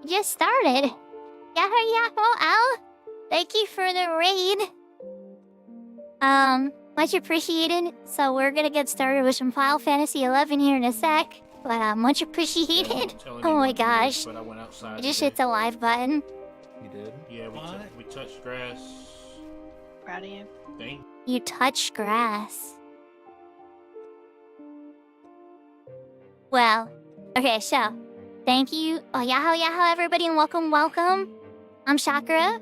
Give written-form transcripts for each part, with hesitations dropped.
just started. Yahoo yahoo Al. Thank you for the raid. Much appreciated. So we're gonna get started with some Final Fantasy XI here in a sec. But much appreciated. Oh my gosh. But I went outside. I just hit the live button. You did? Yeah, we touched grass. Proud of you. Thank You touched grass. Well, okay, so thank you. Oh, yahoo yahoo everybody and welcome. I'm Sakura.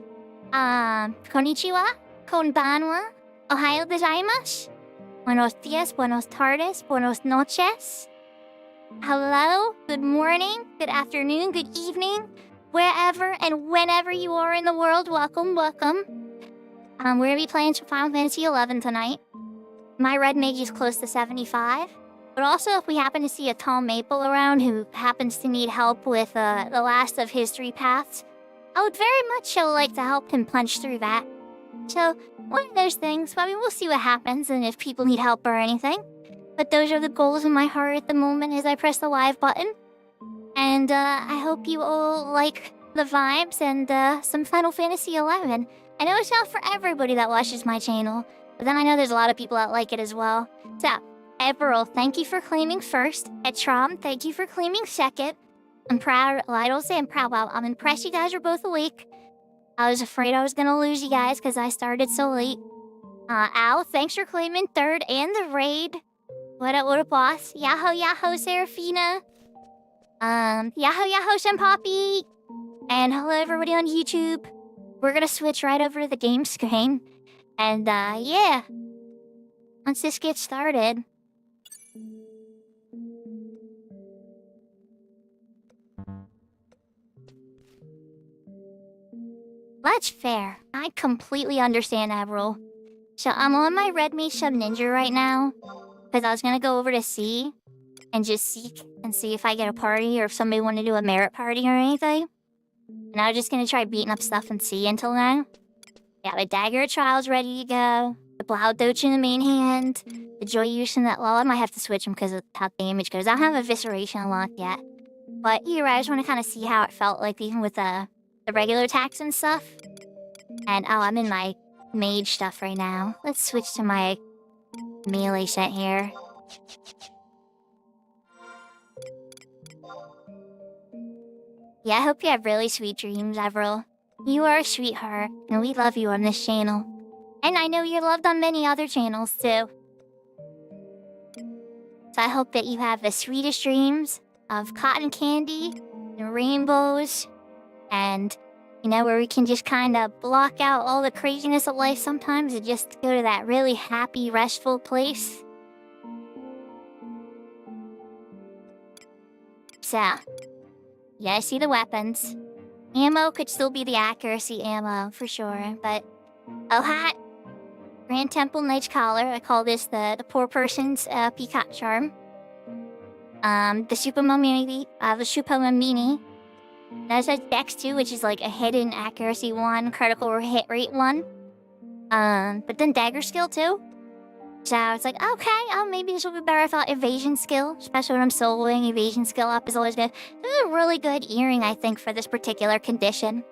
Konnichiwa, konbanwa, ohayo gozaimasu, buenos dias, buenos tardes, buenos noches. Hello, good morning, good afternoon, good evening, wherever and whenever you are in the world, welcome. We're gonna be playing some Final Fantasy XI tonight. My red mage is close to 75. But also, if we happen to see a tall maple around who happens to need help with the last of his 3 paths, I would very much like to help him punch through that. So, one of those things, I mean, we'll see what happens and if people need help or anything. But those are the goals in my heart at the moment as I press the live button. And I hope you all like the vibes and some Final Fantasy XI. I know it's not for everybody that watches my channel, but then I know there's a lot of people that like it as well. So, Eberl, thank you for claiming first. Etrom, thank you for claiming second. I'm proud. Well, I don't say I'm proud. Well, I'm impressed you guys are both awake. I was afraid I was gonna lose you guys because I started so late. Al, thanks for claiming third and the raid. What a boss. Yahoo yahoo Serafina. Yahoo yahoo Senpapi. And hello everybody on YouTube. We're gonna switch right over to the game screen. And yeah. Let's just get started. That's fair. I completely understand that rule. So I'm on my red mage sub ninja right now. Because I was going to go over to C. And just seek and see if I get a party or if somebody wanted to do a merit party or anything. And I was just going to try beating up stuff in C until then. Yeah, the Dagger of Trials ready to go. The Blaudoch in the main hand. The Joyous in that lull. I might have to switch them because of how damage goes. I don't have Evisceration unlocked yet. But either way, I just want to kind of see how it felt like even with the regular attacks and stuff. And oh, I'm in my mage stuff right now. Let's switch to my melee set here. Yeah, I hope you have really sweet dreams, Everil. You are a sweetheart, and we love you on this channel. And I know you're loved on many other channels, too. So I hope that you have the sweetest dreams of cotton candy and rainbows and, you know, where we can just kind of block out all the craziness of life sometimes and just go to that really happy, restful place. So, yeah, I see the weapons. Ammo could still be the accuracy ammo, for sure, but... Oh, hat! Grand Temple Knight's Collar. I call this the poor person's peacock charm. The Supamamini, the Supamamini. That's a Dex 2, which is like a hidden accuracy 1, critical hit rate 1. But then dagger skill too. So it's like, okay, oh, maybe this will be better. I thought evasion skill, especially when I'm soloing, evasion skill up is always good. This is a really good earring, I think, for this particular condition.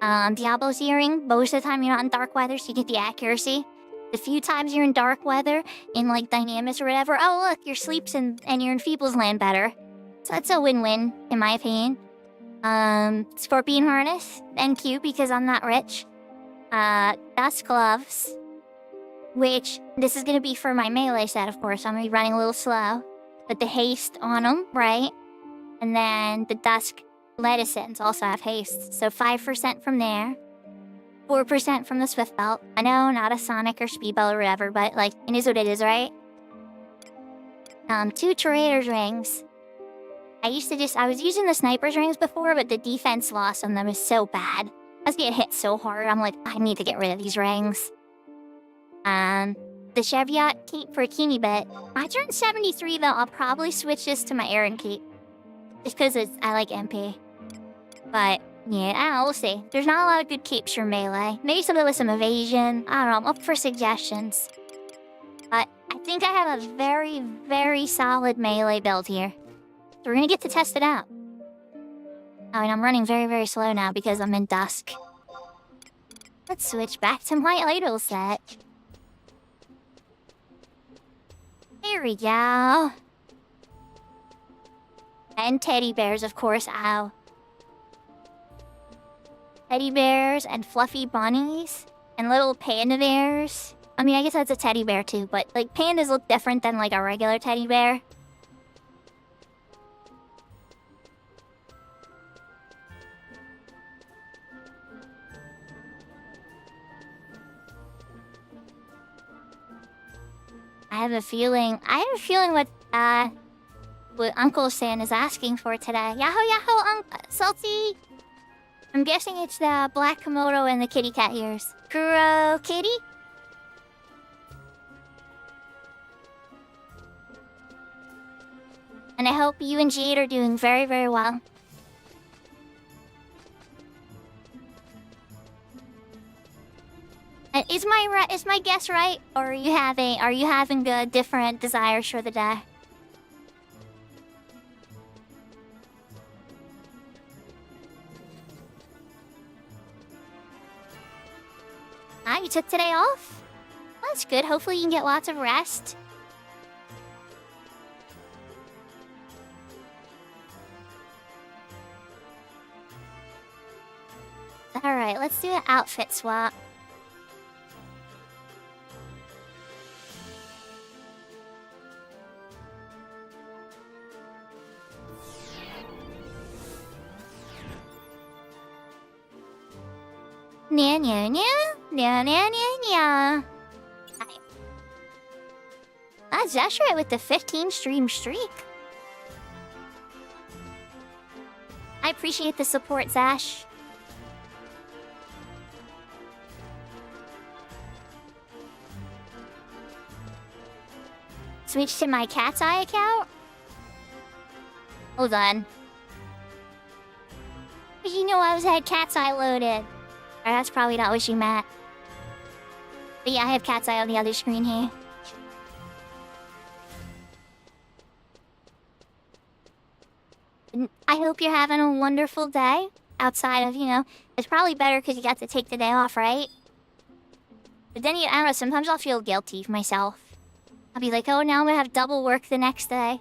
Diablo's earring, most of the time you're not in dark weather, so you get the accuracy. The few times you're in dark weather, in like Dynamis or whatever, oh look, your sleeps and your enfeebles land better. So that's a win-win, in my opinion. Scorpion Harness, NQ, because I'm not rich. Dust Gloves, which, this is gonna be for my melee set, of course, so I'm gonna be running a little slow. But the haste on them, right? And then the Dusk Lettucins also have haste, so 5% from there. 4% from the Swift Belt. I know, not a Sonic or Speed Belt or whatever, but, like, it is what it is, right? 2 Trader's Rings. I was using the Sniper's Rings before, but the defense loss on them is so bad. I was getting hit so hard, I'm like, I need to get rid of these rings. The Cheviot Cape for a teeny bit. I turned 73 though, I'll probably switch this to my Aaron Cape. Just because I like MP. But, yeah, I don't know, we'll see. There's not a lot of good capes for melee. Maybe something with some evasion. I don't know, I'm up for suggestions. But I think I have a very, very solid melee build here. So we're gonna get to test it out. Oh, and I'm running very, very slow now because I'm in dusk. Let's switch back to my idol set. Here we go. And teddy bears, of course. Ow. Teddy bears and fluffy bunnies and little panda bears. I mean, I guess that's a teddy bear too, but like pandas look different than like a regular teddy bear. I have a feeling what Uncle San is asking for today. Yahoo yahoo, Salty! I'm guessing it's the black Komodo and the kitty cat ears. Kuro kitty? And I hope you and Jade are doing very, very well. Is my guess right, or are you having different desires for the day? Ah, you took today off? Well, that's good. Hopefully you can get lots of rest. Alright, let's do an outfit swap. Nya nya nya nya nya nya nya. That's right with the 15 stream streak. I appreciate the support, Zash. Switch to my Cat's Eye account? Hold on. You know I had Cat's Eye loaded. That's probably not what you meant. But yeah, I have Cat's Eye on the other screen here. I hope you're having a wonderful day. Outside of, it's probably better because you got to take the day off, right? But then, I don't know, sometimes I'll feel guilty for myself. I'll be like, oh, now I'm gonna have double work the next day.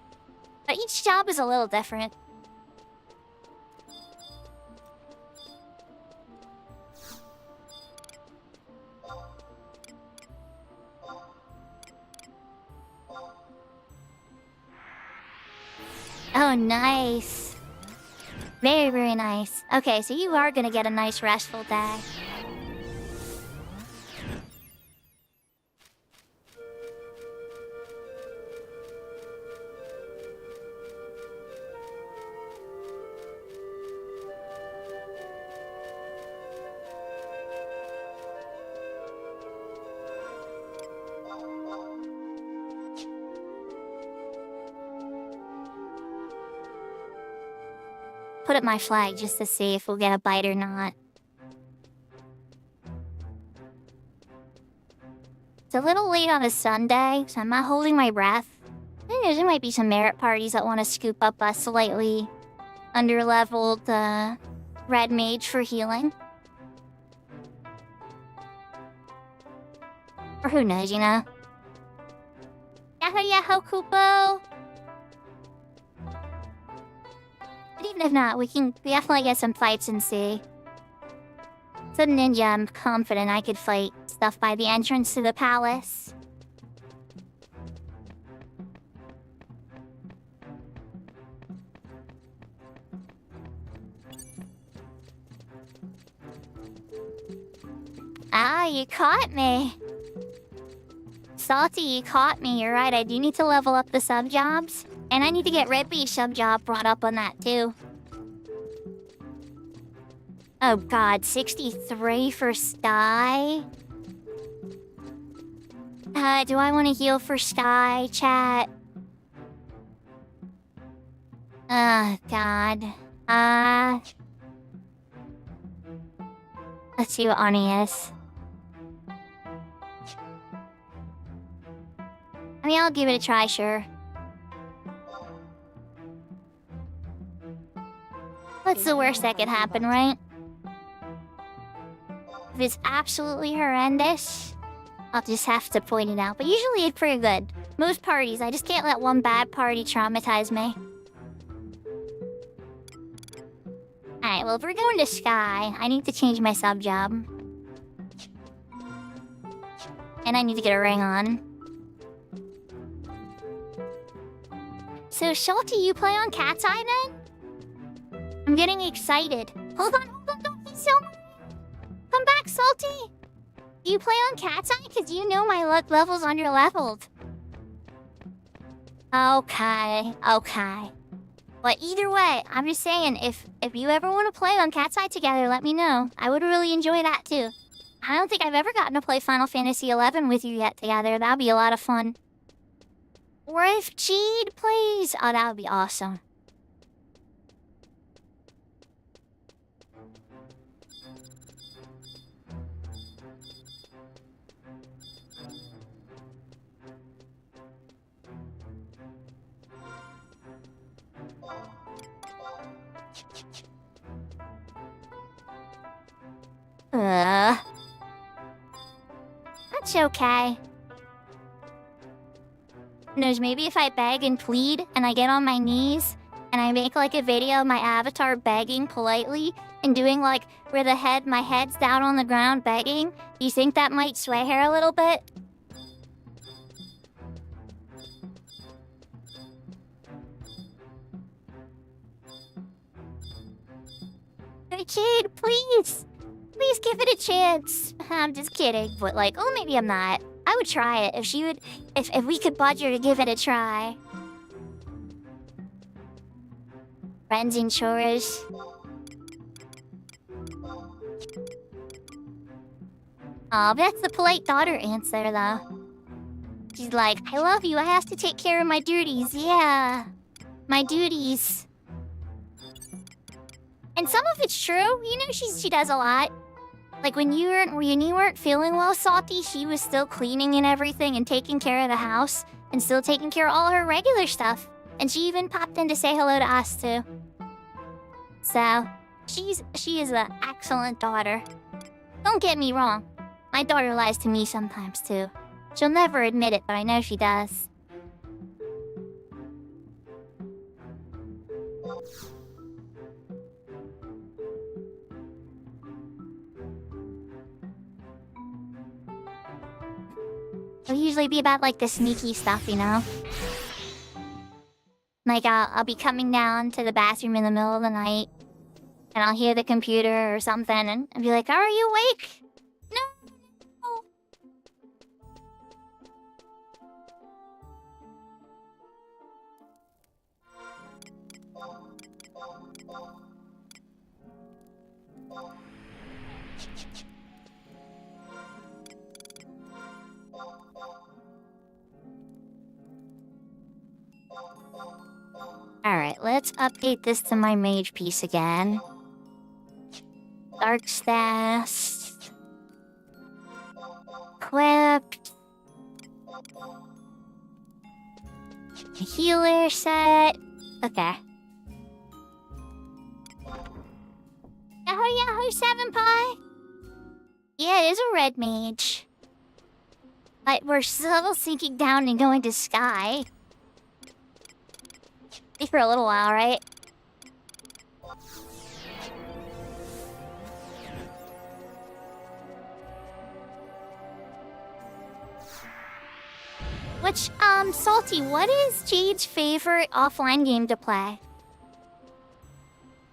But each job is a little different. Oh, nice. Very, very nice. Okay, so you are gonna get a nice restful day. Put up my flag just to see if we'll get a bite or not. It's a little late on a Sunday, so I'm not holding my breath. There might be some merit parties that want to scoop up a slightly underleveled red mage for healing. Or who knows, Yahoo yahoo, Kupo! But even if not, we definitely get some fights and see. As a ninja, I'm confident I could fight stuff by the entrance to the palace. Ah, you caught me. Salty, you caught me. You're right, I do need to level up the sub-jobs. And I need to get Red Bee sub-job brought up on that, too. Oh god, 63 for Sky? Do I want to heal for Sky, chat? God. Let's see what Ani is. I mean, I'll give it a try, sure. What's the worst that could happen, right? If it's absolutely horrendous, I'll just have to point it out. But usually it's pretty good. Most parties, I just can't let one bad party traumatize me. Alright, well, if we're going to Sky, I need to change my sub job. And I need to get a ring on. So, Salty, you play on Cat's Eye then? I'm getting excited. Hold on, don't be so... Come back, Salty! Do you play on Cat's Eye? Because you know my luck level's under-leveled. Okay. But either way, I'm just saying, if you ever want to play on Cat's Eye together, let me know. I would really enjoy that, too. I don't think I've ever gotten to play Final Fantasy XI with you yet together. That'd be a lot of fun. Or if Jade plays... Oh, that would be awesome. That's okay. Knows, maybe if I beg and plead and I get on my knees and I make like a video of my avatar begging politely and doing like where my head's down on the ground begging, do you think that might sway her a little bit? Hey, Jade, please! Please give it a chance. I'm just kidding, but like, oh, maybe I'm not. I would try it if she would, if we could budge her to give it a try. Friends and chores. Aw, that's the polite daughter answer, though. She's like, I love you, I have to take care of my duties, yeah. My duties. And some of it's true, you know, she does a lot. Like when you weren't feeling well, Salty, she was still cleaning and everything and taking care of the house and still taking care of all her regular stuff. And she even popped in to say hello to us too. So, she is an excellent daughter. Don't get me wrong, my daughter lies to me sometimes too. She'll never admit it, but I know she does. It'll usually be about like the sneaky stuff, you know? Like I'll be coming down to the bathroom in the middle of the night and I'll hear the computer or something and I'll be like, are you awake? No. Alright, let's update this to my mage piece again. Dark staff. Equipped. Healer set. Okay. Yahoo, Seven Pie! Yeah, it is a red mage. But we're still sinking down and going to Sky. For a little while, right? Which, Salty, what is Jade's favorite offline game to play?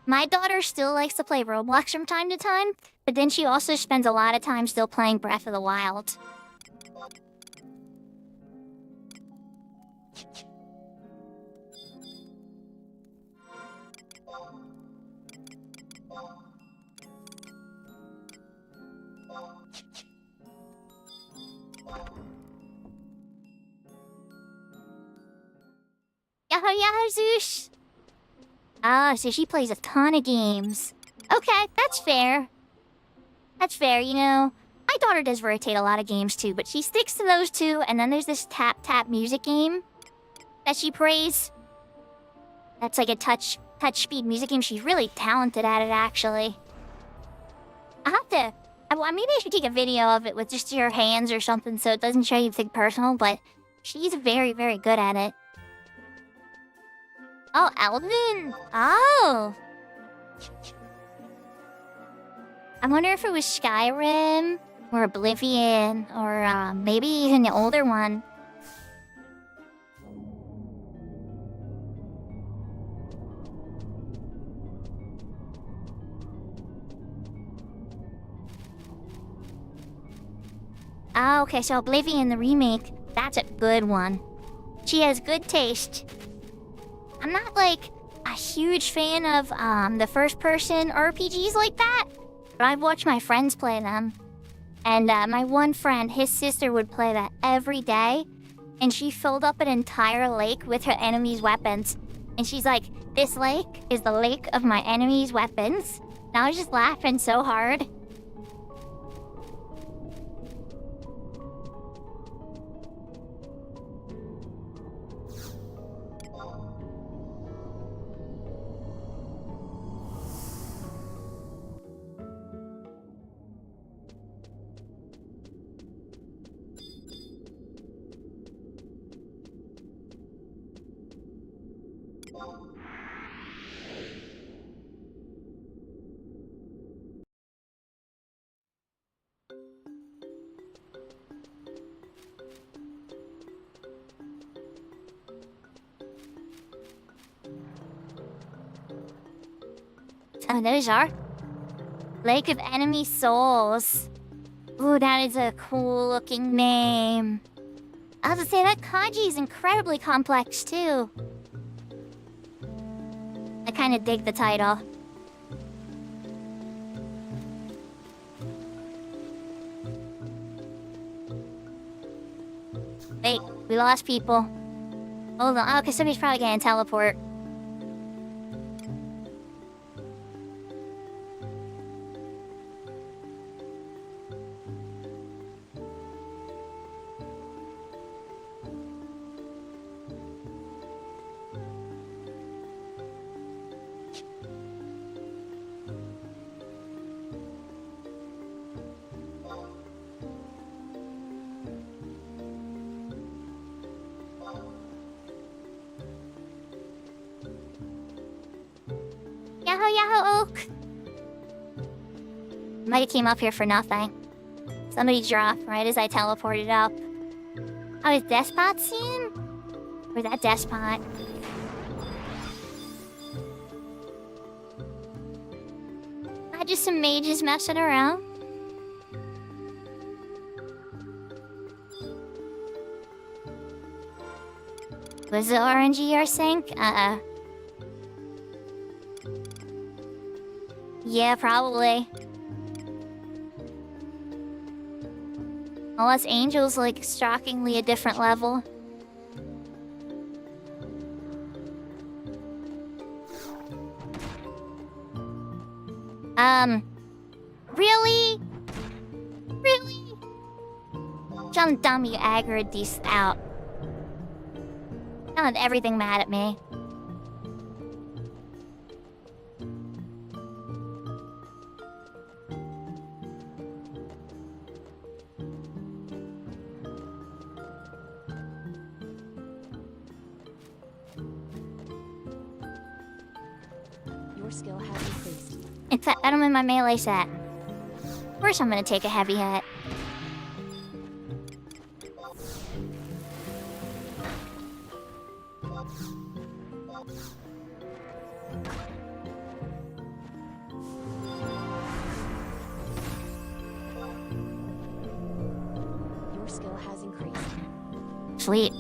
My daughter still likes to play Roblox from time to time, but then she also spends a lot of time still playing Breath of the Wild. Yahoo, Zeus! Ah, so she plays a ton of games. Okay, that's fair. That's fair, you know. My daughter does rotate a lot of games too, but she sticks to those two, and then there's this tap-tap music game that she plays. That's like a touch touch speed music game. She's really talented at it, actually. I'll have to... maybe I should take a video of it with just your hands or something so it doesn't show you anything personal, but she's very, very good at it. Oh, Elden! Oh! I wonder if it was Skyrim, or Oblivion, or maybe even the older one. Oh, okay, so Oblivion, the remake, that's a good one. She has good taste. I'm not, like, a huge fan of, the first-person RPGs like that, but I've watched my friends play them. And, my one friend, his sister would play that every day, and she filled up an entire lake with her enemies' weapons. And she's like, this lake is the lake of my enemies' weapons. And I was just laughing so hard. Oh, those are Lake of Enemy Souls. Ooh, that is a cool-looking name. I have to say, that kanji is incredibly complex, too. I kind of dig the title. Wait, we lost people. Hold on. Oh, okay, somebody's probably gonna teleport. Yahoo, Yahoo, Oak! Might have came up here for nothing. Somebody dropped right as I teleported up. Oh, is Despot seen? Where's that Despot? Just some mages messing around. Was the RNG our sync? Yeah, probably. Unless Angel's, like, shockingly a different level. Really? Really? Some dummy aggroed these out. Not everything mad at me. Your skill has increased. In fact, I don't in my melee set. First, I'm gonna take a heavy hit. Your skill has increased. Sweet.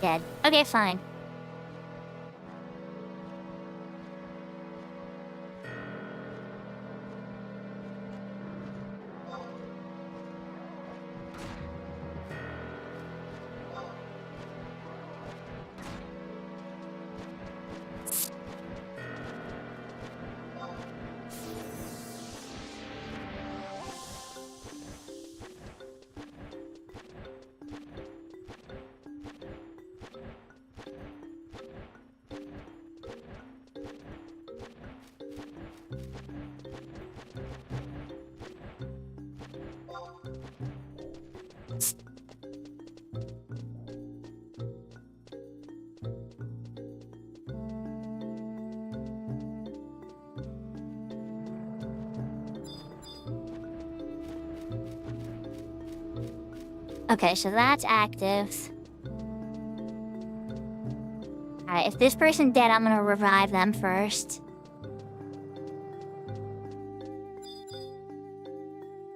Dead. Okay, fine. Okay, so that's active. Alright, if this person's dead, I'm gonna revive them first.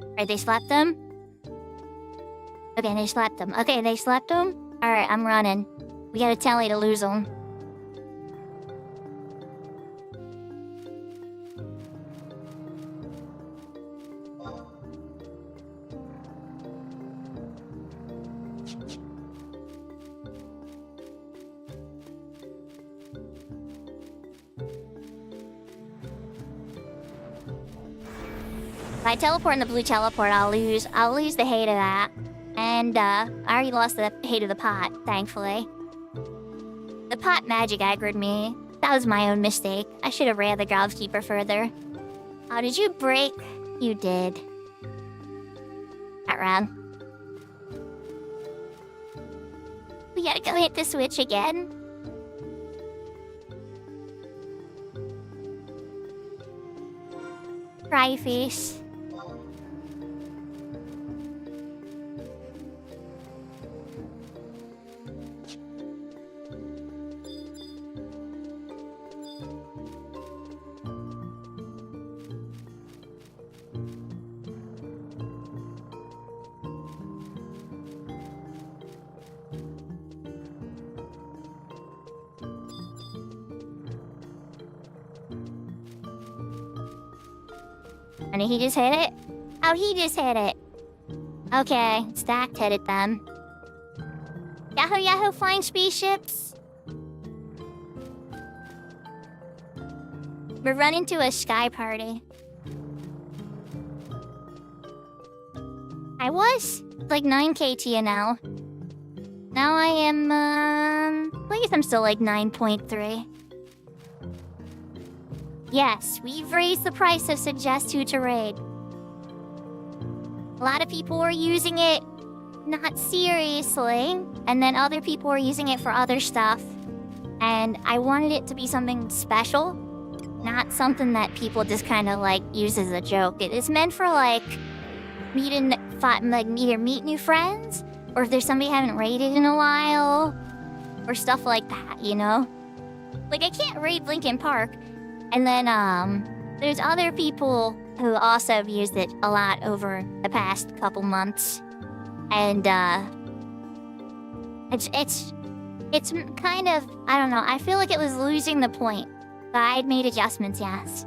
Alright, they slept them? Okay, they slept them. Okay, they slept them? Alright, I'm running. We gotta tell you to lose them. If I teleport in the blue teleport, I'll lose the hate of that. And, I already lost the hate of the pot, thankfully. The pot magic aggroed me. That was my own mistake. I should have ran the groundskeeper further. Oh, did you break? You did. Not wrong. We gotta go hit the switch again. Cry face. And he just hit it? Oh, he just hit it. Okay, stacked hit it then. Yahoo Yahoo flying spaceships. We're running to a sky party. I was like 9k TNL. Now I am, I guess I'm still like 9.3. Yes, we've raised the price of Suggest Who to Raid. A lot of people were using it not seriously, and then other people were using it for other stuff. And I wanted it to be something special, not something that people just kind of like use as a joke. It is meant for like either meet new friends, or if there's somebody you haven't raided in a while, or stuff like that, you know? Like I can't raid Linkin Park. And then, there's other people who also have used it a lot over the past couple months. And, it's kind of, I don't know, I feel like it was losing the point. But I'd made adjustments, yes.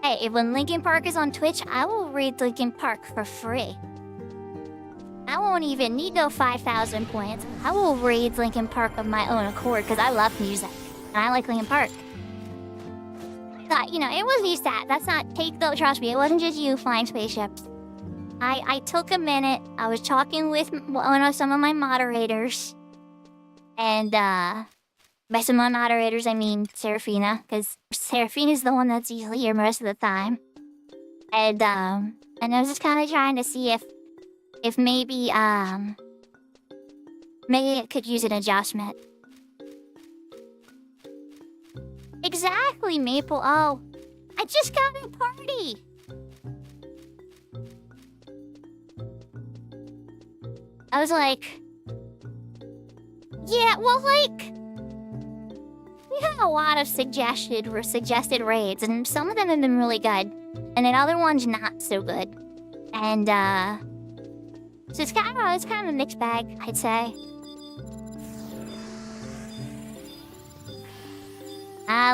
Hey, when Linkin Park is on Twitch, I will raid Linkin Park for free. I won't even need no 5,000 points. I will raid Linkin Park of my own accord, because I love music. And I like Linkin Park. You know, it wasn't just that. That's not trust me, it wasn't just you flying spaceships. I took a minute. I was talking with some of my moderators. And, by some of my moderators, I mean Seraphina, because Seraphina's the one that's usually here most of the time. And I was just kind of trying to see if maybe it could use an adjustment. Exactly, Maple. Oh, I just got a party. I was like, yeah, well, like, we have a lot of suggested raids, and some of them have been really good, and then other ones not so good. And so it's kind of a mixed bag, I'd say.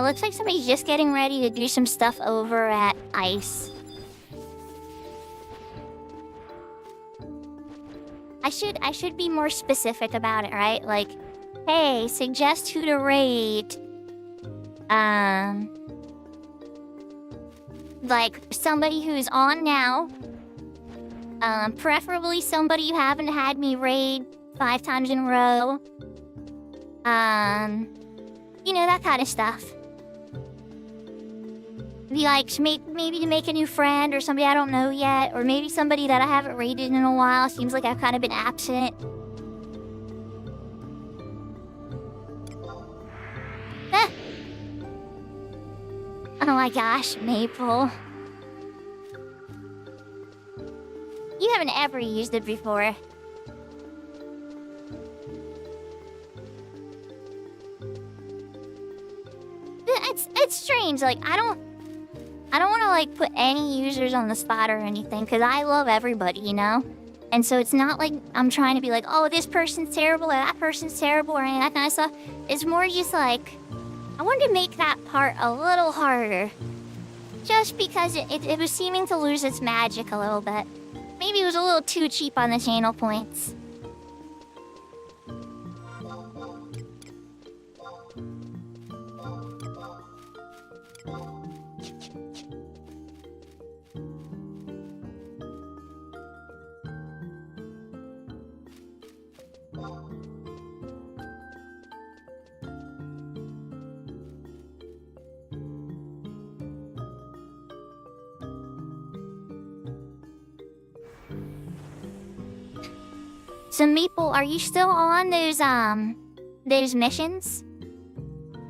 Looks like somebody's just getting ready to do some stuff over at Ice. I should be more specific about it, right? Like, hey, suggest who to raid. Like, somebody who's on now. Preferably somebody you haven't had me raid 5 times in a row. You know, that kind of stuff. Be like, maybe to make a new friend, or somebody I don't know yet, or maybe somebody that I haven't raided in a while. Seems like I've kind of been absent. Oh my gosh, Maple. You haven't ever used it before. It's strange. Like I don't want to like put any users on the spot or anything because I love everybody, you know. And so it's not like I'm trying to be like, oh, this person's terrible or that person's terrible or any of that kind of stuff. It's more just like I wanted to make that part a little harder, just because it was seeming to lose its magic a little bit. Maybe it was a little too cheap on the channel points. So Maple, are you still on those missions?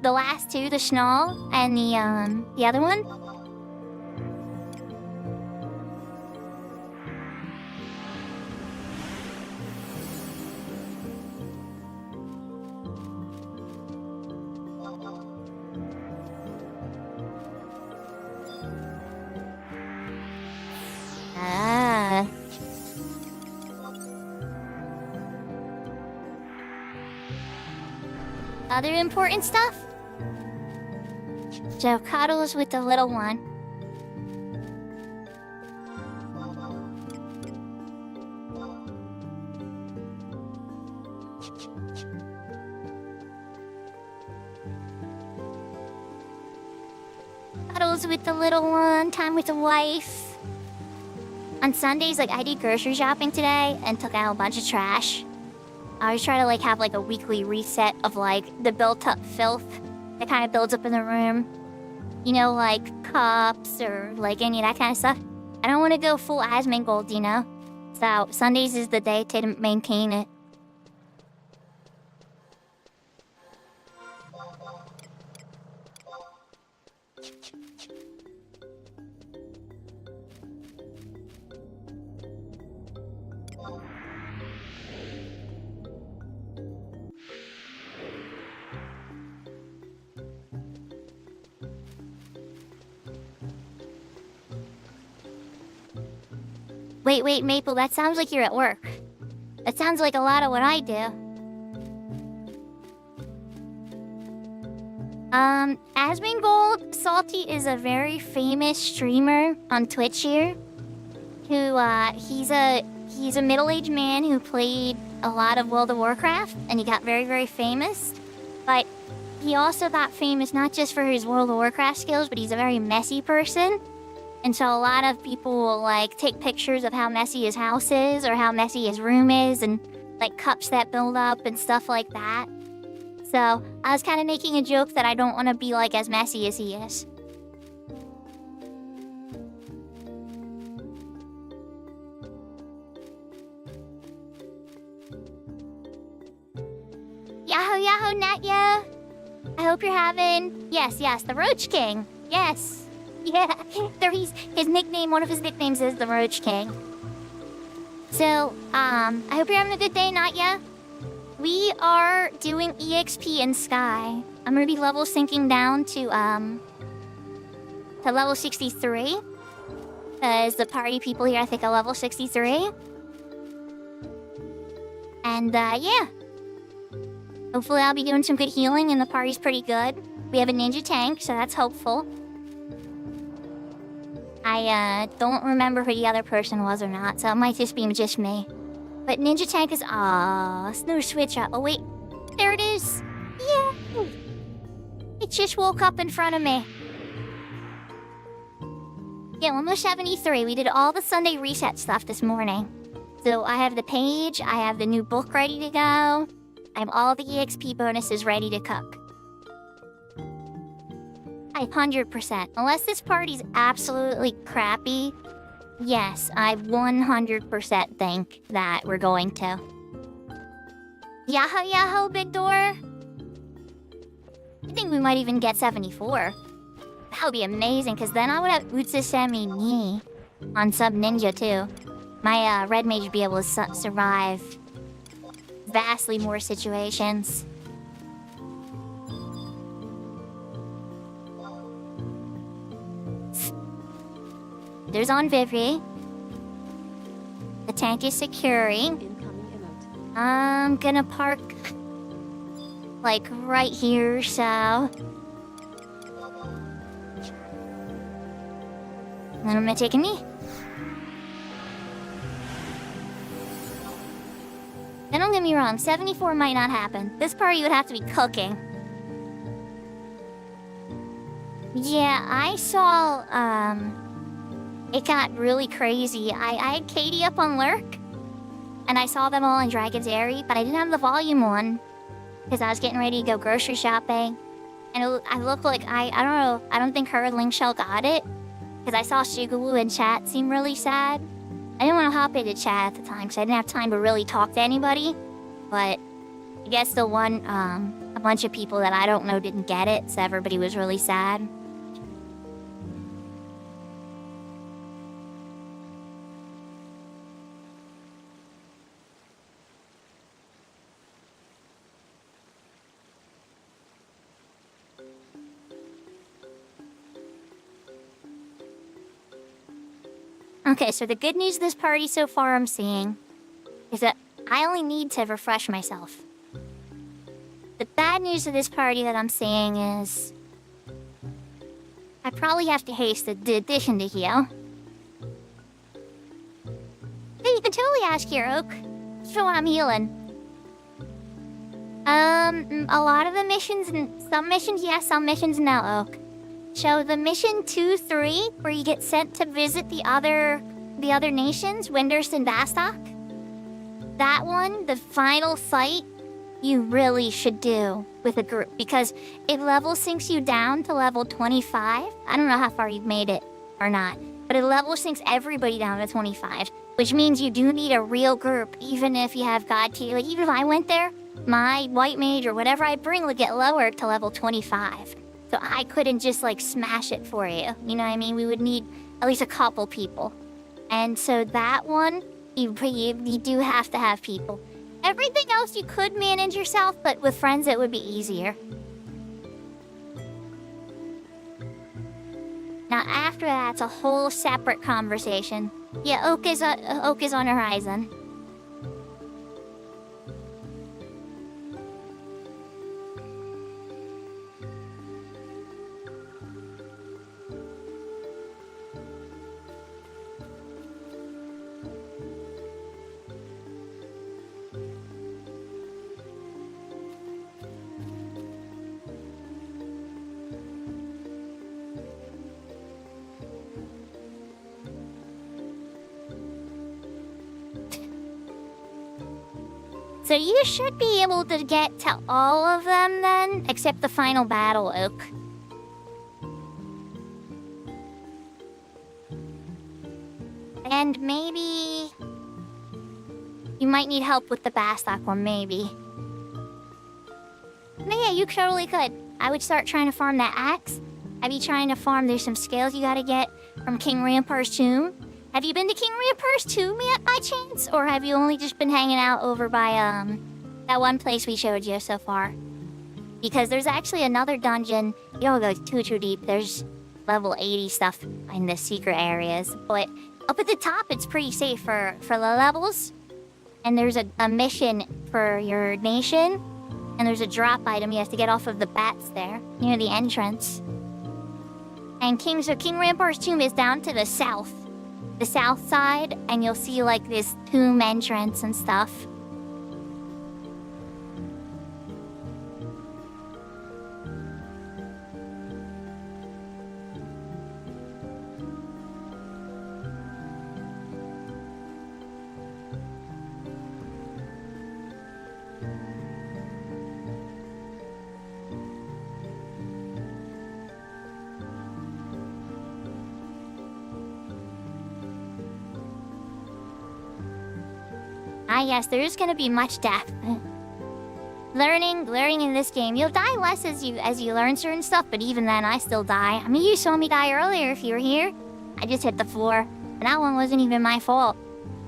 The last two, the Schnall and the other one? Ah. Other important stuff? So cuddles with the little one. Cuddles with the little one, time with the wife. On Sundays, like I did grocery shopping today and took out a bunch of trash. I always try to like have like a weekly reset of like the built up filth that kind of builds up in the room. You know, like cups or like any of that kind of stuff. I don't want to go full Asmongold, you know? So Sundays is the day to maintain it. Wait, Maple, that sounds like you're at work. That sounds like a lot of what I do. Asmongold, Salty is a very famous streamer on Twitch here. Who, he's a middle-aged man who played a lot of World of Warcraft, and he got very, very famous. But he also got famous not just for his World of Warcraft skills, but he's a very messy person. And so a lot of people will like take pictures of how messy his house is or how messy his room is and like cups that build up and stuff like that. So I was kind of making a joke that I don't want to be like as messy as he is. Yahoo, Natya. I hope you're having... Yes, the Roach King. Yes. Yeah, his nickname, one of his nicknames is the Roach King. So, I hope you're having a good day, Natya. We are doing EXP in Sky. I'm gonna be level syncing down to level 63. Because the party people here, I think, are level 63. And, yeah. Hopefully I'll be doing some good healing and the party's pretty good. We have a ninja tank, so that's hopeful. I don't remember who the other person was or not, so it might just be just me. But Ninja Tank is... Aww, Snoo switch up. Oh wait, there it is! Yeah! It just woke up in front of me. Yeah, almost 73. We did all the Sunday reset stuff this morning. So I have the page, I have the new book ready to go. I have all the EXP bonuses ready to cook. 100%. Unless this party's absolutely crappy, yes, I 100% think that we're going to. Yahoo, Big Door! I think we might even get 74. That would be amazing, because then I would have Utsusemi Ni on Sub Ninja too. my red mage would be able to survive vastly more situations. There's on Vivi. The tank is securing. Incoming emote. I'm gonna park like right here, so. Then I'm gonna take a knee. Then don't get me wrong, 74 might not happen. This party would have to be cooking. Yeah, I saw, it got really crazy. I had Katie up on Lurk, and I saw them all in Dragon's Airy, but I didn't have the volume on, because I was getting ready to go grocery shopping. And I look like, I don't know, I don't think her and Linkshell got it, because I saw Shigawu in chat seem really sad. I didn't want to hop into chat at the time, because I didn't have time to really talk to anybody, but I guess the one, a bunch of people that I don't know didn't get it, so everybody was really sad. Okay, so the good news of this party so far I'm seeing is that I only need to refresh myself. The bad news of this party that I'm seeing is I probably have to haste the addition to heal. Hey, you can totally ask here, Oak. So I'm healing. A lot of the missions, and some missions yes, some missions no, Oak. So the mission 2-3, where you get sent to visit the other nations, Windurst and Bastok, that one, the final fight, you really should do with a group, because it level sinks you down to level 25. I don't know how far you've made it or not, but it level sinks everybody down to 25, which means you do need a real group, even if you have God tier. Like, even if I went there, my white mage or whatever I bring would get lowered to level 25. So I couldn't just, like, smash it for you. You know what I mean? We would need at least a couple people. And so that one, you do have to have people. Everything else you could manage yourself, but with friends it would be easier. Now after that, it's a whole separate conversation. Yeah, Oak is on Horizon. So you should be able to get to all of them then, except the final battle, Oak. And maybe you might need help with the Bastok one, maybe. But yeah, you totally could. I would start trying to farm that axe. I'd be trying to farm, there's some scales you gotta get from King Rampar's tomb. Have you been to King Rampar's tomb yet, by chance? Or have you only just been hanging out over by, that one place we showed you so far? Because there's actually another dungeon. You don't go too deep. There's level 80 stuff in the secret areas. But up at the top, it's pretty safe for the levels. And there's a mission for your nation. And there's a drop item you have to get off of the bats there, near the entrance. And King Rampar's tomb is down to the south side, and you'll see like this tomb entrance and stuff. Ah yes, there is gonna be much death. Learning in this game, you'll die less as you learn certain stuff, but even then I still die. I mean, you saw me die earlier if you were here. I just hit the floor, and that one wasn't even my fault.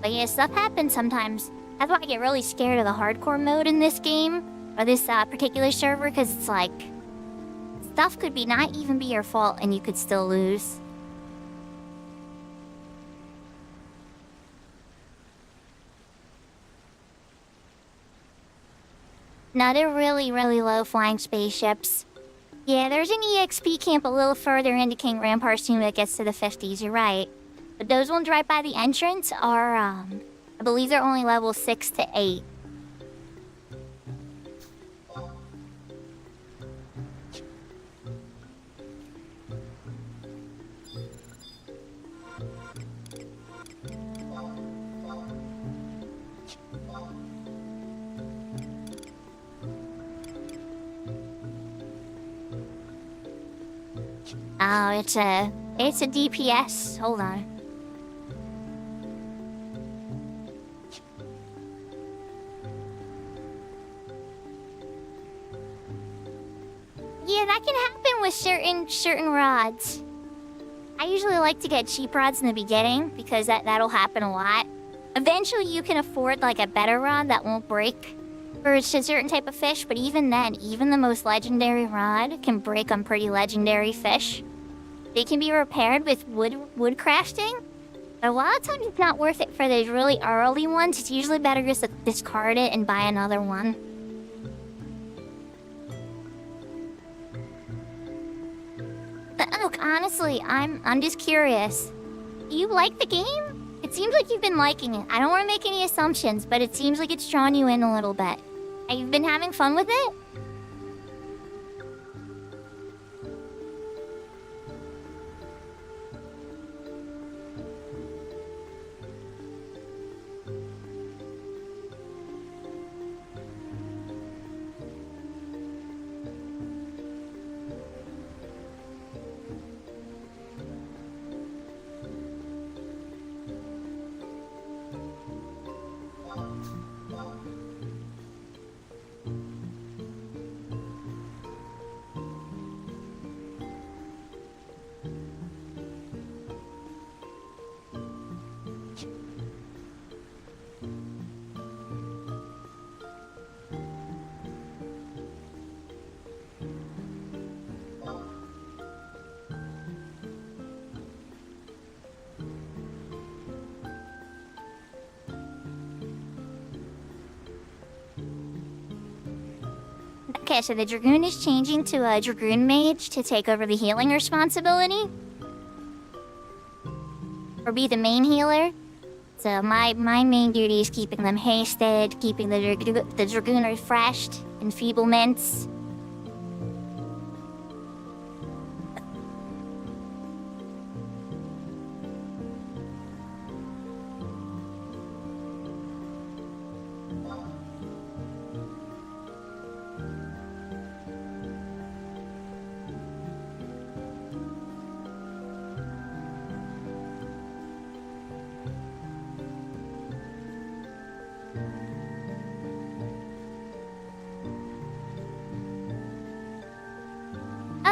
But yeah, stuff happens sometimes. That's why I get really scared of the hardcore mode in this game, or this particular server, because it's like, stuff could be not even be your fault and you could still lose. Another really, really low flying spaceships. Yeah, there's an EXP camp a little further into King Rampart's tomb that gets to the 50s, you're right. But those ones right by the entrance are, I believe they're only level 6 to 8. Oh, it's a DPS. Hold on. Yeah, that can happen with certain rods. I usually like to get cheap rods in the beginning because that'll happen a lot. Eventually, you can afford like a better rod that won't break for a certain type of fish, but even then, even the most legendary rod can break on pretty legendary fish. They can be repaired with wood crafting, but a lot of times it's not worth it for those really early ones. It's usually better just to discard it and buy another one. Look, honestly, I'm just curious. Do you like the game? It seems like you've been liking it. I don't want to make any assumptions, but it seems like it's drawn you in a little bit. Have you been having fun with it? Okay, so the Dragoon is changing to a Dragoon Mage to take over the healing responsibility. Or be the main healer. So my main duty is keeping them hasted, keeping the Dragoon refreshed, enfeeblements.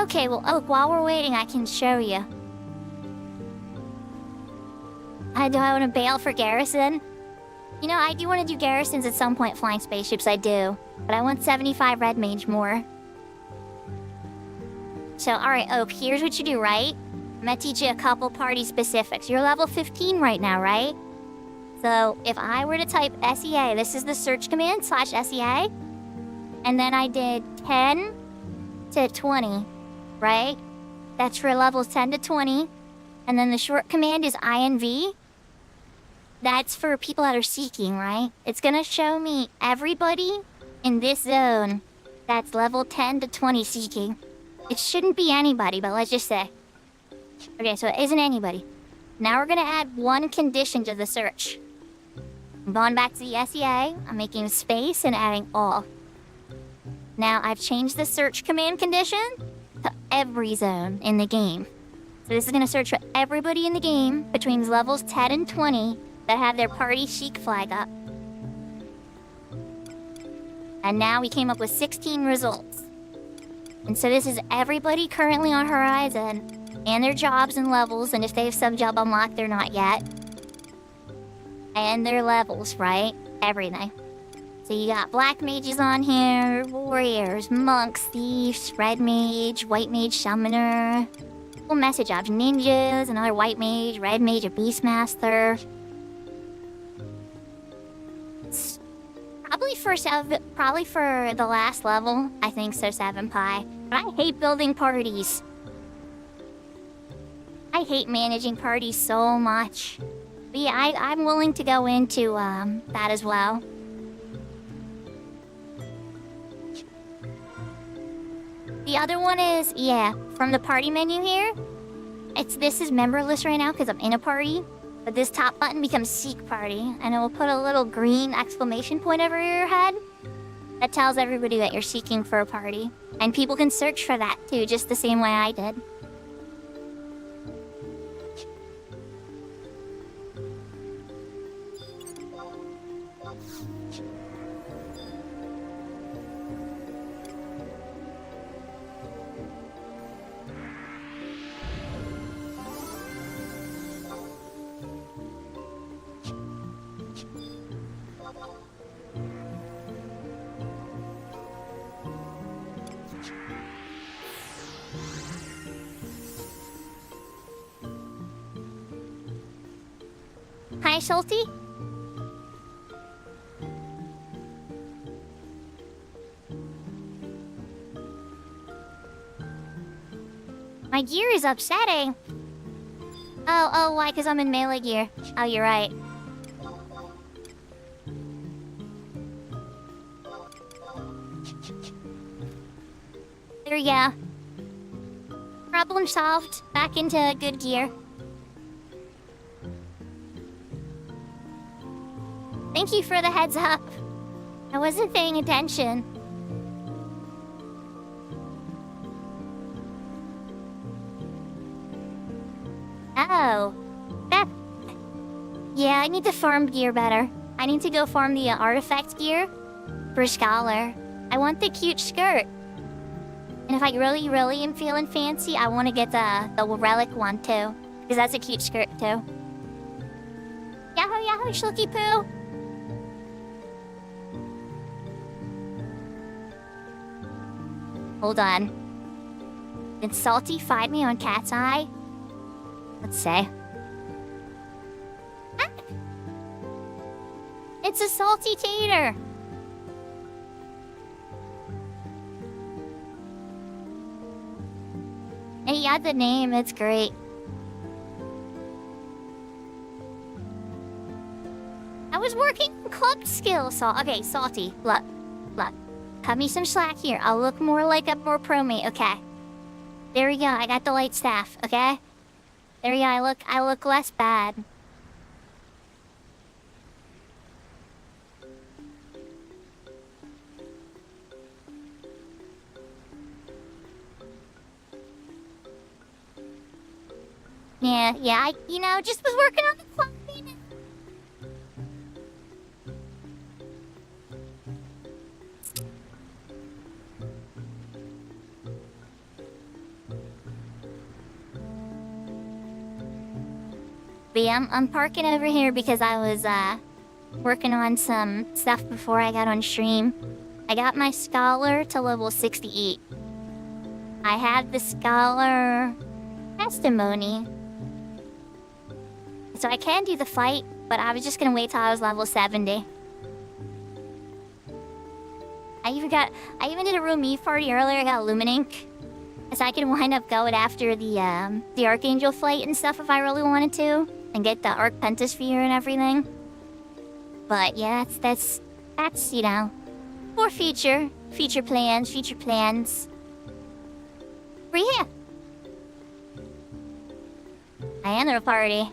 Okay, well, look, while we're waiting, I can show you. Do I want to bail for Garrison? You know, I do want to do Garrisons at some point, flying spaceships, I do. But I want 75 Red Mage more. So, alright, Oak, here's what you do, right? I'm gonna teach you a couple party specifics. You're level 15 right now, right? So, if I were to type SEA, this is the search command, /SEA. And then I did 10 to 20. Right? That's for levels 10 to 20. And then the short command is INV. That's for people that are seeking, right? It's gonna show me everybody in this zone that's level 10 to 20 seeking. It shouldn't be anybody, but let's just say. Okay, so it isn't anybody. Now we're gonna add one condition to the search. I'm going back to the SEA. I'm making space and adding all. Now I've changed the search command condition to every zone in the game. So this is going to search for everybody in the game between levels 10 and 20 that have their party chic flag up. And now we came up with 16 results. And so this is everybody currently on Horizon, and their jobs and levels, and if they have some job unlocked, they're not yet. and their levels, right? Everything. So you got black mages on here, warriors, monks, thieves, red mage, white mage, summoner. Full message of ninjas, another white mage, red mage, a beastmaster. Probably for the last level, I think so 7 pi. But I hate building parties. I hate managing parties so much. But yeah, I'm willing to go into that as well. The other one is, yeah, from the party menu here. This is memberless right now because I'm in a party. But this top button becomes Seek Party, and it will put a little green exclamation point over your head. That tells everybody that you're seeking for a party. And people can search for that too, just the same way I did. Hi, Salty. My gear is upsetting. Oh, why? Because I'm in melee gear. Oh, you're right. There we go. Problem solved. Back into good gear. Thank you for the heads up. I wasn't paying attention. Oh. Yeah, I need to farm gear better. I need to go farm the artifact gear for Scholar. I want the cute skirt. And if I really, really am feeling fancy, I want to get the relic one too. Because that's a cute skirt too. Yahoo, yahoo, Shulky Poo! Hold on. Did Salty find me on Cat's Eye? Let's say. Ah! It's a Salty Tater! And he got the name, it's great. I was working on club skills, okay, Salty, look. Cut me some slack here. I'll look more like a more pro mate, okay? There we go, I got the light staff, okay? There we go, I look less bad. Yeah, I just was working on the clock. But yeah, I'm parking over here because I was working on some stuff before I got on stream. I got my Scholar to level 68. I have the Scholar testimony. So I can do the fight, but I was just gonna wait till I was level 70. I even did a room Eve party earlier. I got Luminink, so I can wind up going after the Archangel fight and stuff if I really wanted to, and get the Arc Pentasphere and everything. But yeah, that's you know, for future plans. We're here. I am the party.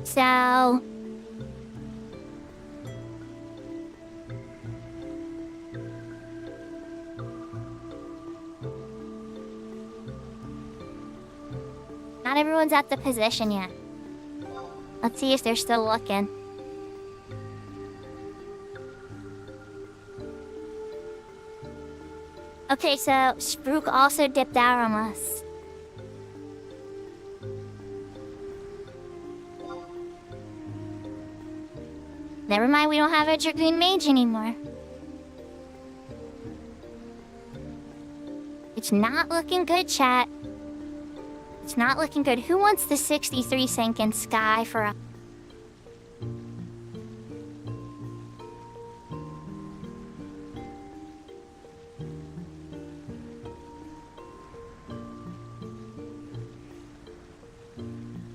So not everyone's at the position yet. Let's see if they're still looking. Okay, so Spruik also dipped out on us. Never mind, we don't have a Dragoon Mage anymore. It's not looking good, chat. It's not looking good. Who wants the 63 Senken Sky for a...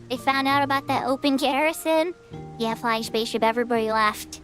They found out about that open garrison. Yeah, flying spaceship, everybody left.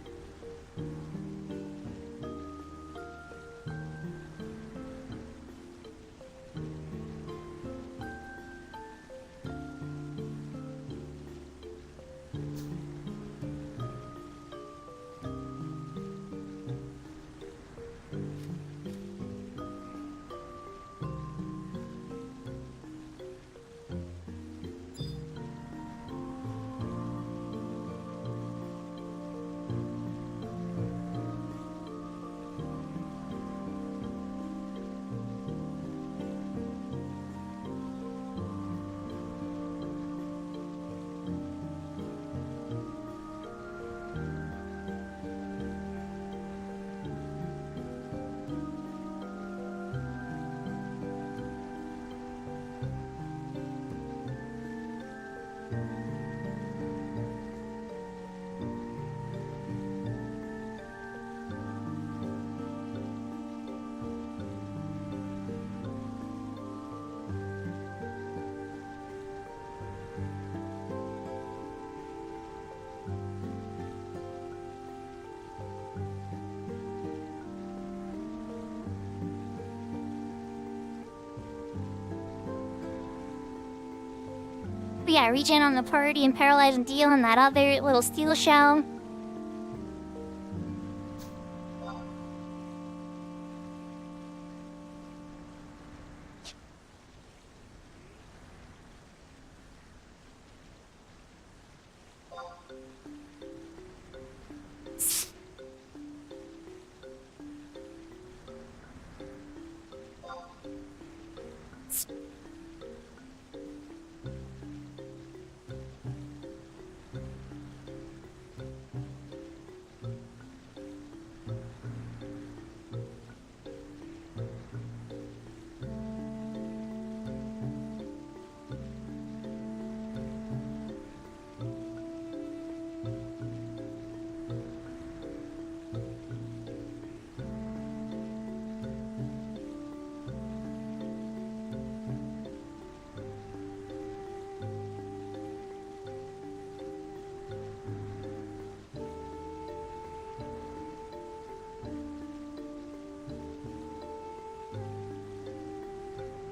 But yeah, regen on the party and paralyze and deal on that other little steel shell.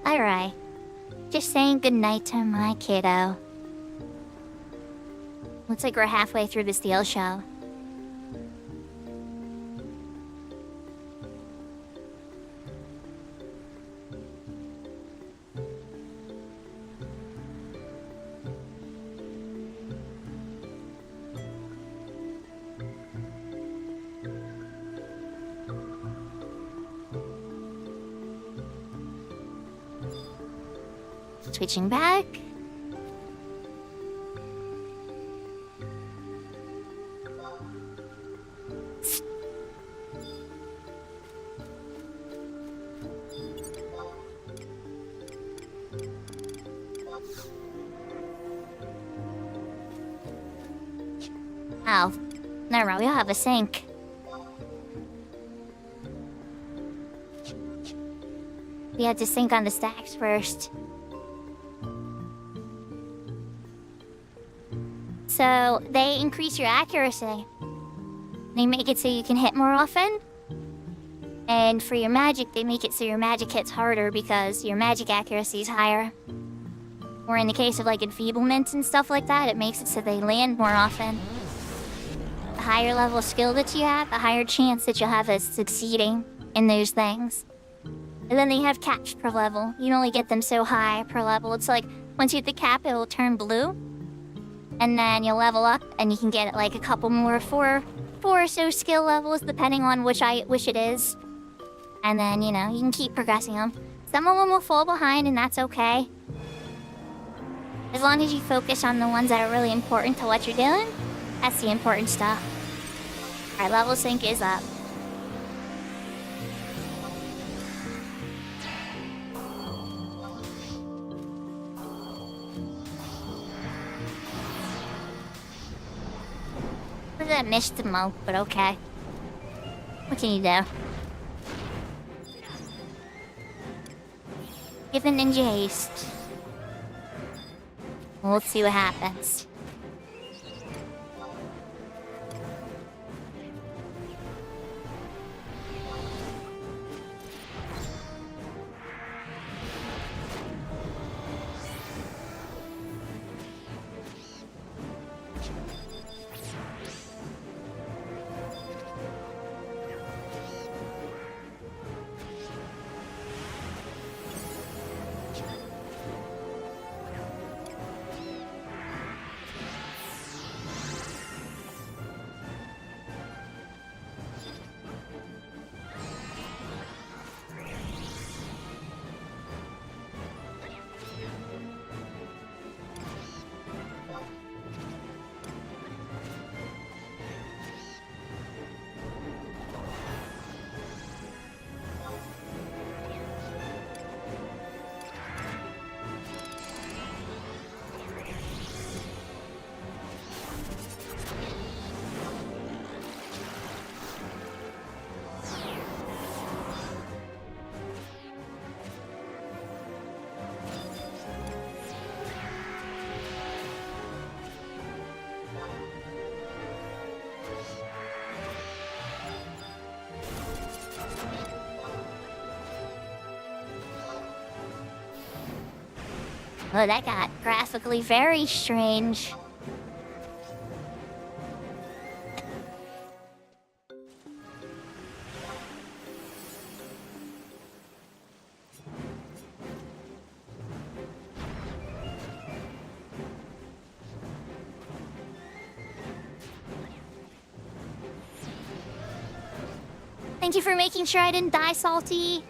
Alright. Just saying goodnight to my kiddo. Looks like we're halfway through the steel show. Switching back. Oh, never mind, we all have a sink. We had to sink on the stacks first. So, they increase your accuracy. They make it so you can hit more often. And for your magic, they make it so your magic hits harder because your magic accuracy is higher. Or in the case of like enfeeblements and stuff like that, it makes it so they land more often. The higher level of skill that you have, the higher chance that you'll have of succeeding in those things. And then they have caps per level. You only get them so high per level. It's like, once you hit the cap, it will turn blue. And then you'll level up, and you can get like a couple more, four or so skill levels, depending on which it is. And then, you know, you can keep progressing them. Some of them will fall behind, and that's okay. As long as you focus on the ones that are really important to what you're doing, that's the important stuff. Our level sync is up. Look at that missed smoke, but okay. What can you do? Give the ninja haste. Well, let's see what happens. Oh, that got graphically very strange. Thank you for making sure I didn't die, Salty.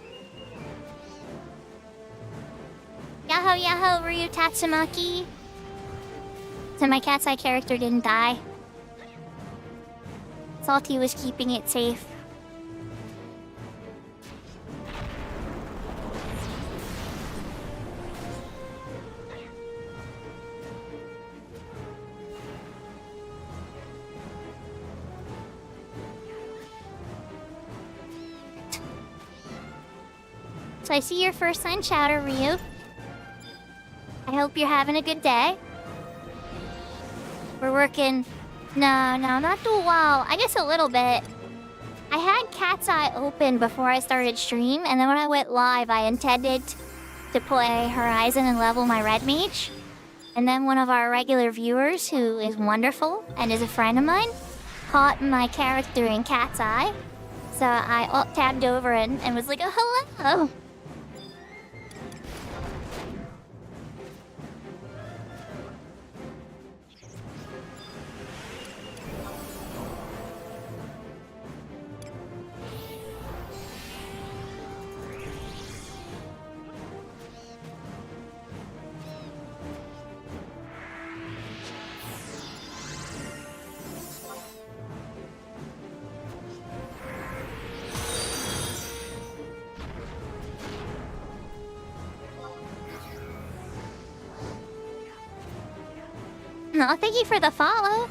Yaho yaho, Ryu Tatsumaki. So my cat's eye character didn't die. Salty was keeping it safe. So I see your first sign chatter, Ryu. I hope you're having a good day. We're working... No, not too well. I guess a little bit. I had Cat's Eye open before I started stream, and then when I went live, I intended to play Horizon and level my Red Mage. And then one of our regular viewers, who is wonderful and is a friend of mine, caught my character in Cat's Eye. So I alt-tabbed over and was like, oh, hello! No, thank you for the follow.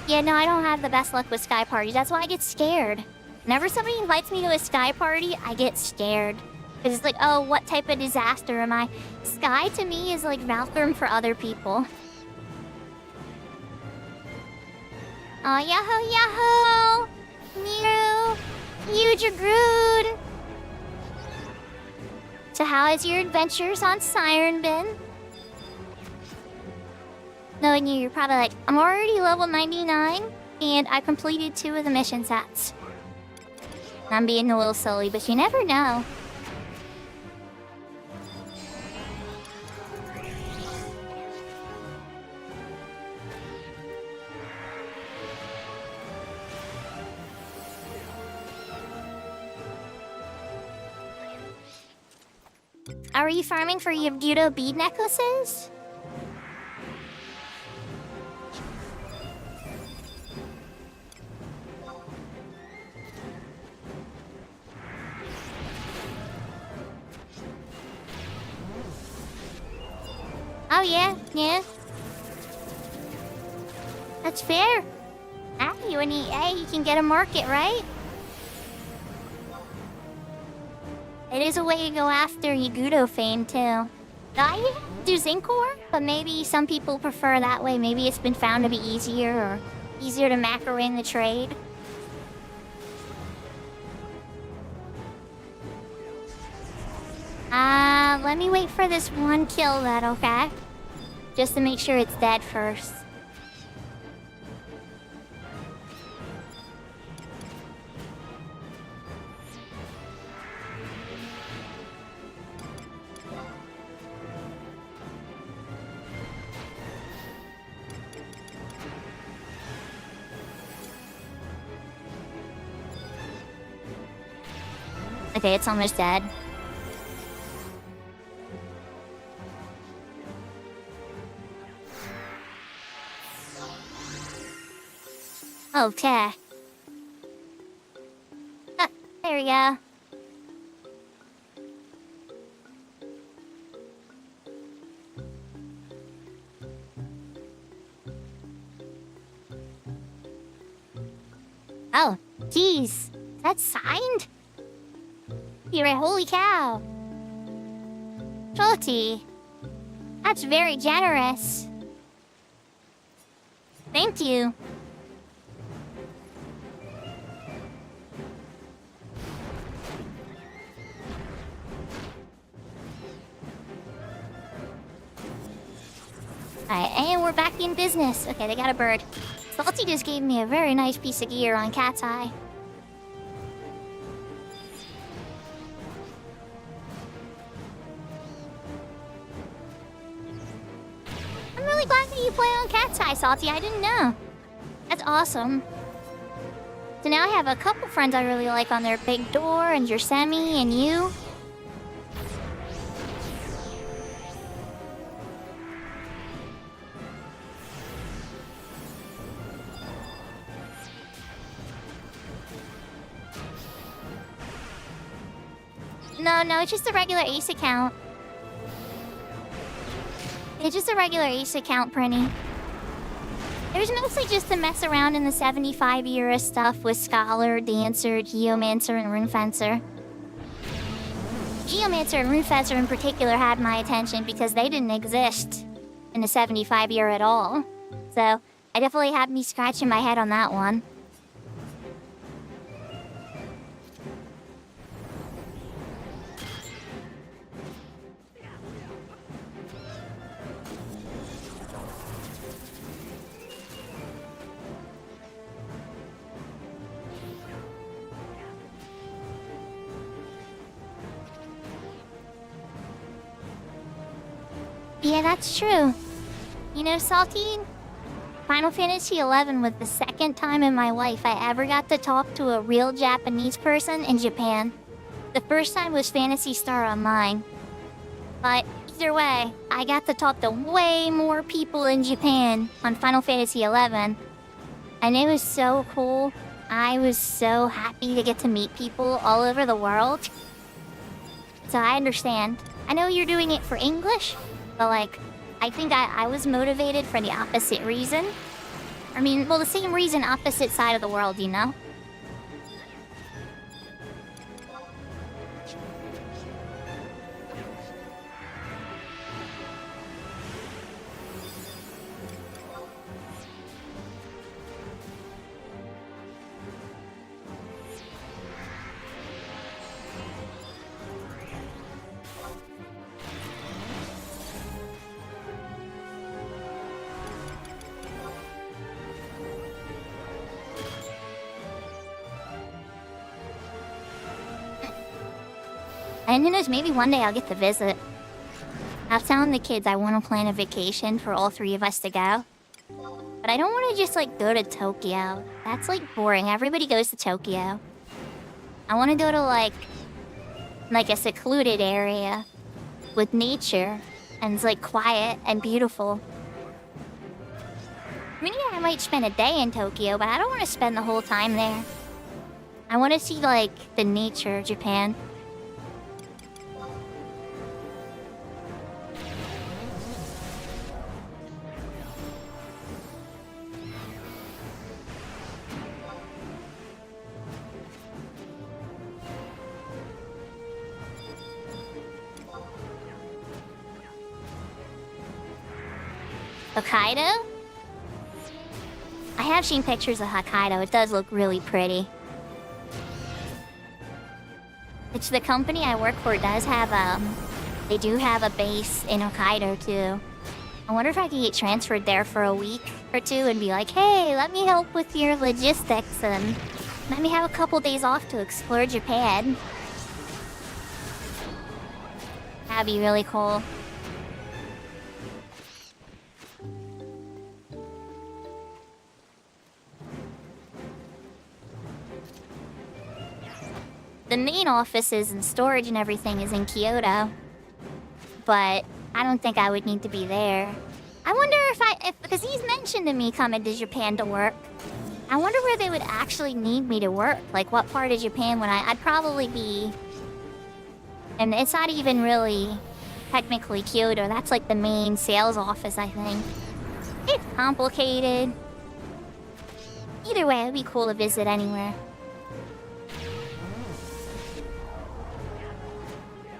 Yeah, no, I don't have the best luck with Sky Party. That's why I get scared. Whenever somebody invites me to a Sky Party, I get scared. Because it's like, oh, what type of disaster am I? Sky to me is like Valkyrie for other people. Oh, yahoo, yahoo! Miru! Ujagrood! So how is your adventures on Siren been? Knowing you're probably like, I'm already level 99, and I completed 2 of the mission sets. I'm being a little silly, but you never know. Are you farming for Yabgudo bead necklaces? Oh, yeah, yeah. That's fair. Ah, you and EA, you can get a market, right? It is a way to go after Yagudo fame, too. I do Zincor, but maybe some people prefer that way. Maybe it's been found to be easier or easier to macro in the trade. Let me wait for this one kill then, okay? Just to make sure it's dead first. Okay, it's almost dead. Okay. There we go. Oh, geez. That's signed? You're right, holy cow. Shorty. That's very generous. Thank you. Alright, and we're back in business. Okay, they got a bird. Salty just gave me a very nice piece of gear on Cat's Eye. I'm really glad that you play on Cat's Eye, Salty. I didn't know. That's awesome. So now I have a couple friends I really like on there. Big Door and Yosemite and you. No, it's just a regular Ace account. It's just a regular Ace account, Prinny. It was mostly just to mess around in the 75 era stuff with Scholar, Dancer, Geomancer, and Runefencer. Geomancer and Runefencer in particular had my attention because they didn't exist in the 75 era at all. So, I definitely had me scratching my head on that one. Yeah, that's true. You know, Saltine, Final Fantasy XI was the second time in my life I ever got to talk to a real Japanese person in Japan. The first time was Phantasy Star Online. But either way, I got to talk to way more people in Japan on Final Fantasy XI. And it was so cool. I was so happy to get to meet people all over the world. So I understand. I know you're doing it for English, but like, I think I was motivated for the opposite reason. I mean, well, the same reason, opposite side of the world, you know? And who knows, maybe one day I'll get to visit. I was telling the kids I want to plan a vacation for all three of us to go. But I don't want to just, like, go to Tokyo. That's, like, boring. Everybody goes to Tokyo. I want to go to, like a secluded area with nature. And it's, like, quiet and beautiful. I mean, yeah, I might spend a day in Tokyo, but I don't want to spend the whole time there. I want to see, like, the nature of Japan. Hokkaido? I have seen pictures of Hokkaido. It does look really pretty. It's the company I work for does have they do have a base in Hokkaido too. I wonder if I could get transferred there for a week or two and be like, hey, let me help with your logistics and let me have a couple days off to explore Japan. That'd be really cool. The main offices and storage and everything is in Kyoto. But I don't think I would need to be there. I wonder because he's mentioned to me coming to Japan to work. I wonder where they would actually need me to work. Like what part of Japan would I'd probably be... And it's not even really technically Kyoto. That's like the main sales office, I think. It's complicated. Either way, it'd be cool to visit anywhere.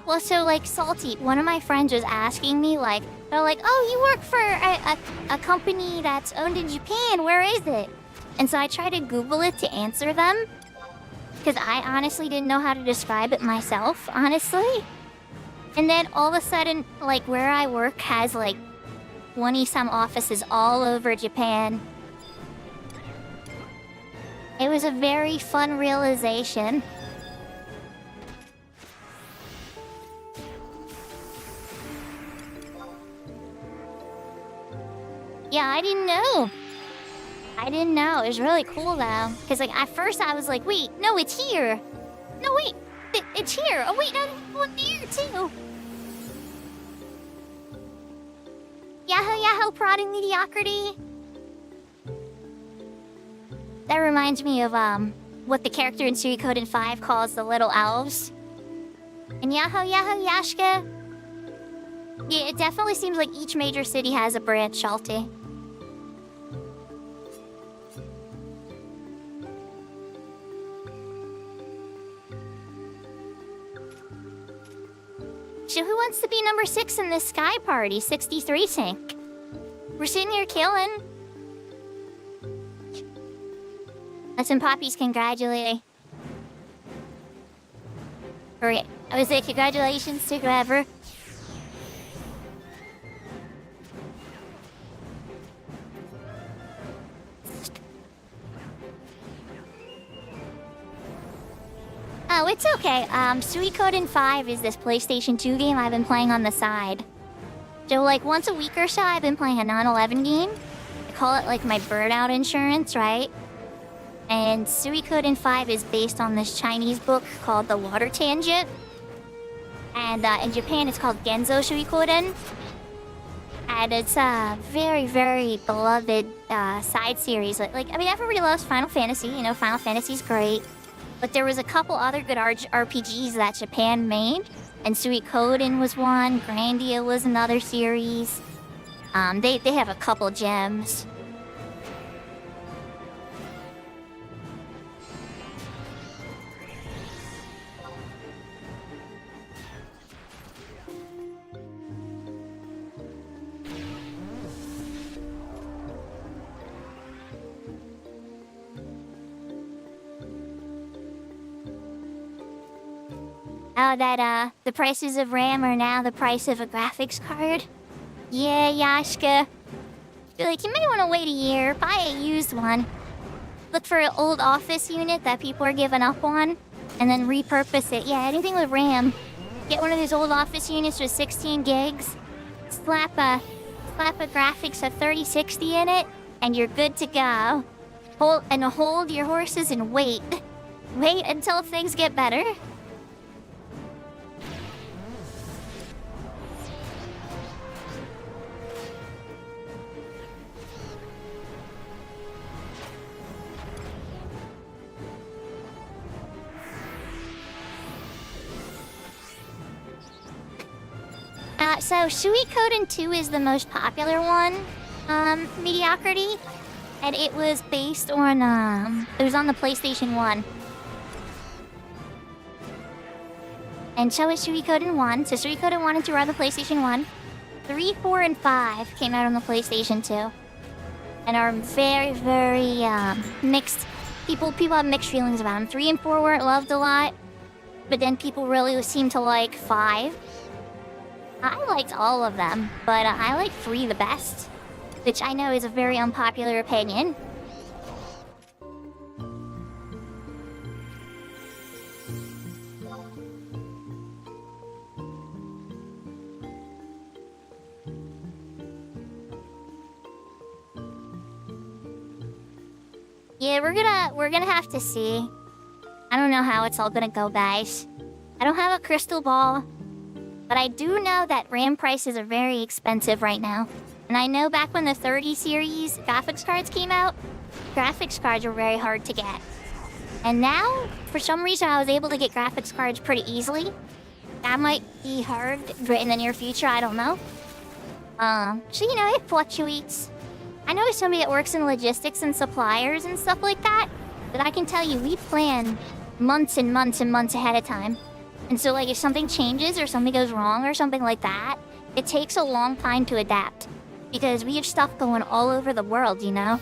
Well, so, like, Salty, one of my friends was asking me, like, they're like, oh, you work for a company that's owned in Japan, where is it? And so I tried to Google it to answer them, because I honestly didn't know how to describe it myself, honestly. And then all of a sudden, like, where I work has, like, 20-some offices all over Japan. It was a very fun realization. Yeah, I didn't know. It was really cool, though. Because, like, at first I was like, wait, no, it's here. No, wait, it's here. Oh, wait, no, there's one there, too. Yahoo, yahoo, prodding mediocrity. That reminds me of, what the character in Suikoden 5 calls the little elves. And yahoo, yahoo, Yashka. Yeah, it definitely seems like each major city has a branch, Shalty. So who wants to be number 6 in this Sky Party 63 sync? We're sitting here killing. Listen, Poppy's congratulating. Alright, I would say congratulations to whoever. Oh, it's okay. Suikoden 5 is this PlayStation 2 game I've been playing on the side. So, like, once a week or so, I've been playing a non-11 game. I call it, like, my burnout insurance, right? And Suikoden 5 is based on this Chinese book called The Water Tangent. And in Japan, it's called Genzo Suikoden. And it's a very, very beloved side series. Like, I mean, everybody loves Final Fantasy. You know, Final Fantasy's great. But there was a couple other good RPGs that Japan made. And Suikoden was one. Grandia was another series. They have a couple gems. Oh, that, the prices of RAM are now the price of a graphics card? Yeah, Yashka. Like, you may want to wait a year, buy a used one. Look for an old office unit that people are giving up on, and then repurpose it. Yeah, anything with RAM. Get one of those old office units with 16 gigs, slap a graphics of 3060 in it, and you're good to go. Hold your horses and wait. Wait until things get better. So Suikoden 2 is the most popular one, mediocrity, and it was based on, it was on the PlayStation 1. And so is Suikoden 1, so Suikoden 1 and 2 are on the PlayStation 1. 3, 4, and 5 came out on the PlayStation 2. And are very, very mixed. People have mixed feelings about them. 3 and 4 weren't loved a lot. But then people really seem to like 5. I liked all of them, but I like 3 the best. Which I know is a very unpopular opinion. Yeah, we're gonna have to see. I don't know how it's all gonna go, guys. I don't have a crystal ball, but I do know that RAM prices are very expensive right now. And I know back when the 30 series graphics cards came out, graphics cards were very hard to get. And now, for some reason, I was able to get graphics cards pretty easily. That might be hard in the near future, I don't know. So you know, it fluctuates. I know somebody that works in logistics and suppliers and stuff like that, but I can tell you, we plan months and months and months ahead of time. And so, like, if something changes or something goes wrong or something like that, it takes a long time to adapt. Because we have stuff going all over the world, you know?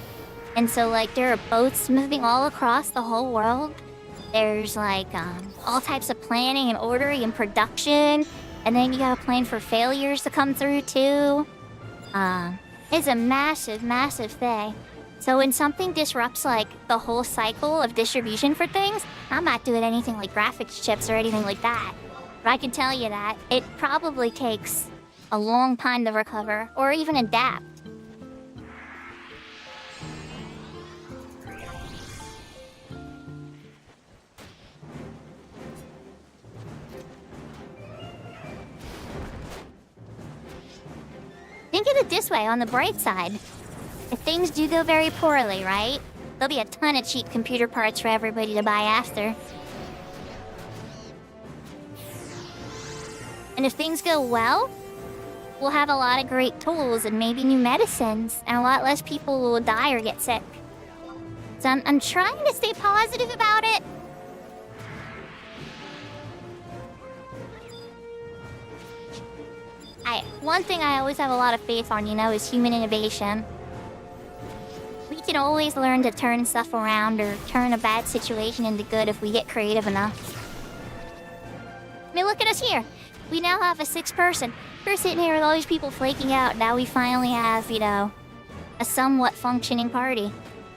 And so, like, there are boats moving all across the whole world. There's, like, all types of planning and ordering and production. And then you gotta plan for failures to come through, too. It's a massive, massive thing. So when something disrupts, like, the whole cycle of distribution for things, I'm not doing anything like graphics chips or anything like that. But I can tell you that it probably takes a long time to recover, or even adapt. Think of it this way, on the bright side. If things do go very poorly, right? There'll be a ton of cheap computer parts for everybody to buy after. And if things go well, we'll have a lot of great tools and maybe new medicines, and a lot less people will die or get sick. So I'm trying to stay positive about it. One thing I always have a lot of faith on, you know, is human innovation. We can always learn to turn stuff around or turn a bad situation into good if we get creative enough. I mean, look at us here. We now have a 6th person. We're sitting here with all these people flaking out. Now we finally have, you know, a somewhat functioning party.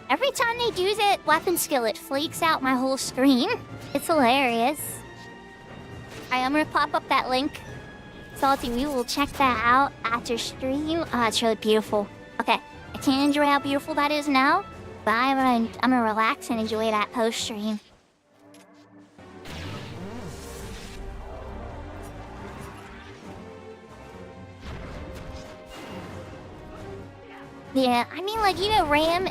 Every time they do that weapon skill, it flakes out my whole screen. It's hilarious. Alright, I'm gonna pop up that link. Salty, we will check that out after stream. Oh, it's really beautiful. Okay, I can't enjoy how beautiful that is now, but I'm gonna relax and enjoy that post-stream. Yeah, I mean, like, you know, RAM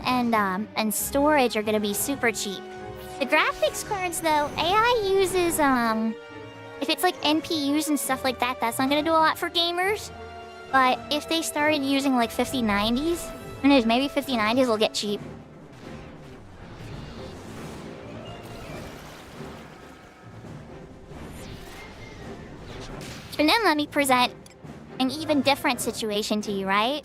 and storage are gonna be super cheap. The graphics cards, though, AI uses, if it's like NPUs and stuff like that, that's not gonna do a lot for gamers. But if they started using like 5090s, who knows, maybe 5090s will get cheap. And then let me present an even different situation to you, right?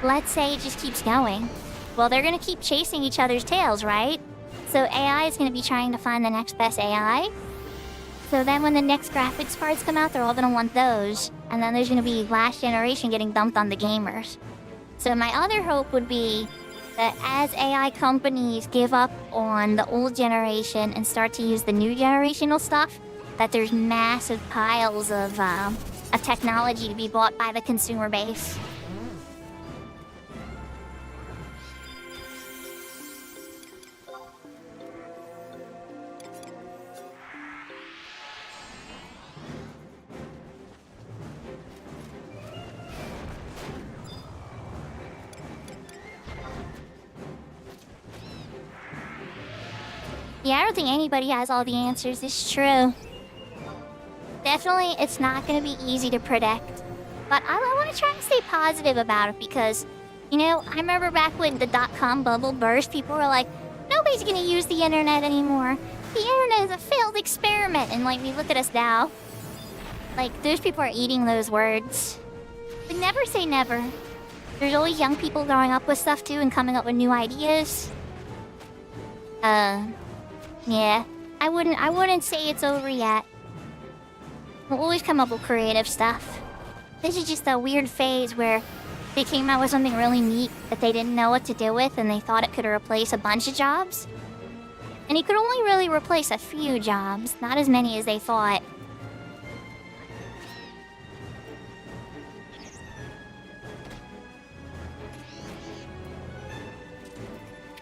Let's say it just keeps going. Well, they're gonna keep chasing each other's tails, right? So AI is gonna be trying to find the next best AI. So then when the next graphics cards come out, they're all gonna want those. And then there's gonna be last generation getting dumped on the gamers. So my other hope would be that as AI companies give up on the old generation and start to use the new generational stuff, that there's massive piles of technology to be bought by the consumer base. Yeah, I don't think anybody has all the answers. It's true. Definitely, it's not going to be easy to predict. But I want to try and stay positive about it because, you know, I remember back when the dot-com bubble burst, people were like, nobody's going to use the internet anymore. The internet is a failed experiment. And, like, we look at us now. Like, those people are eating those words. But never say never. There's always young people growing up with stuff too and coming up with new ideas. Yeah. I wouldn't say it's over yet. We'll always come up with creative stuff. This is just a weird phase where they came out with something really neat that they didn't know what to do with and they thought it could replace a bunch of jobs. And it could only really replace a few jobs, not as many as they thought.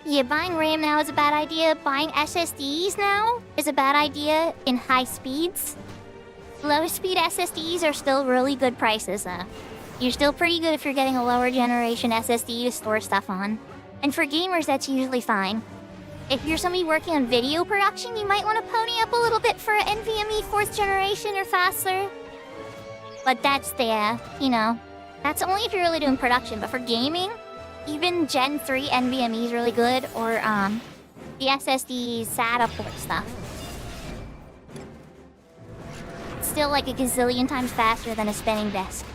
Yeah, buying RAM now is a bad idea. Buying SSDs now is a bad idea in high speeds. Low speed SSDs are still really good prices though. You're still pretty good if you're getting a lower generation SSD to store stuff on. And for gamers, that's usually fine. If you're somebody working on video production, you might want to pony up a little bit for NVMe 4th generation or faster. But that's that's only if you're really doing production. But for gaming, even Gen 3 NVMe is really good, or the SSD SATA port stuff. It's still like a gazillion times faster than a spinning disk.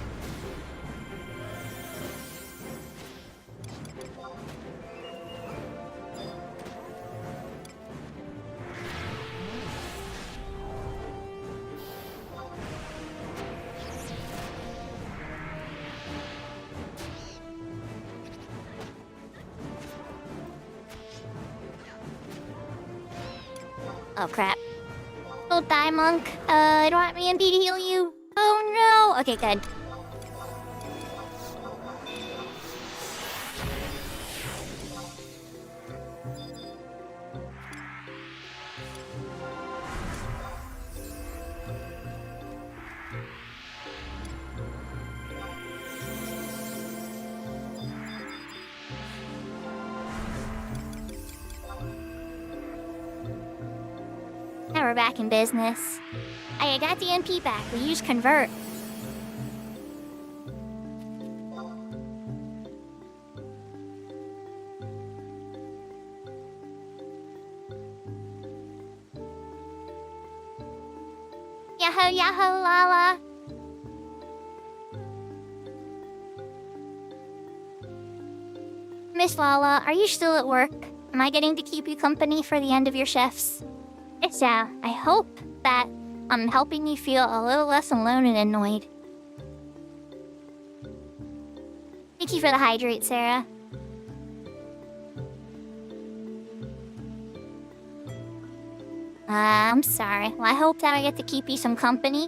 Oh crap. Don't die, monk. I don't have EMP to heal you. Oh no! Okay, good. Now we're back in business. I got the NP back. We use convert. Yahoo, yahoo, lala. Miss Lala, are you still at work? Am I getting to keep you company for the end of your shifts? It's I hope that I'm helping you feel a little less alone and annoyed. Thank you for the hydrate, Sarah. I'm sorry. Well, I hope that I get to keep you some company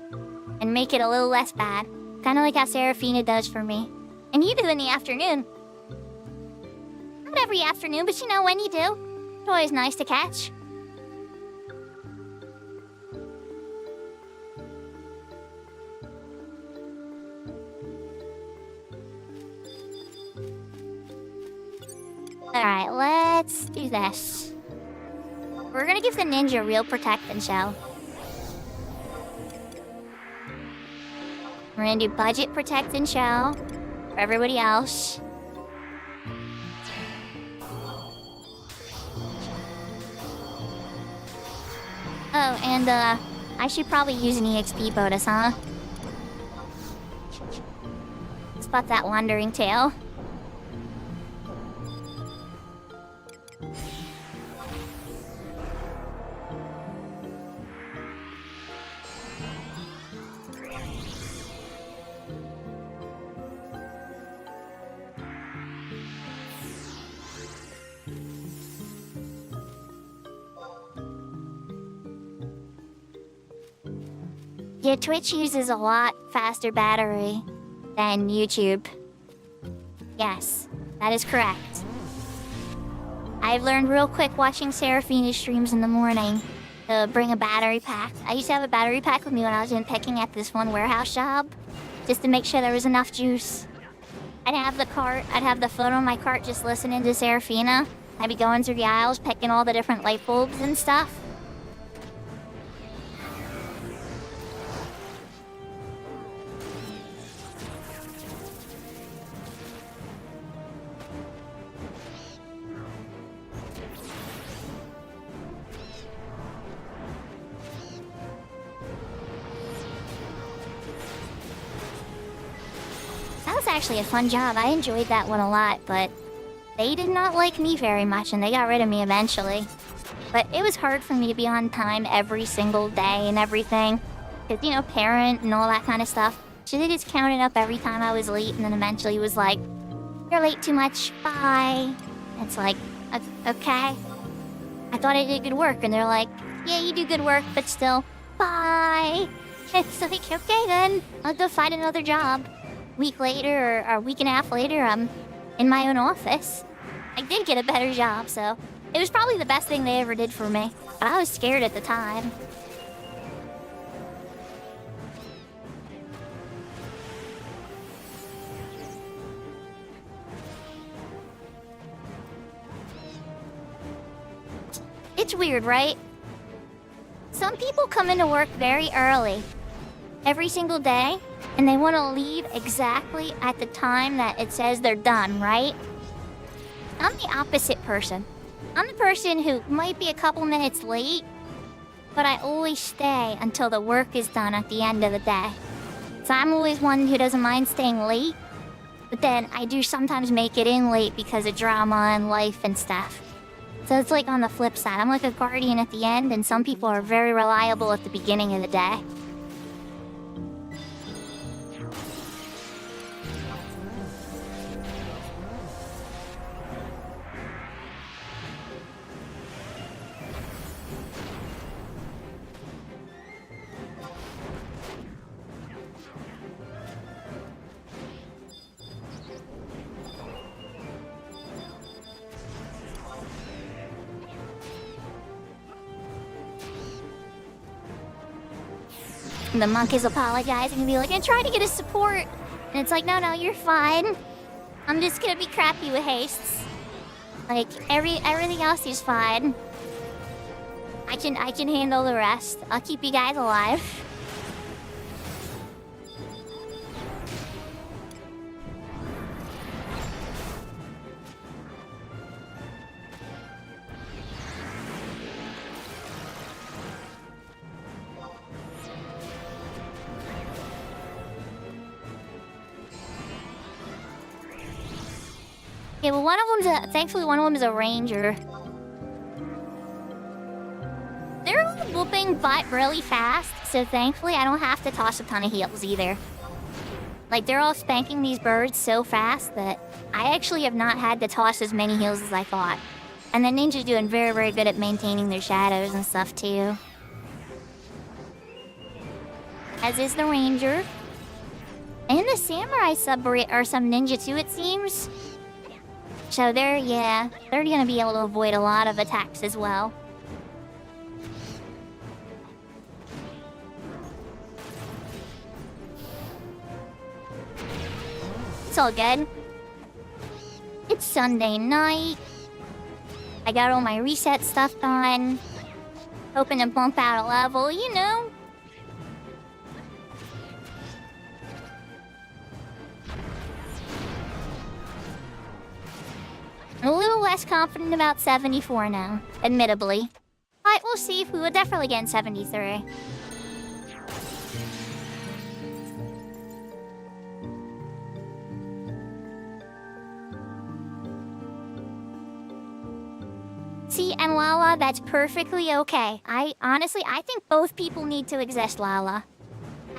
and make it a little less bad. Kinda like how Seraphina does for me. And you do in the afternoon. Not every afternoon, but you know when you do. It's always nice to catch. Alright, let's do this. We're gonna give the ninja real protect and shell. We're gonna do budget protect and shell for everybody else. Oh, and I should probably use an EXP bonus, huh? Spot that wandering tail. Yeah, Twitch uses a lot faster battery than YouTube. Yes, that is correct. I've learned real quick watching Seraphina's streams in the morning to bring a battery pack. I used to have a battery pack with me when I was picking at this one warehouse job, just to make sure there was enough juice. I'd have the cart, I'd have the phone on my cart just listening to Seraphina. I'd be going through the aisles, picking all the different light bulbs and stuff. was actually a fun job. I enjoyed that one a lot, but they did not like me very much, and they got rid of me eventually. But it was hard for me to be on time every single day and everything. Because, you know, parent and all that kind of stuff. So they just counted up every time I was late, and then eventually was like, "You're late too much, bye." It's like, okay. I thought I did good work, and they're like, "Yeah, you do good work, but still, bye." It's like, okay then, I'll go find another job. Week later, or a week and a half later, I'm in my own office. I did get a better job, so it was probably the best thing they ever did for me. But I was scared at the time. It's weird, right? Some people come into work very early, every single day, and they want to leave exactly at the time that it says they're done, right? I'm the opposite person. I'm the person who might be a couple minutes late, but I always stay until the work is done at the end of the day. So I'm always one who doesn't mind staying late, but then I do sometimes make it in late because of drama and life and stuff. So it's like on the flip side. I'm like a guardian at the end, and some people are very reliable at the beginning of the day. And the monk is apologizing and be like, "I tried to get his support." And it's like, no, you're fine. I'm just gonna be crappy with hastes. Like, everything else is fine. I can handle the rest. I'll keep you guys alive. Okay, well, thankfully one of them is a ranger. They're all whooping butt really fast, so thankfully I don't have to toss a ton of heals either. Like, they're all spanking these birds so fast that I actually have not had to toss as many heals as I thought. And the ninja's doing very, very good at maintaining their shadows and stuff too. As is the ranger. And the samurai are some ninja too, it seems. So they're gonna be able to avoid a lot of attacks as well. It's all good. It's Sunday night. I got all my reset stuff done. Hoping to bump out a level, you know. I'm a little less confident about 74 now, admittedly. But we'll see if we will definitely get in 73. See, and Lala, that's perfectly okay. I think both people need to exist, Lala.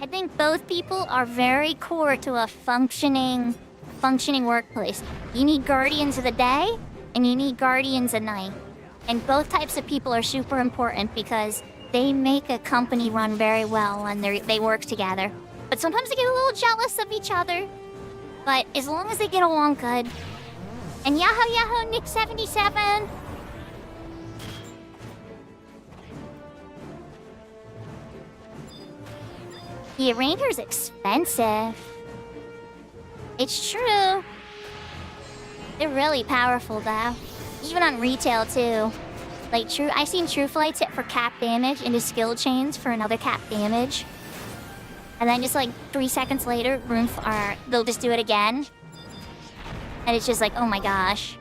I think both people are very core to a functioning workplace. You need guardians of the day, and you need guardians at night. And both types of people are super important because they make a company run very well and they work together. But sometimes they get a little jealous of each other. But as long as they get along good. And Yahoo Nick 77. The Ranger's expensive. It's true. They're really powerful though. Even on retail too. Like I've seen True Flights hit for cap damage into skill chains for another cap damage. And then just like 3 seconds later, they'll just do it again. And it's just like, oh my gosh.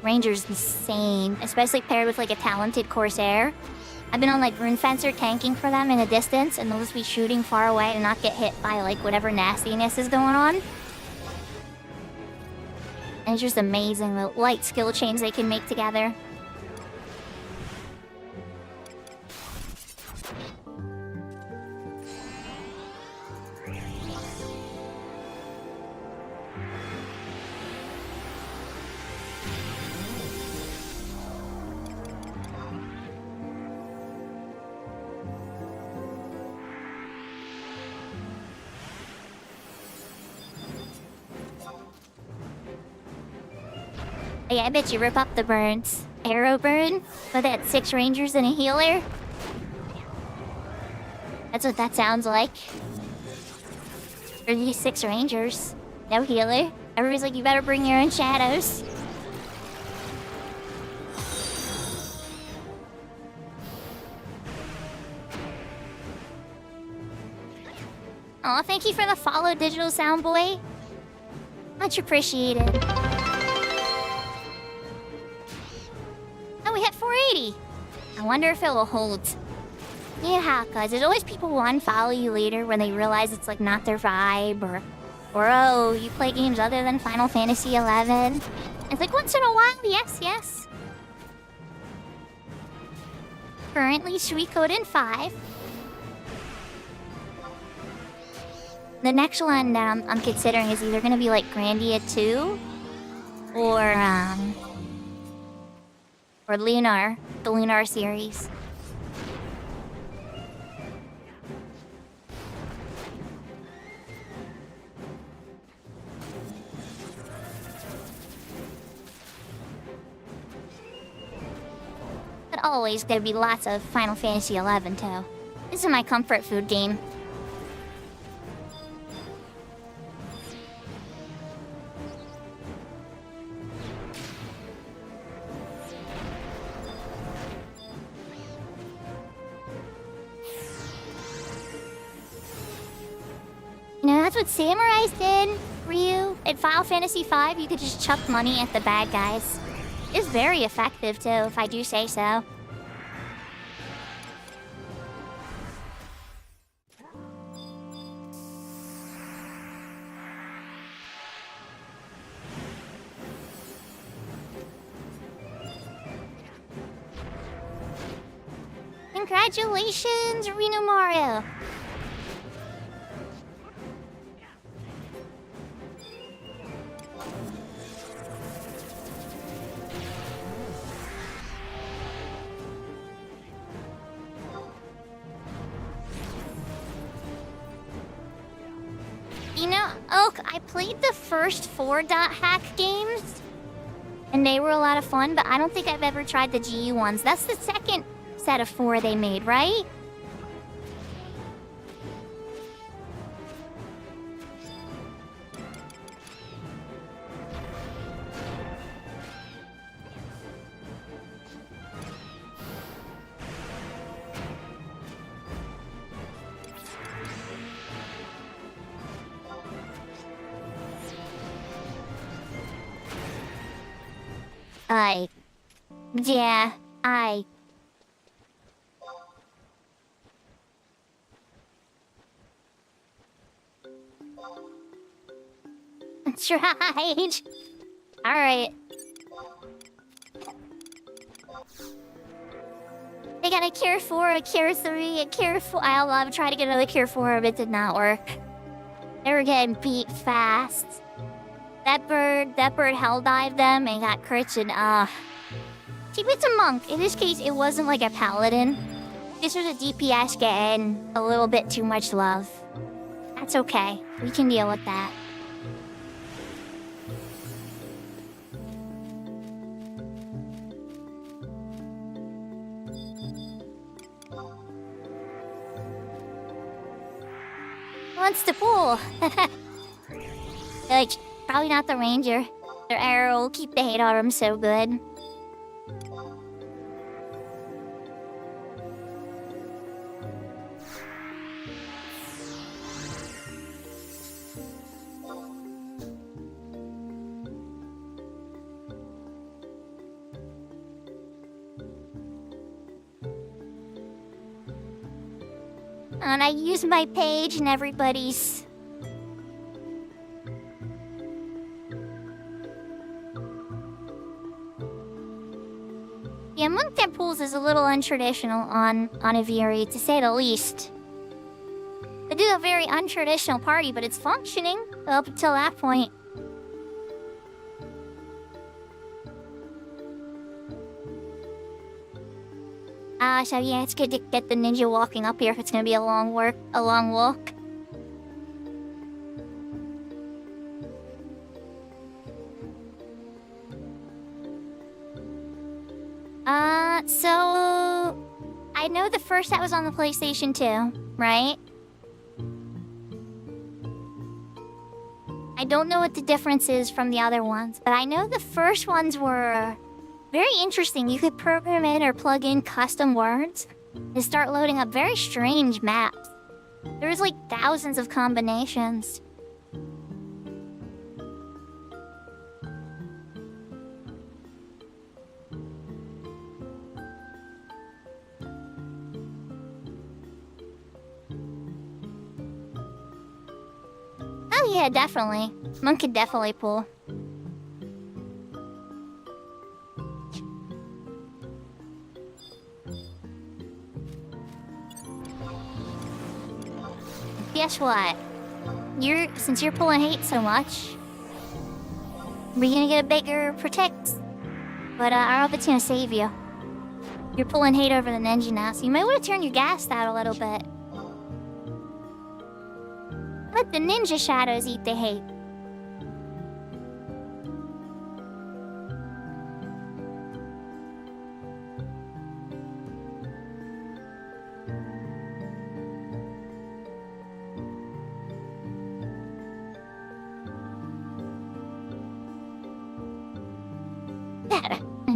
Ranger's insane. Especially paired with like a talented Corsair. I've been on like Rune Fencer tanking for them in the distance, and they'll just be shooting far away and not get hit by like whatever nastiness is going on. And it's just amazing the light skill chains they can make together. Hey, I bet you rip up the burns. Arrow burn? With that 6 rangers and a healer? That's what that sounds like. For these 6 rangers. No healer. Everybody's like, you better bring your own shadows. Aw, thank you for the follow, Digital Sound Boy. Much appreciated. Oh, we hit 480. I wonder if it will hold. Yeah, cause there's always people who unfollow you later when they realize it's like not their vibe, or oh, you play games other than Final Fantasy XI. It's like once in a while, yes. Currently, Suikoden 5. The next one that I'm considering is either gonna be like Grandia 2, or Lunar, the Lunar series. But always gonna be lots of Final Fantasy XI too. This is my comfort food game. You know, that's what samurais did, Ryu. In Final Fantasy V, you could just chuck money at the bad guys. It's very effective, too, if I do say so. Congratulations, Reno Mario! You know, Oak, I played the first 4 dot hack games, and they were a lot of fun, but I don't think I've ever tried the GU ones. That's the second set of 4 they made, right? Yeah, I tried. Alright. They got a Cure 4, a Cure 3, a Cure 4. I've tried to get another Cure 4, but it did not work. They were getting beat fast. That bird hell dived them and got crits and see, it's a monk. In this case, it wasn't like a paladin. This was a DPS getting a little bit too much love. That's okay. We can deal with that. Wants to pull. Like, probably not the ranger. Their arrow will keep the hate on them so good. And I use my page and everybody's... Yeah, monk temples is a little untraditional on Aviri, to say the least. They do a very untraditional party, but it's functioning up until that point. So yeah, it's good to get the ninja walking up here if it's gonna be a long walk. So I know the first that was on the PlayStation 2, right? I don't know what the difference is from the other ones, but I know the first ones were very interesting. You could program in or plug in custom words and start loading up very strange maps. There was like thousands of combinations. Oh yeah, definitely. Monk could definitely pull. Guess what? Since you're pulling hate so much, we're gonna get a bigger protect. But I don't know if it's gonna save you. You're pulling hate over the ninja now, so you might want to turn your gas out a little bit. Let the ninja shadows eat the hate.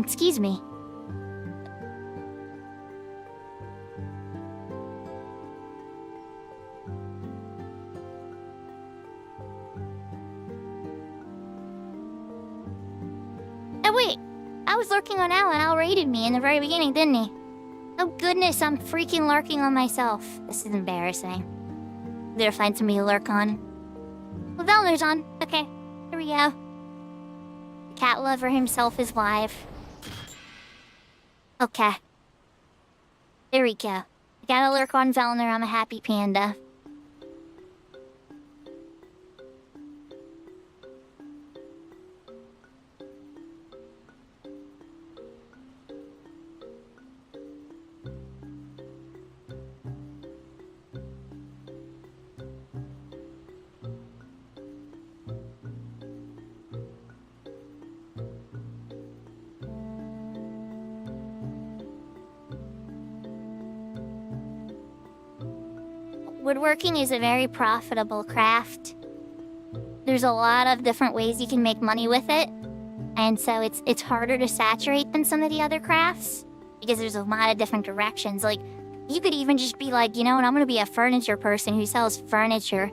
Excuse me. Oh wait, I was lurking on Al and Al raided me in the very beginning, didn't he? Oh goodness, I'm freaking lurking on myself. This is embarrassing. Better find somebody to lurk on. Well, Velner's on. Okay, here we go. The cat lover himself is live. Okay. There we go. I gotta lurk on Velner, I'm a happy panda. Woodworking is a very profitable craft. There's a lot of different ways you can make money with it. And so it's harder to saturate than some of the other crafts. Because there's a lot of different directions. Like, you could even just be like, you know what, I'm gonna be a furniture person who sells furniture.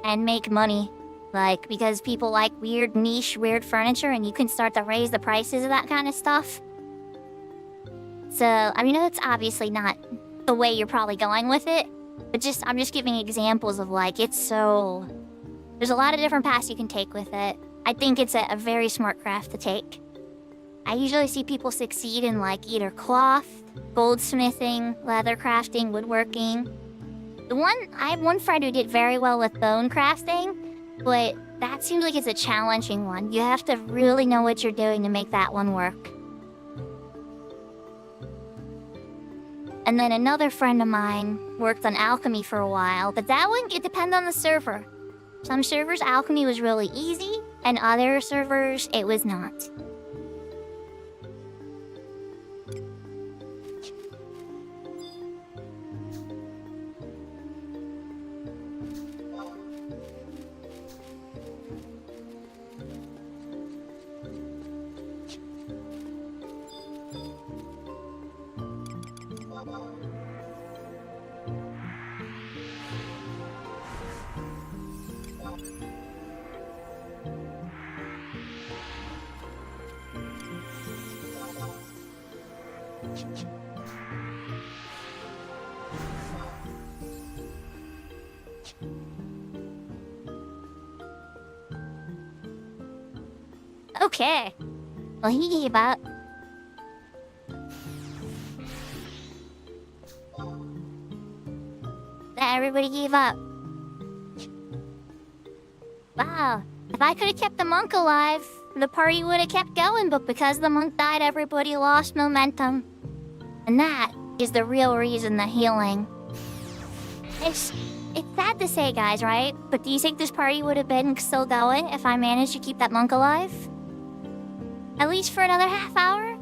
And make money. Like, because people like weird niche, weird furniture. And you can start to raise the prices of that kind of stuff. So, I mean, that's obviously not the way you're probably going with it. But I'm just giving examples of, like, it's so... There's a lot of different paths you can take with it. I think it's a very smart craft to take. I usually see people succeed in, like, either cloth, goldsmithing, leather crafting, woodworking. I have one friend who did very well with bone crafting, but that seems like it's a challenging one. You have to really know what you're doing to make that one work. And then another friend of mine worked on alchemy for a while, but that one, it depends on the server. Some servers, alchemy was really easy, and other servers, it was not. Okay. Well, he gave up. everybody gave up. Wow, if I could have kept the monk alive, the party would have kept going, but because the monk died, everybody lost momentum. And that is the real reason the healing. It's sad to say, guys, right? But do you think this party would have been still going if I managed to keep that monk alive? At least for another half hour?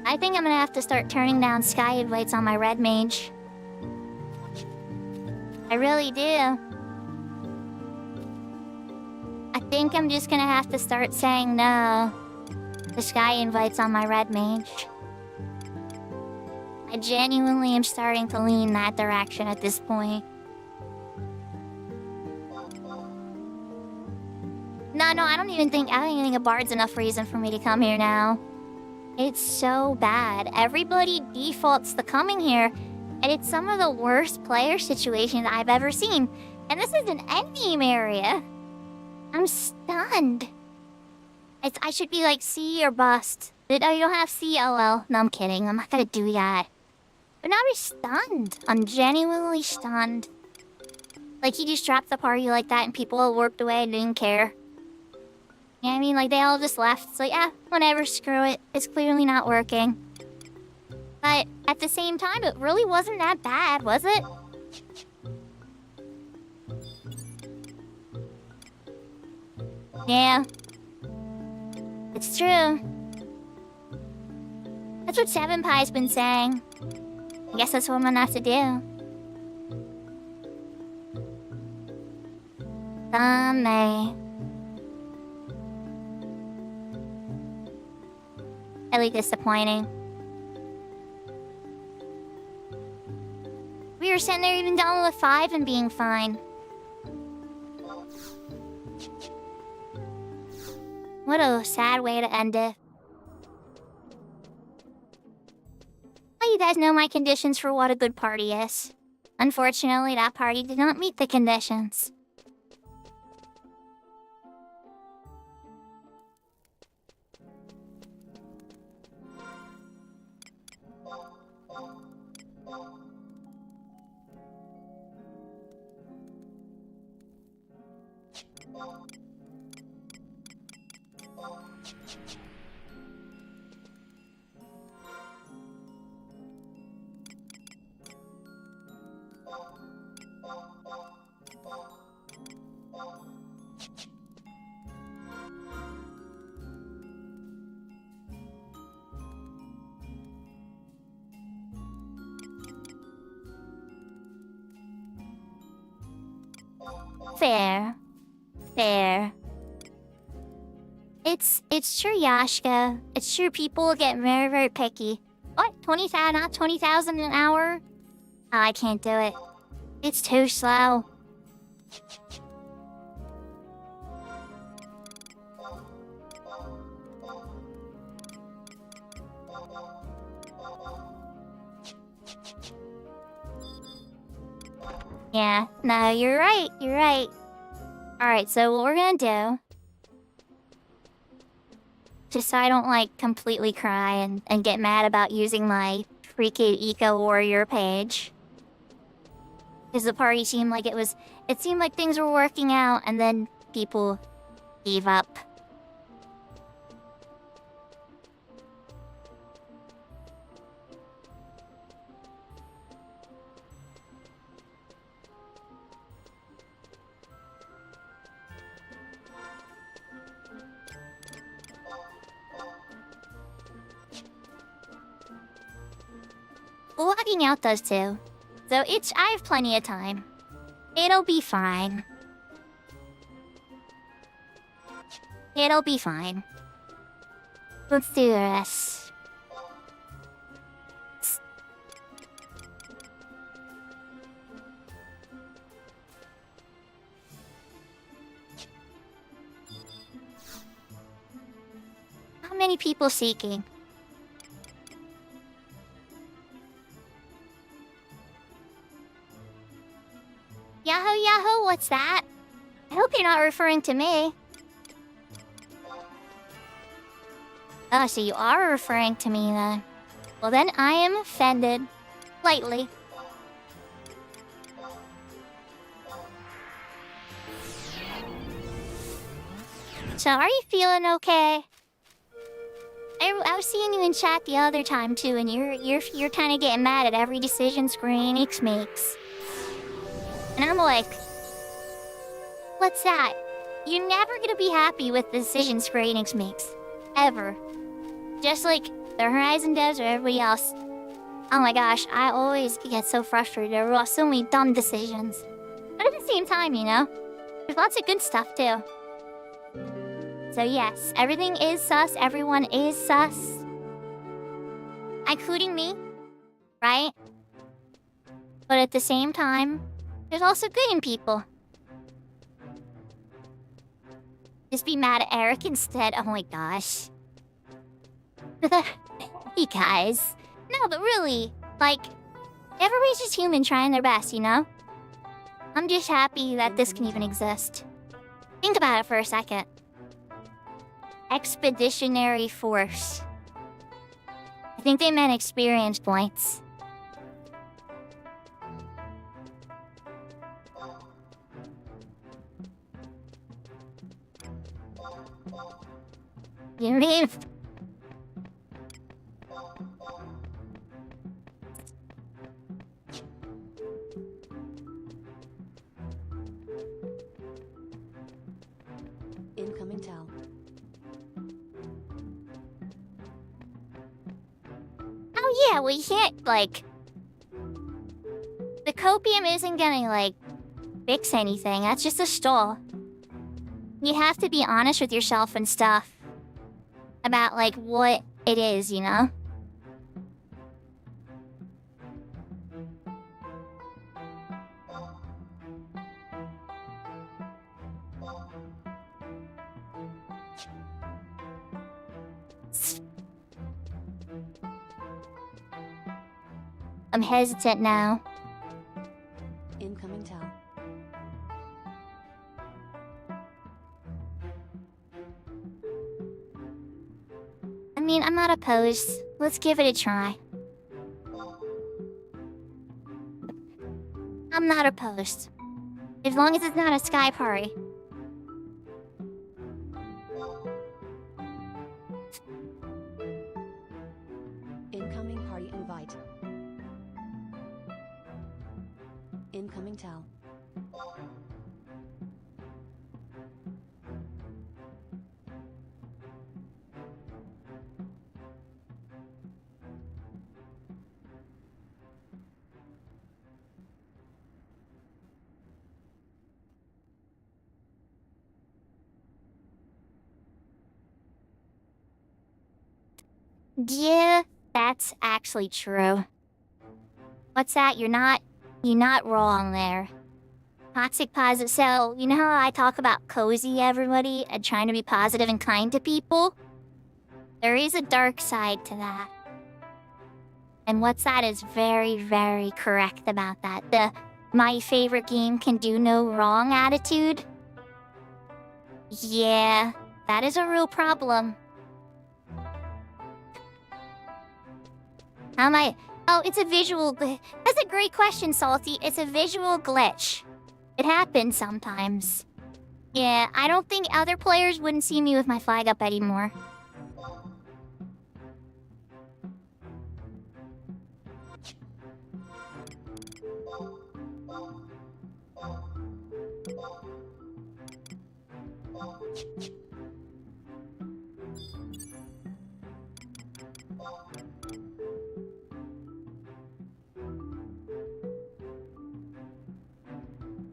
I think I'm gonna have to start turning down sky invites on my red mage. I really do. I think I'm just gonna have to start saying no to sky invites on my red mage. I genuinely am starting to lean that direction at this point. No, I don't even think a bard's enough reason for me to come here now. It's so bad. Everybody defaults to coming here, and it's some of the worst player situations I've ever seen. And this is an endgame area. I'm stunned. I should be like C or bust. Oh, you don't have C? Oh well. No, I'm kidding. I'm not gonna do that. But now I'm stunned. I'm genuinely stunned. Like, he just dropped the party like that and people all warped away and didn't care. You know what I mean? Like, they all just left. It's like, yeah, whatever, screw it. It's clearly not working. But at the same time, it really wasn't that bad, was it? Yeah. It's true. That's what Seven Pie's been saying. I guess that's what I'm gonna have to do. Someday. Really disappointing. We were sitting there even down with 5 and being fine. What a sad way to end it. Well, you guys know my conditions for what a good party is. Unfortunately, that party did not meet the conditions. Fair. Fair. It's true, Yashka. It's true people get very, very picky. What? 20,000, not 20,000 an hour? Oh, I can't do it. It's too slow. Yeah, no, you're right, you're right. Alright, so what we're gonna do, just so I don't, like, completely cry and get mad about using my freaking Eco Warrior page. Because the party seemed like it seemed like things were working out, and then people gave up. Logging out does too. So I have plenty of time. It'll be fine. It'll be fine. Let's do this. How many people seeking? What's that? I hope you're not referring to me. Oh, so you are referring to me then. Well then, I am offended. Slightly. So, are you feeling okay? I was seeing you in chat the other time too, and you're kind of getting mad at every decision Square Enix makes. And I'm like, what's that? You're never gonna be happy with the decisions Square Enix makes. Ever. Just like the Horizon devs or everybody else. Oh my gosh, I always get so frustrated. There are so many dumb decisions. But at the same time, you know, there's lots of good stuff too. So yes, everything is sus, everyone is sus. Including me, right? But at the same time, there's also good in people. Just be mad at Eric instead, oh my gosh. You guys. No, but really, like, everybody's just human trying their best, you know? I'm just happy that this can even exist. Think about it for a second. Expeditionary Force. I think they meant experience points. You mean? Incoming towel. Oh yeah, well you can't, like... The copium isn't gonna, like, fix anything. That's just a stall. You have to be honest with yourself and stuff. About, like, what it is, you know? I'm hesitant now. Incoming towel. I mean, I'm not opposed. Let's give it a try. I'm not opposed. As long as it's not a sky party. Incoming party invite. Incoming towel. Yeah, that's actually true. What's that? You're not wrong there. Toxic positive. So, you know how I talk about cozy everybody and trying to be positive and kind to people? There is a dark side to that. And what's that is very, very correct about that. The my favorite game can do no wrong attitude. Yeah, that is a real problem. How am I... Oh, it's a visual glitch. That's a great question, Salty. It's a visual glitch. It happens sometimes. Yeah, I don't think other players wouldn't see me with my flag up anymore.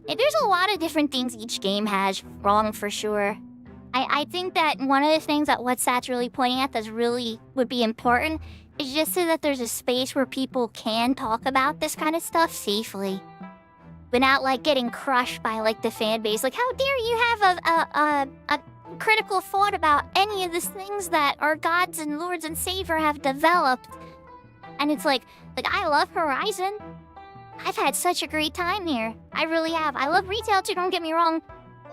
There's a lot of different things each game has wrong for sure. I think that one of the things that WhatsApp's really pointing at that's really would be important is just so that there's a space where people can talk about this kind of stuff safely. Without, like, getting crushed by, like, the fan base. Like, how dare you have a critical thought about any of these things that our gods and lords and savior have developed? And it's like I love Horizon. I've had such a great time here. I really have. I love retail too, don't get me wrong.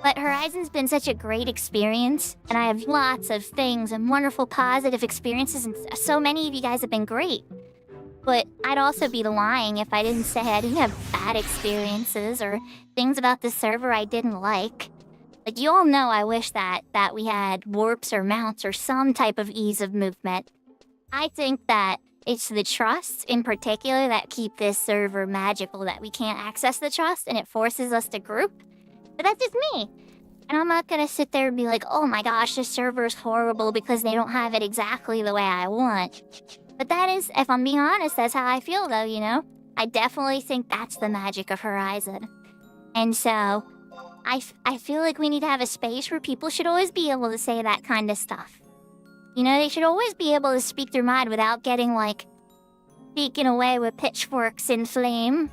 But Horizon's been such a great experience, and I have lots of things and wonderful positive experiences, and so many of you guys have been great. But I'd also be lying if I didn't say I didn't have bad experiences or things about the server I didn't like. Like, you all know I wish that we had warps or mounts or some type of ease of movement. I think that it's the trusts in particular that keep this server magical, that we can't access the trust and it forces us to group. But that's just me. And I'm not gonna sit there and be like, oh my gosh, this server is horrible because they don't have it exactly the way I want. But that is, if I'm being honest, that's how I feel though, you know? I definitely think that's the magic of Horizon. And so, I feel like we need to have a space where people should always be able to say that kind of stuff. You know, they should always be able to speak their mind without getting, like, speaking away with pitchforks in flame.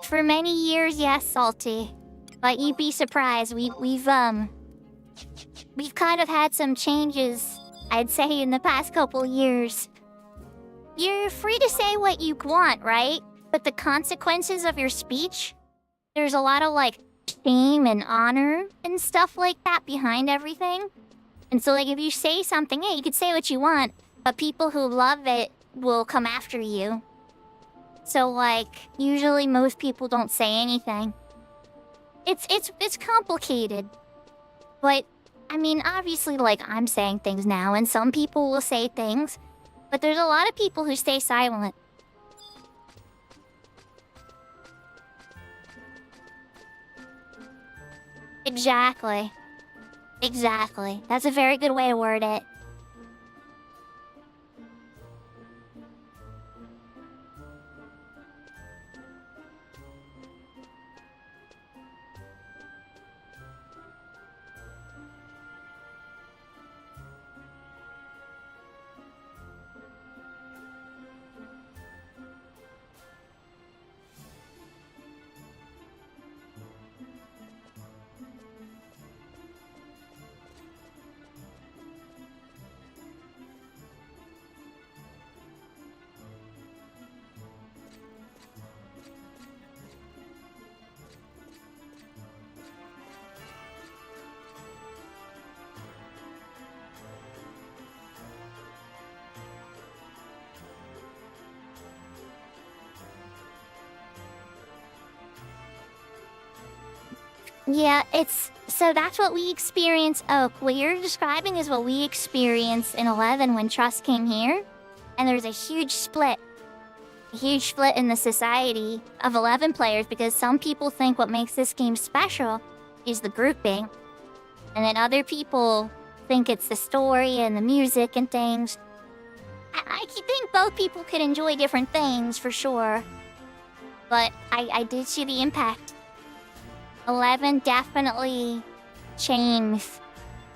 For many years, yes, Salty. But you'd be surprised. We've kind of had some changes, I'd say, in the past couple years. You're free to say what you want, right? But the consequences of your speech, there's a lot of, like, shame and honor and stuff like that behind everything. And so, like, if you say something, hey, you can say what you want, but people who love it will come after you. So, like, usually most people don't say anything. It's complicated. But, I mean, obviously, like, I'm saying things now, and some people will say things, but there's a lot of people who stay silent. Exactly. Exactly. That's a very good way to word it. Yeah, so that's what we experience. Oh, what you're describing is what we experienced in 11 when Trust came here. And there's a huge split. A huge split in the society of 11 players because some people think what makes this game special is the grouping. And then other people think it's the story and the music and things. I think both people could enjoy different things, for sure. But I did see the impact. 11 definitely changed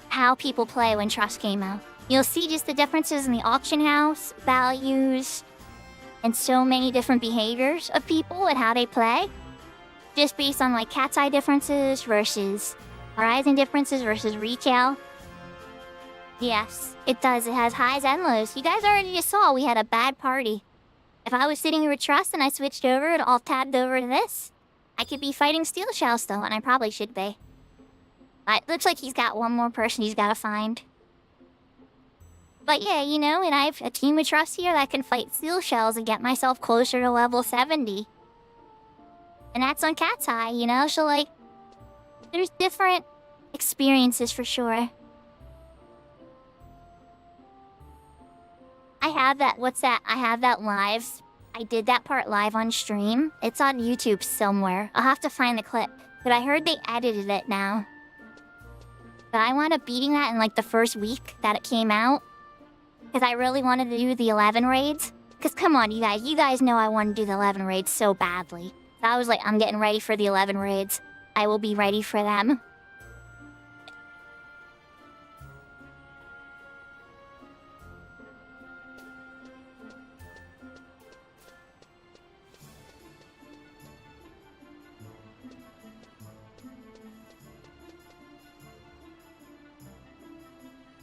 how people play when Trust came out. You'll see just the differences in the auction house, values, and so many different behaviors of people and how they play. Just based on, like, cat's eye differences versus Horizon differences versus retail. Yes, it does. It has highs and lows. You guys already just saw we had a bad party. If I was sitting here with Trust and I switched over and all tabbed over to this, I could be fighting Steel Shell still, and I probably should be. But it looks like he's got one more person he's gotta find. But yeah, you know, and I have a team of Trust here that can fight Steel Shells and get myself closer to level 70. And that's on Cat's Eye, you know? So, like, there's different experiences for sure. I have that, what's that? I have that live. I did that part live on stream. It's on YouTube somewhere. I'll have to find the clip. But I heard they edited it now. But I wound up beating that in, like, the first week that it came out. Because I really wanted to do the 11 raids. Because come on, you guys know I want to do the 11 raids so badly. So I was like, I'm getting ready for the 11 raids. I will be ready for them.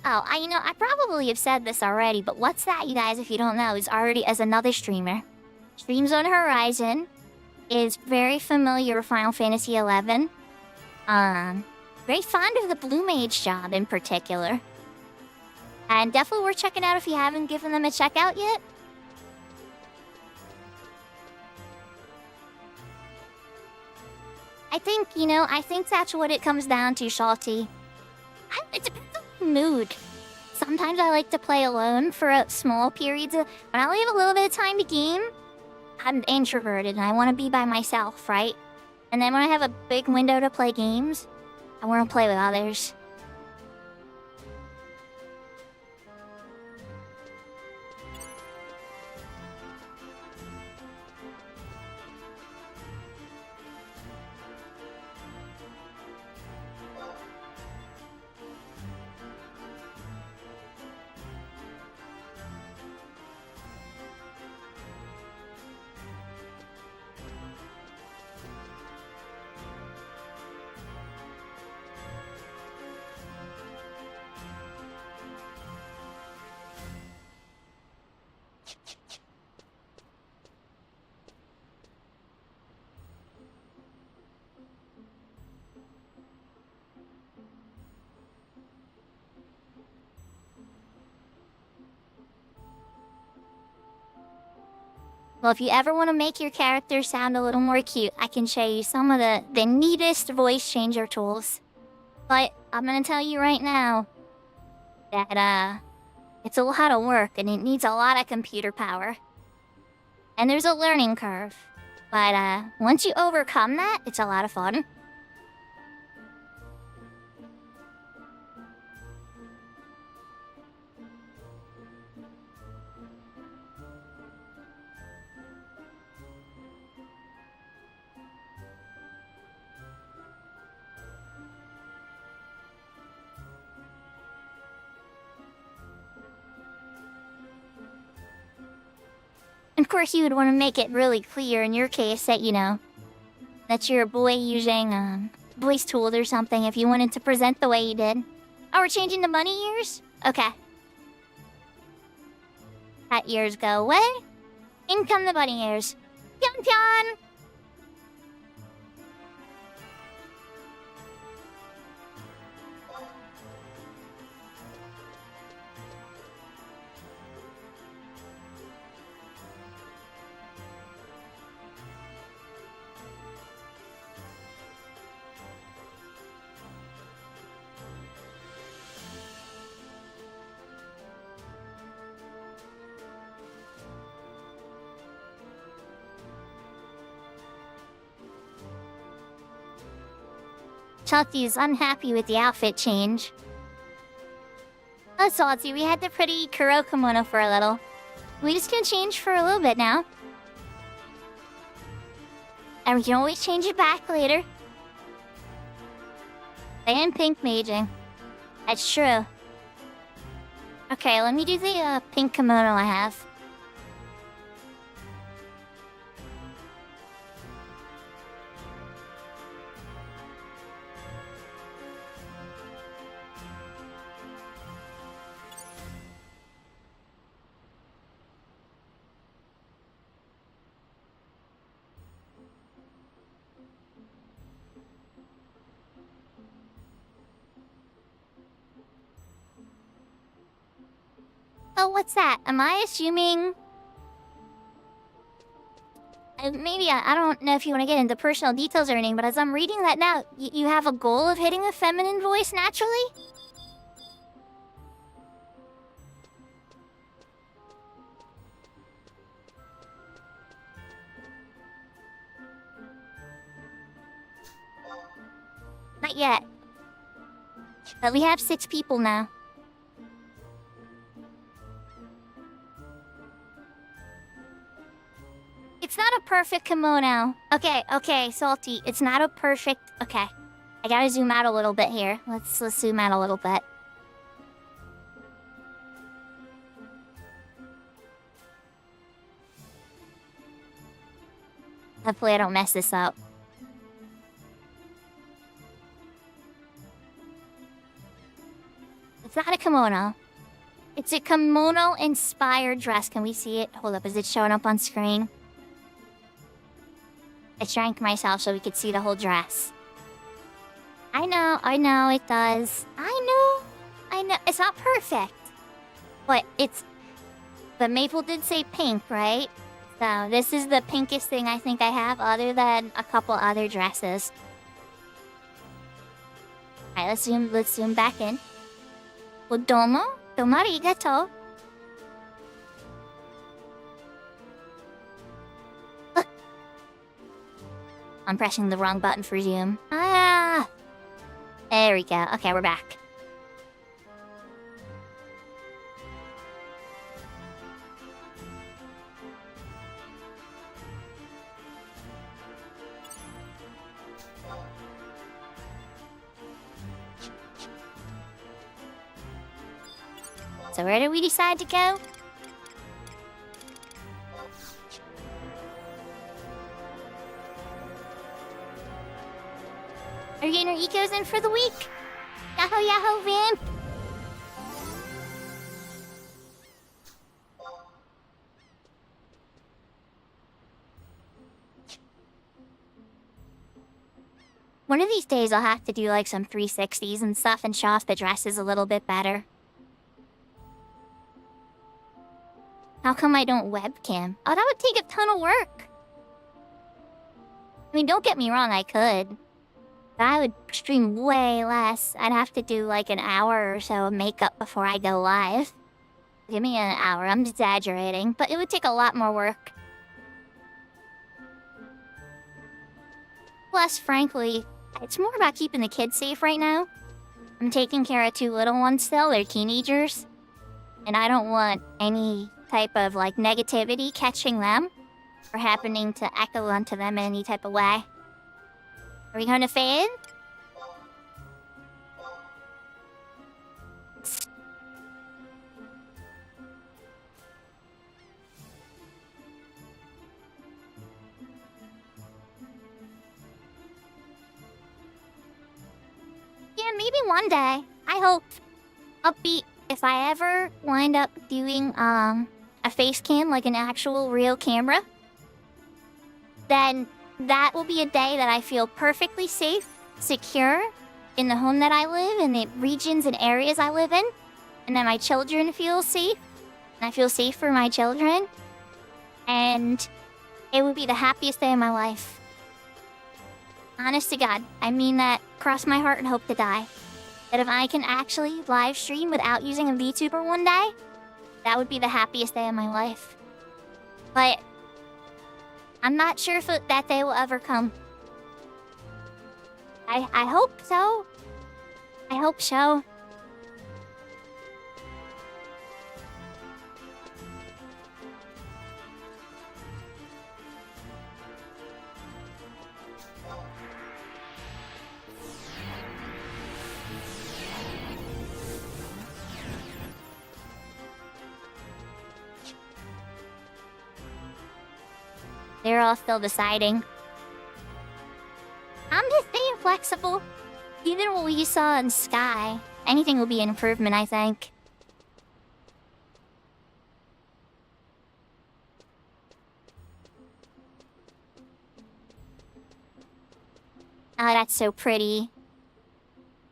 Oh, I probably have said this already, but what's that, you guys, if you don't know, is already as another streamer. Streams on Horizon, is very familiar with Final Fantasy XI. Very fond of the Blue Mage job in particular. And definitely worth checking out if you haven't given them a check out yet. I think that's what it comes down to, Salty. It depends on the mood. Sometimes I like to play alone for a small periods when I only have a little bit of time to game. I'm introverted and I want to be by myself, right? And then when I have a big window to play games, I want to play with others. Well, if you ever want to make your character sound a little more cute, I can show you some of the neatest voice changer tools. But I'm gonna tell you right now that, it's a lot of work and it needs a lot of computer power. And there's a learning curve. But, once you overcome that, it's a lot of fun. Of course, you would want to make it really clear in your case that, that you're a boy using, voice tools or something if you wanted to present the way you did. Oh, we're changing the bunny ears? Okay. Cat ears go away. In come the bunny ears. Pyon pyon! Chucky is unhappy with the outfit change. Oh, Salty, we had the pretty Kuro kimono for a little. We just gonna change for a little bit now. And we can always change it back later. And pink maging. That's true. Okay, let me do the pink kimono I have. Oh, what's that? Am I assuming... maybe I don't know if you want to get into personal details or anything, but as I'm reading that now, you have a goal of hitting a feminine voice naturally? Not yet. But we have 6 people now. It's not a perfect kimono. Okay, Salty. It's not a perfect... Okay. I gotta zoom out a little bit here. Let's zoom out a little bit. Hopefully I don't mess this up. It's not a kimono. It's a kimono-inspired dress. Can we see it? Hold up, is it showing up on screen? I shrank myself so we could see the whole dress. I know, it does. I know. It's not perfect. But Maple did say pink, right? So this is the pinkest thing I think I have other than a couple other dresses. Alright, let's zoom back in. Well, domo arigato. I'm pressing the wrong button for zoom. Ah! There we go. Okay, we're back. So where did we decide to go? Are we getting our ecos in for the week? Yahoo, yahoo, Vamp! One of these days I'll have to do like some 360s and stuff and show off the dresses a little bit better. How come I don't webcam? Oh, that would take a ton of work. I mean, don't get me wrong, I could. But I would stream way less. I'd have to do like an hour or so of makeup before I go live. Give me an hour, I'm exaggerating, but it would take a lot more work. Plus, frankly, it's more about keeping the kids safe right now. I'm taking care of 2 little ones still, they're teenagers. And I don't want any type of like negativity catching them or happening to echo onto them in any type of way. Are we going to fade? Yeah, maybe one day. I hope. Upbeat. If I ever wind up doing a face cam, like an actual real camera, then that will be a day that I feel perfectly safe, secure in the home that I live, in the regions and areas I live in, and that my children feel safe, and I feel safe for my children, and it would be the happiest day of my life. Honest to God, I mean that, cross my heart and hope to die. That if I can actually live stream without using a VTuber one day, that would be the happiest day of my life. But I'm not sure if that day will ever come. I hope so. I hope so. They're all still deciding. I'm just staying flexible. Even what we saw in Sky, anything will be an improvement, I think. Oh, that's so pretty.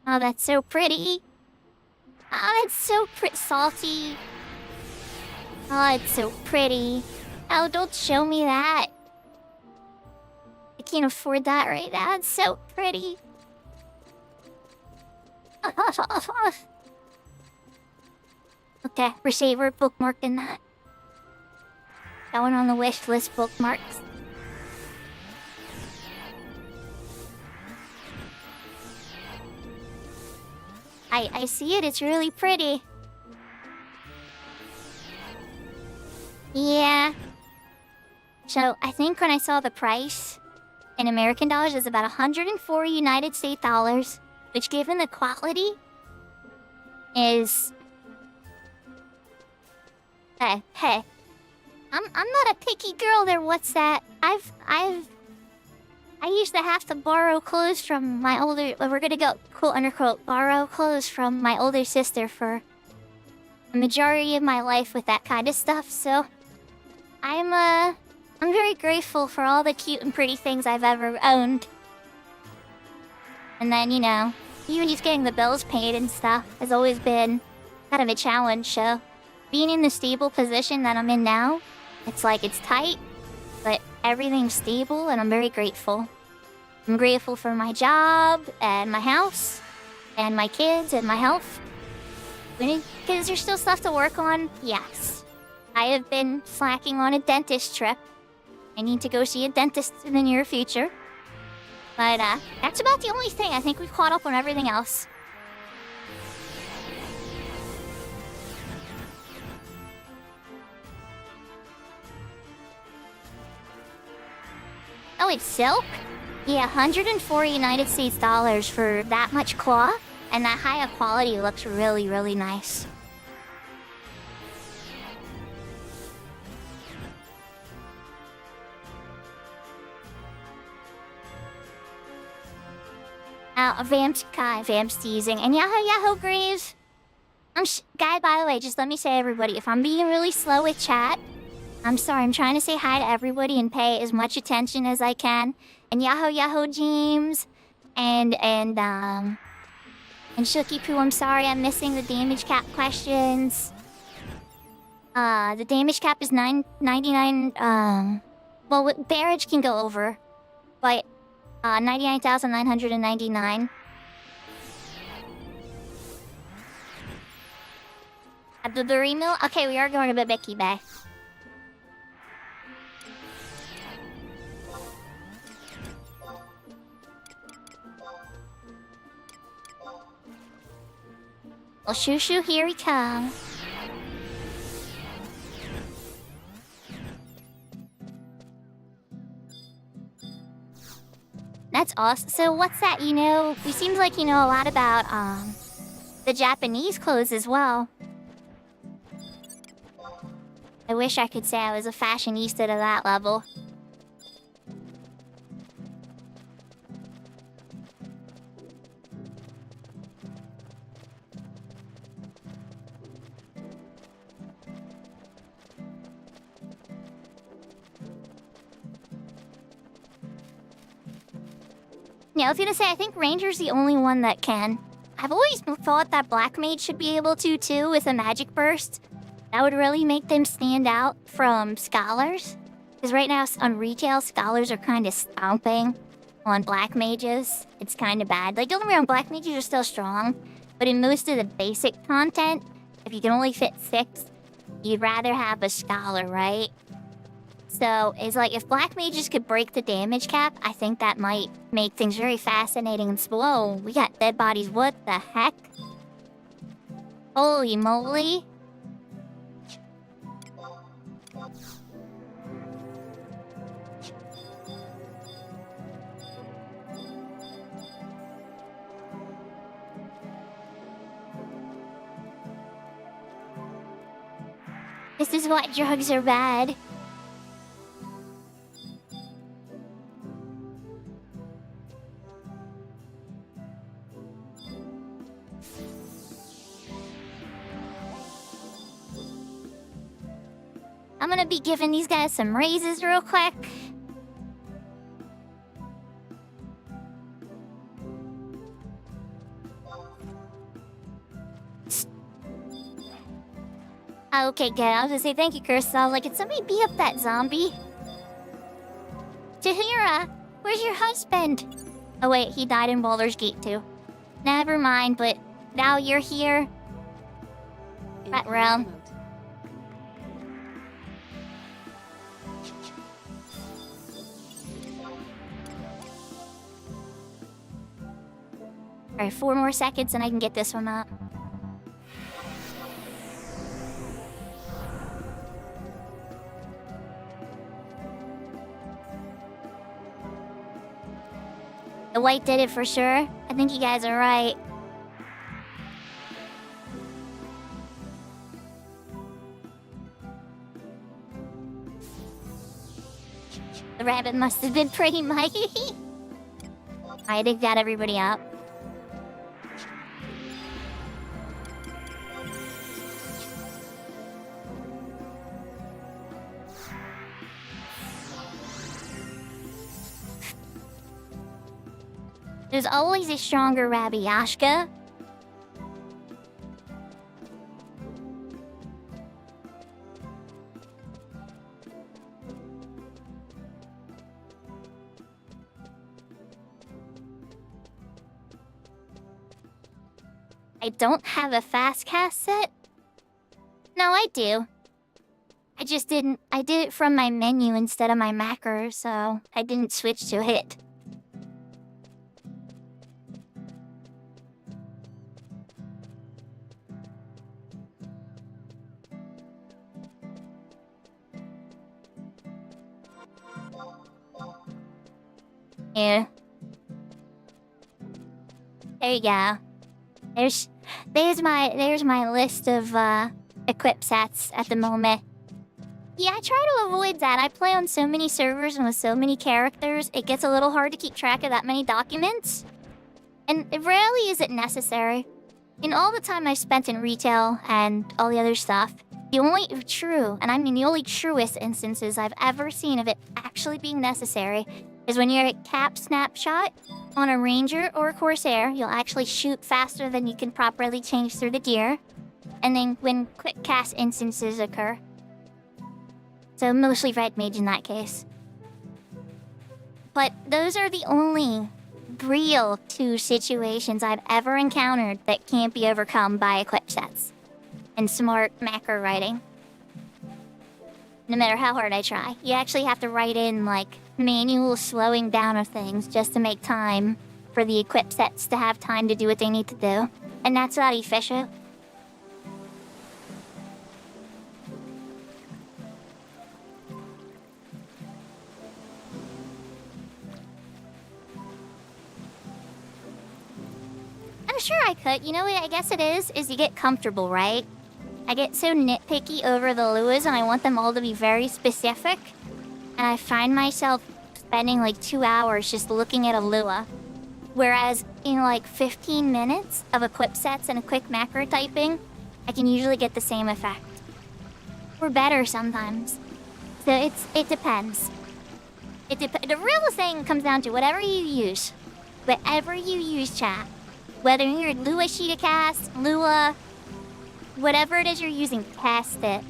Oh, that's so pretty. Oh, that's so salty. Oh, it's so pretty. Oh, don't show me that. I can't afford that right now. It's so pretty. Okay, we're bookmarking that. Going on the wish list bookmarks. I see it. It's really pretty. Yeah. So, I think when I saw the price in American dollars, it's about 104 United States dollars, which given the quality is... Hey. I'm not a picky girl there, what's that? I used to have to borrow clothes from my older... We're gonna go, quote unquote, borrow clothes from my older sister for a majority of my life with that kind of stuff, so I'm very grateful for all the cute and pretty things I've ever owned. And then, you know, even just getting the bills paid and stuff has always been kind of a challenge, so being in the stable position that I'm in now, it's like it's tight, but everything's stable and I'm very grateful. I'm grateful for my job and my house and my kids and my health. Because there's still stuff to work on, yes. I have been slacking on a dentist trip. I need to go see a dentist in the near future. But that's about the only thing. I think we've caught up on everything else. Oh, it's silk? Yeah, 104 United States dollars for that much cloth, and that high of quality looks really, really nice. Vamp's teasing. And Yahoo Greaves. Guy, by the way, just let me say, everybody, if I'm being really slow with chat, I'm sorry, I'm trying to say hi to everybody and pay as much attention as I can. And Yahoo James. And Shooky Poo, I'm sorry, I'm missing the damage cap questions. The damage cap is 999, well, Barrage can go over. But 99,999. At the Berry Mill? Okay, we are going to Bebeki Bay. Well, shoo, here he comes. That's awesome. So what's that, you know? It seems like you know a lot about, the Japanese clothes as well. I wish I could say I was a fashionista to that level. Yeah, I was gonna say, I think Ranger's the only one that can. I've always thought that Black Mage should be able to, too, with a Magic Burst. That would really make them stand out from Scholars. Because right now, on retail, Scholars are kind of stomping on Black Mages. It's kind of bad. Like, don't get me wrong, Black Mages are still strong. But in most of the basic content, if you can only fit 6, you'd rather have a Scholar, right? So, it's like, if Black Mages could break the damage cap, I think that might make things very fascinating and whoa, we got dead bodies, what the heck? Holy moly. This is why drugs are bad. I'm gonna be giving these guys some raises real quick. Okay, good. I was gonna say thank you, Chris. I was like, can somebody beat up that zombie? Tahira, where's your husband? Oh wait, he died in Baldur's Gate too. Never mind, but now you're here. That round. Alright, 4 more seconds and I can get this one up. The white did it for sure. I think you guys are right. The rabbit must have been pretty mighty. I think got everybody up. There's always a stronger Rabiashka. I don't have a fast cast set? No, I do. I just didn't. I did it from my menu instead of my macro, so I didn't switch to it. Yeah. There you go. There's my list of equip sets at the moment. Yeah, I try to avoid that. I play on so many servers and with so many characters, it gets a little hard to keep track of that many documents. And rarely is it necessary. In all the time I've spent in retail and all the other stuff, the only true, and I mean the only truest instances I've ever seen of it actually being necessary is when you're at cap snapshot on a ranger or a corsair, you'll actually shoot faster than you can properly change through the gear. And then when quick cast instances occur. So mostly red mage in that case. But those are the only real two situations I've ever encountered that can't be overcome by equip sets and smart macro writing. No matter how hard I try. You actually have to write in like manual slowing down of things just to make time for the equip sets to have time to do what they need to do. And that's not efficient. I'm sure I could. You know what I guess it is you get comfortable, right? I get so nitpicky over the luas and I want them all to be very specific. And I find myself spending like 2 hours just looking at a lua. Whereas in like 15 minutes of equip sets and a quick macro typing, I can usually get the same effect. Or better sometimes. So it depends. The real thing comes down to whatever you use. Whatever you use, chat. Whether you're Lua Sheeta Cast, Lua, whatever it is you're using, test it.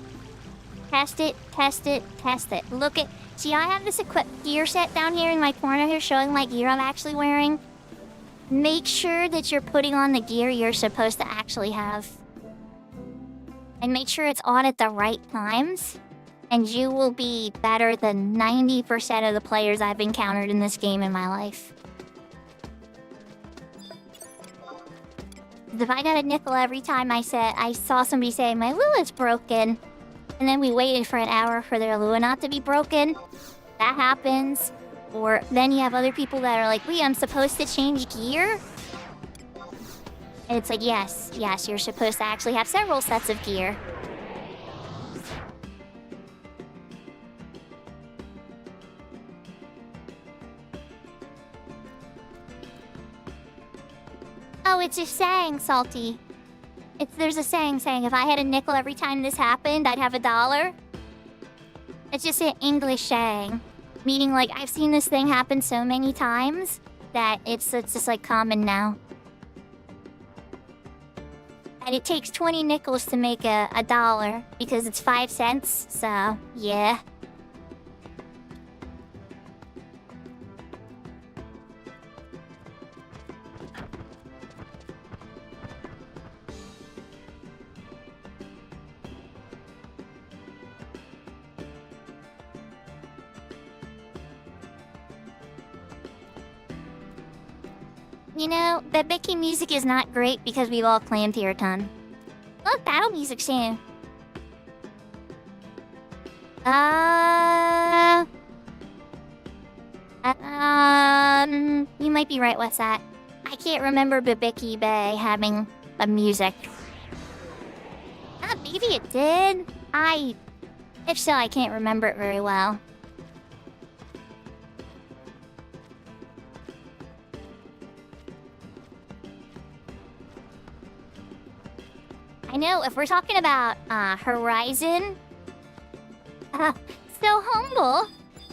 Test it, test it, test it. Look at, see, I have this equipped gear set down here in my corner here showing my gear I'm actually wearing. Make sure that you're putting on the gear you're supposed to actually have. And make sure it's on at the right times. And you will be better than 90% of the players I've encountered in this game in my life. If I got a nickel every time I saw somebody say, my Lua's broken, and then we waited for an hour for their Lua not to be broken, that happens. Or then you have other people that are like, wait, I'm supposed to change gear? And it's like, yes, you're supposed to actually have several sets of gear. Oh, it's a saying, Salty. There's a saying if I had a nickel every time this happened, I'd have $1. It's just an English saying. Meaning, like, I've seen this thing happen so many times that it's just, like, common now. And it takes 20 nickels to make a dollar because it's 5 cents, so, yeah. You know, the Bicky music is not great because we've all claimed here a ton. Look, battle music soon. You might be right, what's that? I can't remember Babiki Bay having a music. Maybe it did. If so, I can't remember it very well. I know, if we're talking about, Horizon... so humble.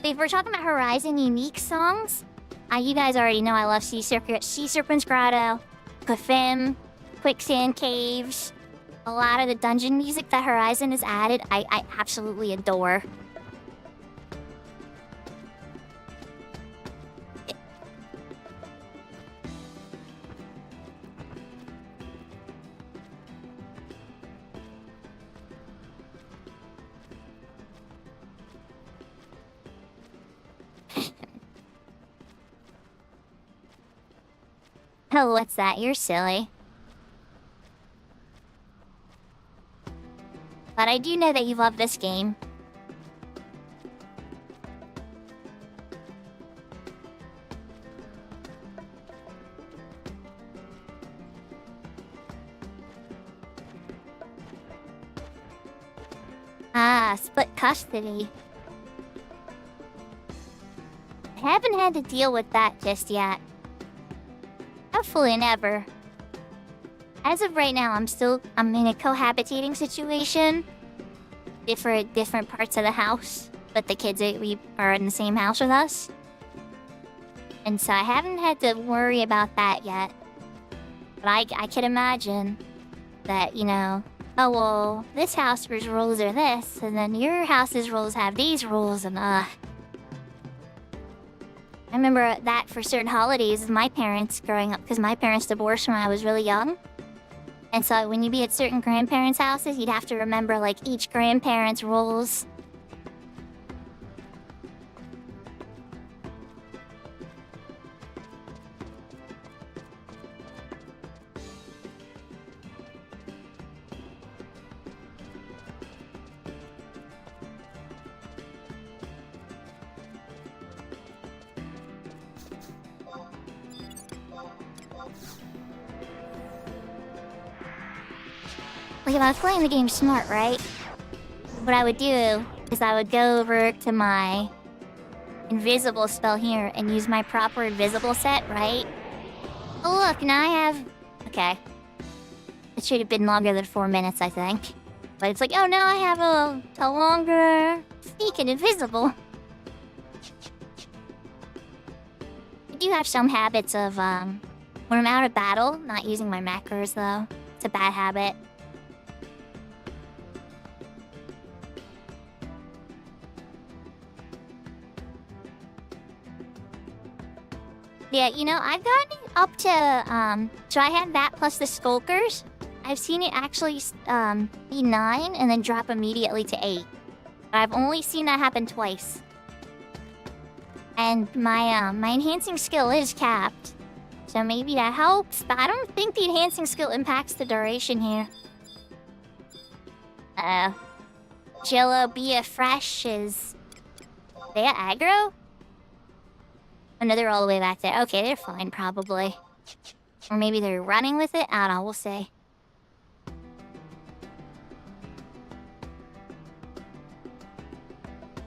If we're talking about Horizon unique songs, You guys already know I love Sea Serpent's Grotto, Clefim, Quicksand Caves. A lot of the dungeon music that Horizon has added, I absolutely adore. Oh, what's that? You're silly. But I do know that you love this game. Split custody. I haven't had to deal with that just yet. Hopefully never. As of right now, I'm in a cohabitating situation. Different parts of the house, but the kids are in the same house with us. And so I haven't had to worry about that yet. But I could imagine that, you know, oh well, this house's rules are this, and then your house's rules have these rules, and I remember that for certain holidays with my parents growing up, because my parents divorced when I was really young. And so when you'd be at certain grandparents' houses, you'd have to remember, like, each grandparent's rules. Like, if I was playing the game smart, right? What I would do is I would go over to my invisible spell here and use my proper invisible set, right? Oh look, now I have... Okay. It should have been longer than 4 minutes, I think. But it's like, oh, now I have a longer sneak and invisible. I do have some habits of, when I'm out of battle, not using my macros, though. It's a bad habit. Yeah, you know, I've gotten it up to, so I had that plus the Skulkers. I've seen it actually, be 9 and then drop immediately to 8. But I've only seen that happen twice. And my enhancing skill is capped. So maybe that helps, but I don't think the enhancing skill impacts the duration here. Jello Bia Fresh is... They aggro? Oh no, they're all the way back there. Okay, they're fine, probably. Or maybe they're running with it? I don't know, we'll see.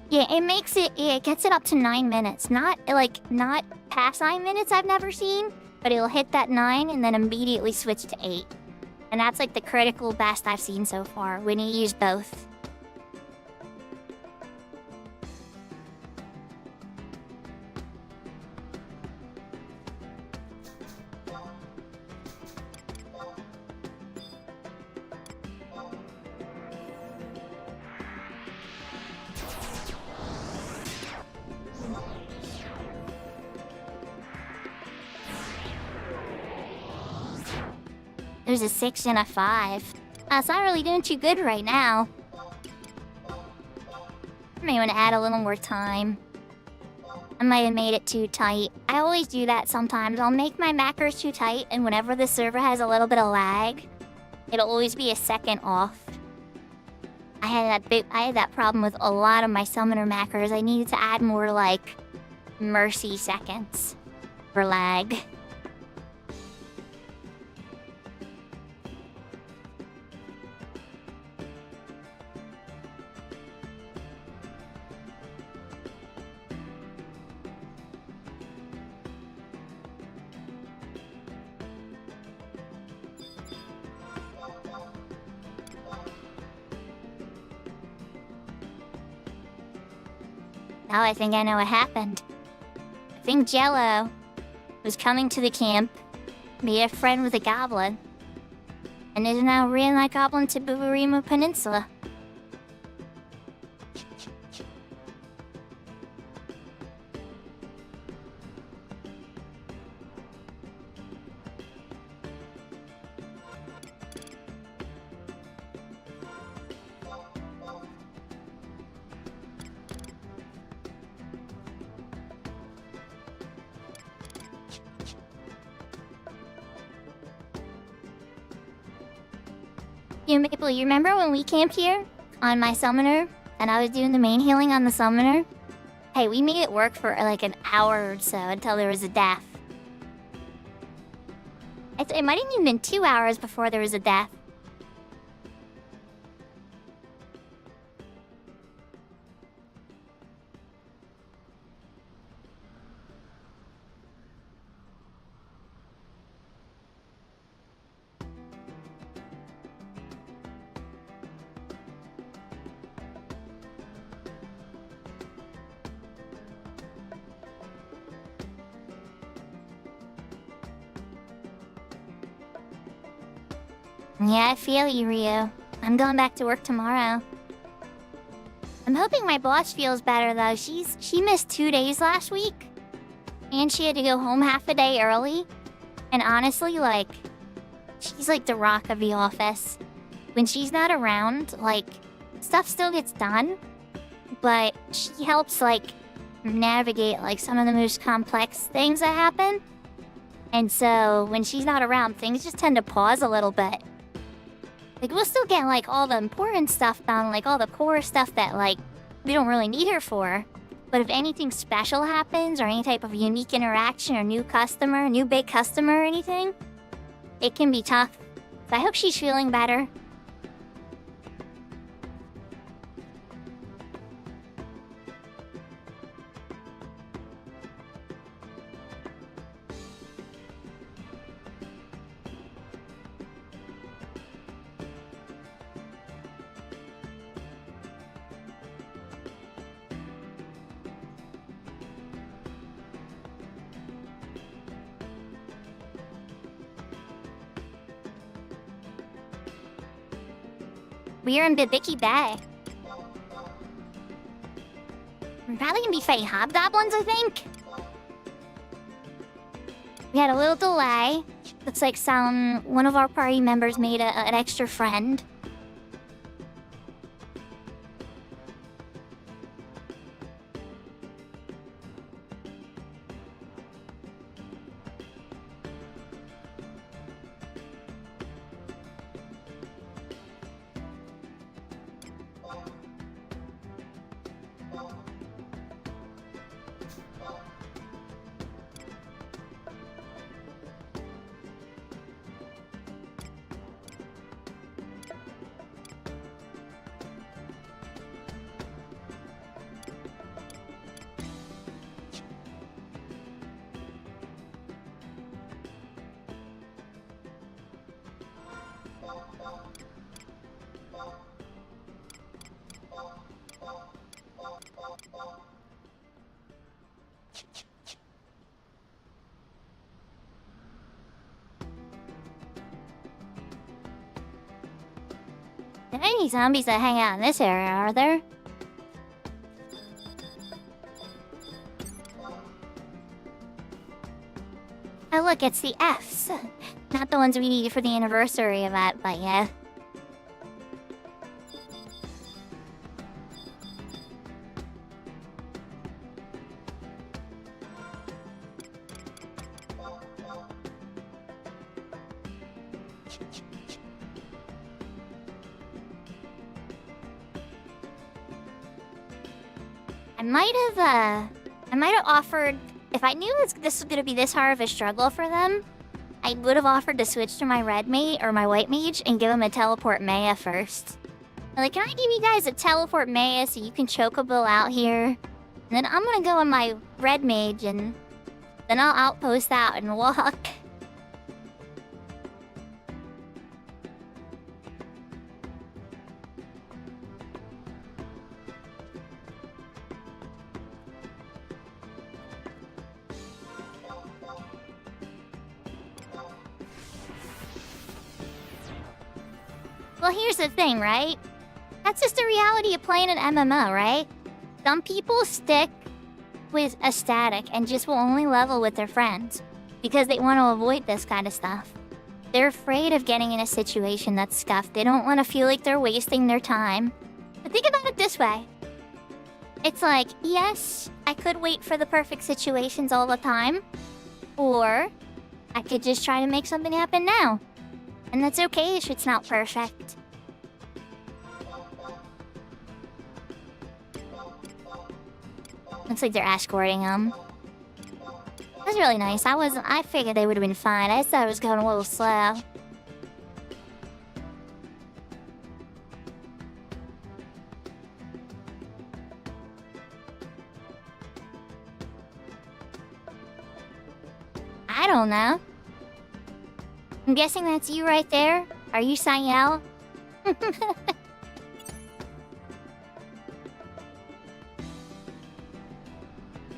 Yeah, it gets it up to 9 minutes. Not past 9 minutes I've never seen, but it'll hit that 9 and then immediately switch to 8. And that's like the critical best I've seen so far, when you use both. There's a 6 and a 5. It's not really doing too good right now. I may want to add a little more time. I might have made it too tight. I always do that sometimes. I'll make my macros too tight, and whenever the server has a little bit of lag, it'll always be a second off. I had that problem with a lot of my summoner macros. I needed to add more, like, mercy seconds for lag. Now I think I know what happened. I think Jello was coming to the camp, made a friend with a goblin, and is now reading that goblin to Buburima Peninsula. You Maple, you remember when we camped here on my summoner and I was doing the main healing on the summoner? Hey, we made it work for like an hour or so until there was a death. It might have even been 2 hours before there was a death. Yeah, I feel you, Rio. I'm going back to work tomorrow. I'm hoping my boss feels better, though. She missed 2 days last week. And she had to go home half a day early. And honestly, like, she's like the rock of the office. When she's not around, like, stuff still gets done. But she helps, like, navigate, like, some of the most complex things that happen. And so, when she's not around, things just tend to pause a little bit. Like, we'll still get, like, all the important stuff done, like, all the core stuff that, like, we don't really need her for. But if anything special happens, or any type of unique interaction, or new customer, new big customer or anything, it can be tough. So I hope she's feeling better. We're in Bibiki Bay. We're probably gonna be fighting hobgoblins, I think. We had a little delay. Looks like one of our party members made an extra friend. There aren't any zombies that hang out in this area, are there? Oh look, it's the Fs. Not the ones we needed for the anniversary event, but yeah. I might have offered, if I knew this was gonna be this hard of a struggle for them, I would have offered to switch to my red mage or my white mage and give them a teleport Maya first. Like, can I give you guys a teleport Maya so you can chocobo out here? And then I'm gonna go on my red mage and then I'll outpost out and walk. Well, here's the thing, right? That's just the reality of playing an MMO, right? Some people stick with a static and just will only level with their friends because they want to avoid this kind of stuff. They're afraid of getting in a situation that's scuffed. They don't want to feel like they're wasting their time. But think about it this way. It's like, yes, I could wait for the perfect situations all the time. Or I could just try to make something happen now. And that's okay if it's not perfect. Looks like they're escorting him. That's really nice. I figured they would have been fine. I thought it was going a little slow. I don't know. I'm guessing that's you right there. Are you Sayel?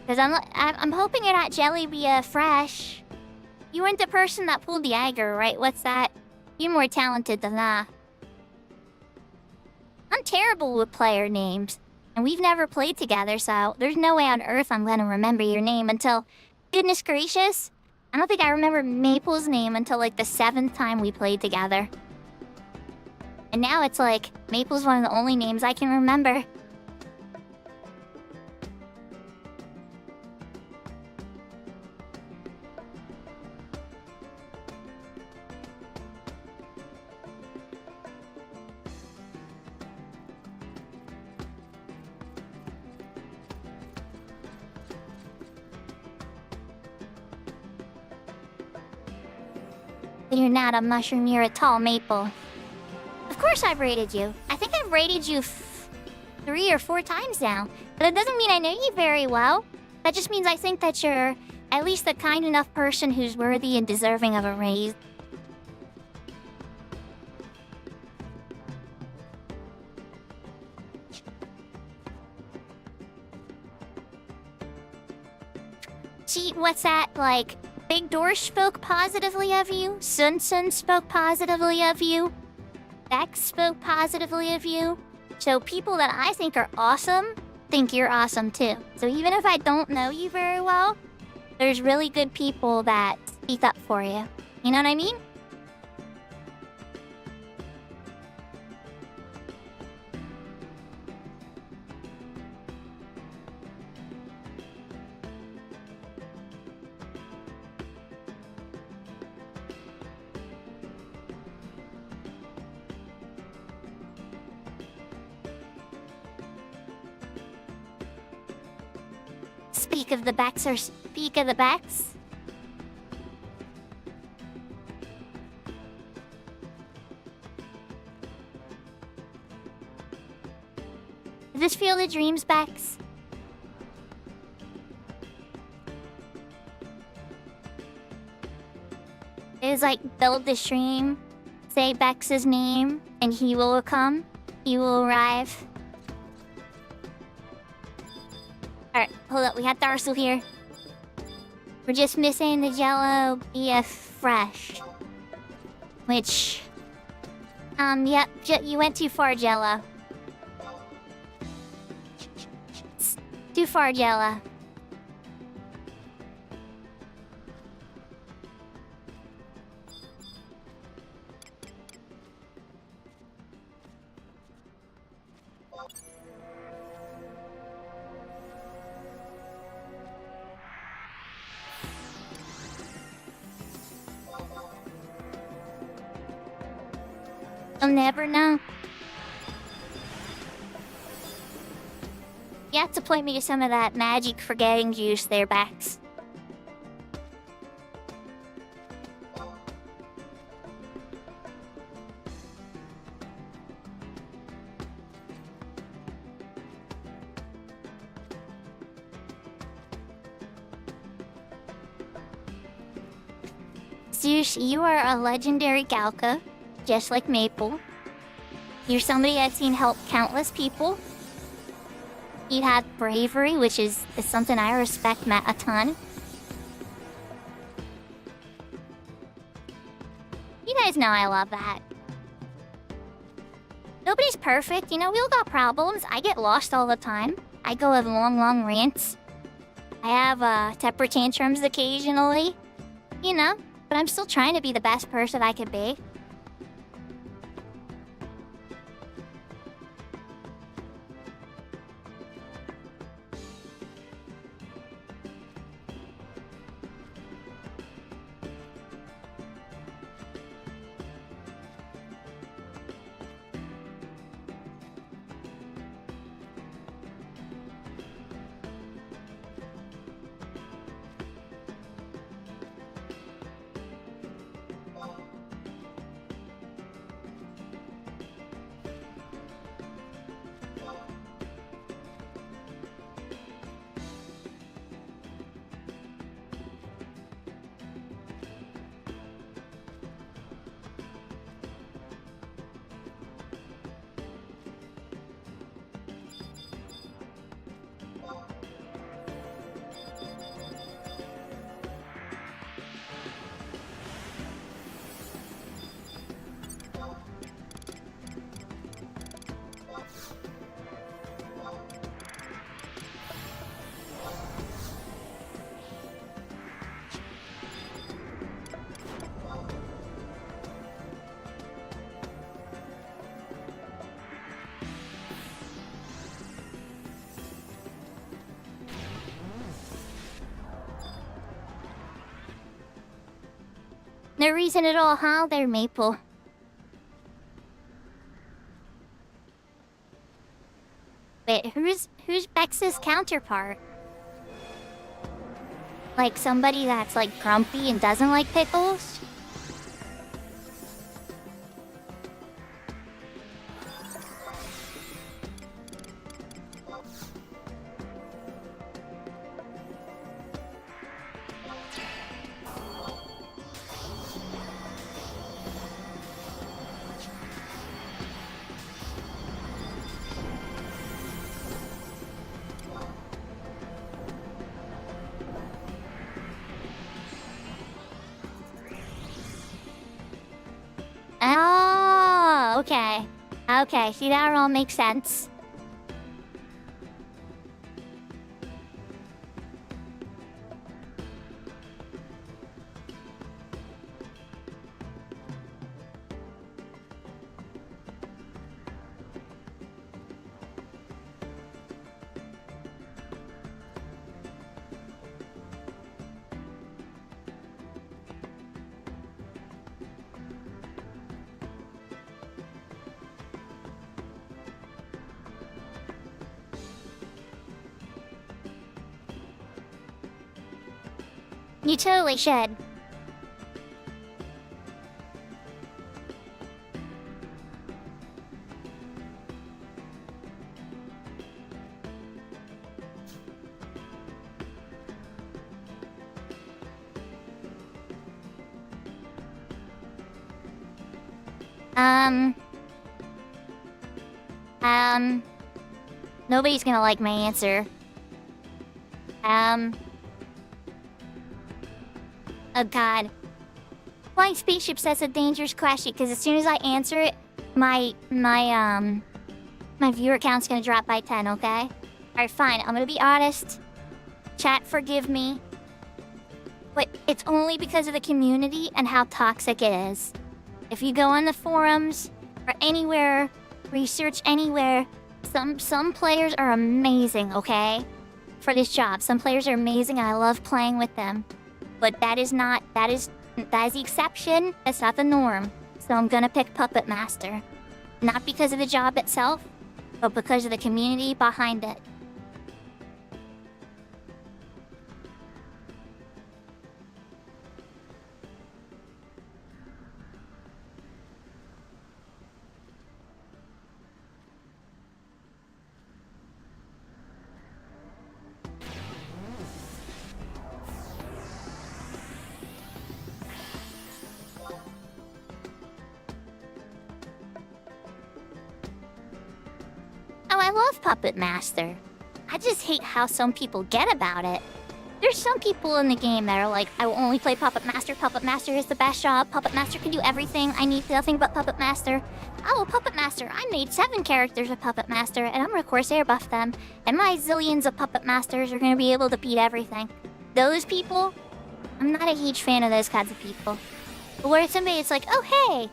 Because I'm hoping you're not Jelly Fresh. You weren't the person that pulled the Eiger, right? What's that? You're more talented than that. I'm terrible with player names. And we've never played together, so there's no way on earth I'm gonna remember your name until... Goodness gracious. I don't think I remember Maple's name until like the 7th time we played together. And now it's like, Maple's one of the only names I can remember. You're not a mushroom, you're a tall maple. Of course I've rated you. I think I've rated you 3 or 4 times now. But that doesn't mean I know you very well. That just means I think that you're at least a kind enough person who's worthy and deserving of a raise. See, what's that, like... Big Dorsh spoke positively of you. Sun Sun spoke positively of you. Bex spoke positively of you. So people that I think are awesome think you're awesome too. So even if I don't know you very well, there's really good people that speak up for you. You know what I mean? Speak of the backs or speak of the backs? Is this Field of Dreams, Bex? It is like build the stream, say Bex's name, and he will come. He will arrive. Alright, hold up, we got Darcel here. We're just missing the Jello BF Fresh. Which... yep, you went too far, Jello. It's too far, Jello. You'll never know. You have to point me to some of that magic forgetting juice there, Bax. Zeus, you are a legendary Galka. Just like Maple. You're somebody I've seen help countless people. You have bravery, which is something I respect a ton. You guys know I love that. Nobody's perfect, you know, we all got problems. I get lost all the time. I go on long rants. I have temper tantrums occasionally, you know, but I'm still trying to be the best person I could be. No reason at all, huh, there, Maple? Wait, who's Bex's counterpart? Like somebody that's like grumpy and doesn't like pickles? Oh, okay. Okay, see, that all makes sense. You totally should. Nobody's gonna like my answer. Oh god. Flying spaceships, that's a dangerous question, because as soon as I answer it, my viewer count's gonna drop by 10, okay? Alright, fine, I'm gonna be honest. Chat, forgive me. But it's only because of the community and how toxic it is. If you go on the forums, or anywhere, research anywhere, some players are amazing, okay? For this job, some players are amazing and I love playing with them. But that is the exception, that's not the norm. So I'm gonna pick Puppet Master. Not because of the job itself, but because of the community behind it. Oh, I love Puppet Master. I just hate how some people get about it. There's some people in the game that are like, I will only play Puppet Master. Puppet Master is the best job. Puppet Master can do everything. I need nothing but Puppet Master. Oh, Puppet Master. I made 7 characters of Puppet Master, and I'm gonna Corsair buff them. And my zillions of Puppet Masters are gonna be able to beat everything. Those people, I'm not a huge fan of those kinds of people. But where somebody is like, oh hey,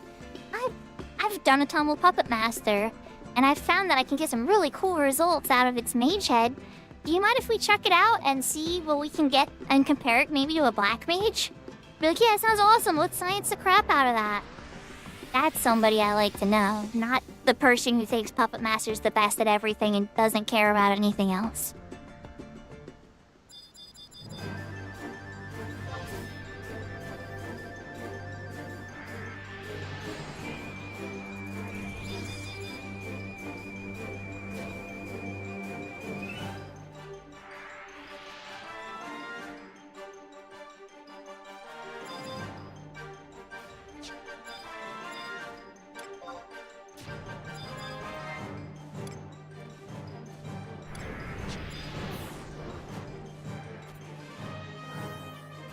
I've done a ton with Puppet Master, and I've found that I can get some really cool results out of its mage head. Do you mind if we check it out and see what we can get and compare it maybe to a black mage? Be like, yeah, it sounds awesome. Let's science the crap out of that. That's somebody I like to know, not the person who thinks Puppet Master's the best at everything and doesn't care about anything else.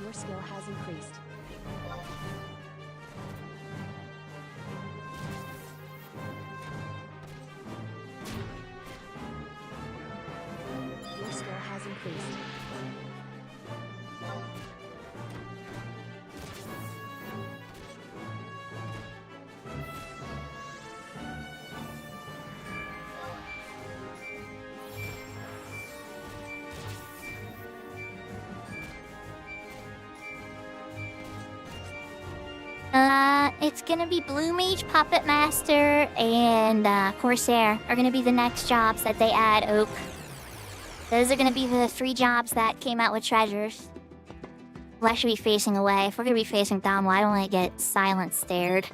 Your skill has increased. Your skill has increased. It's gonna be Blue Mage, Puppet Master, and Corsair are gonna be the next jobs that they add, Oak. Those are gonna be the 3 jobs that came out with treasures. We'll actually be facing away. If we're gonna be facing down, why don't I get silent stared?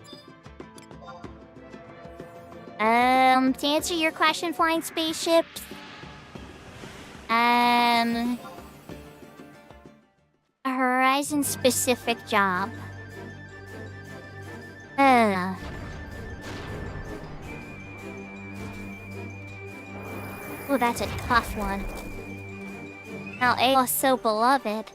To answer your question, Flying Spaceships, a Horizon-specific job. Oh, that's a tough one. Now, A was so beloved.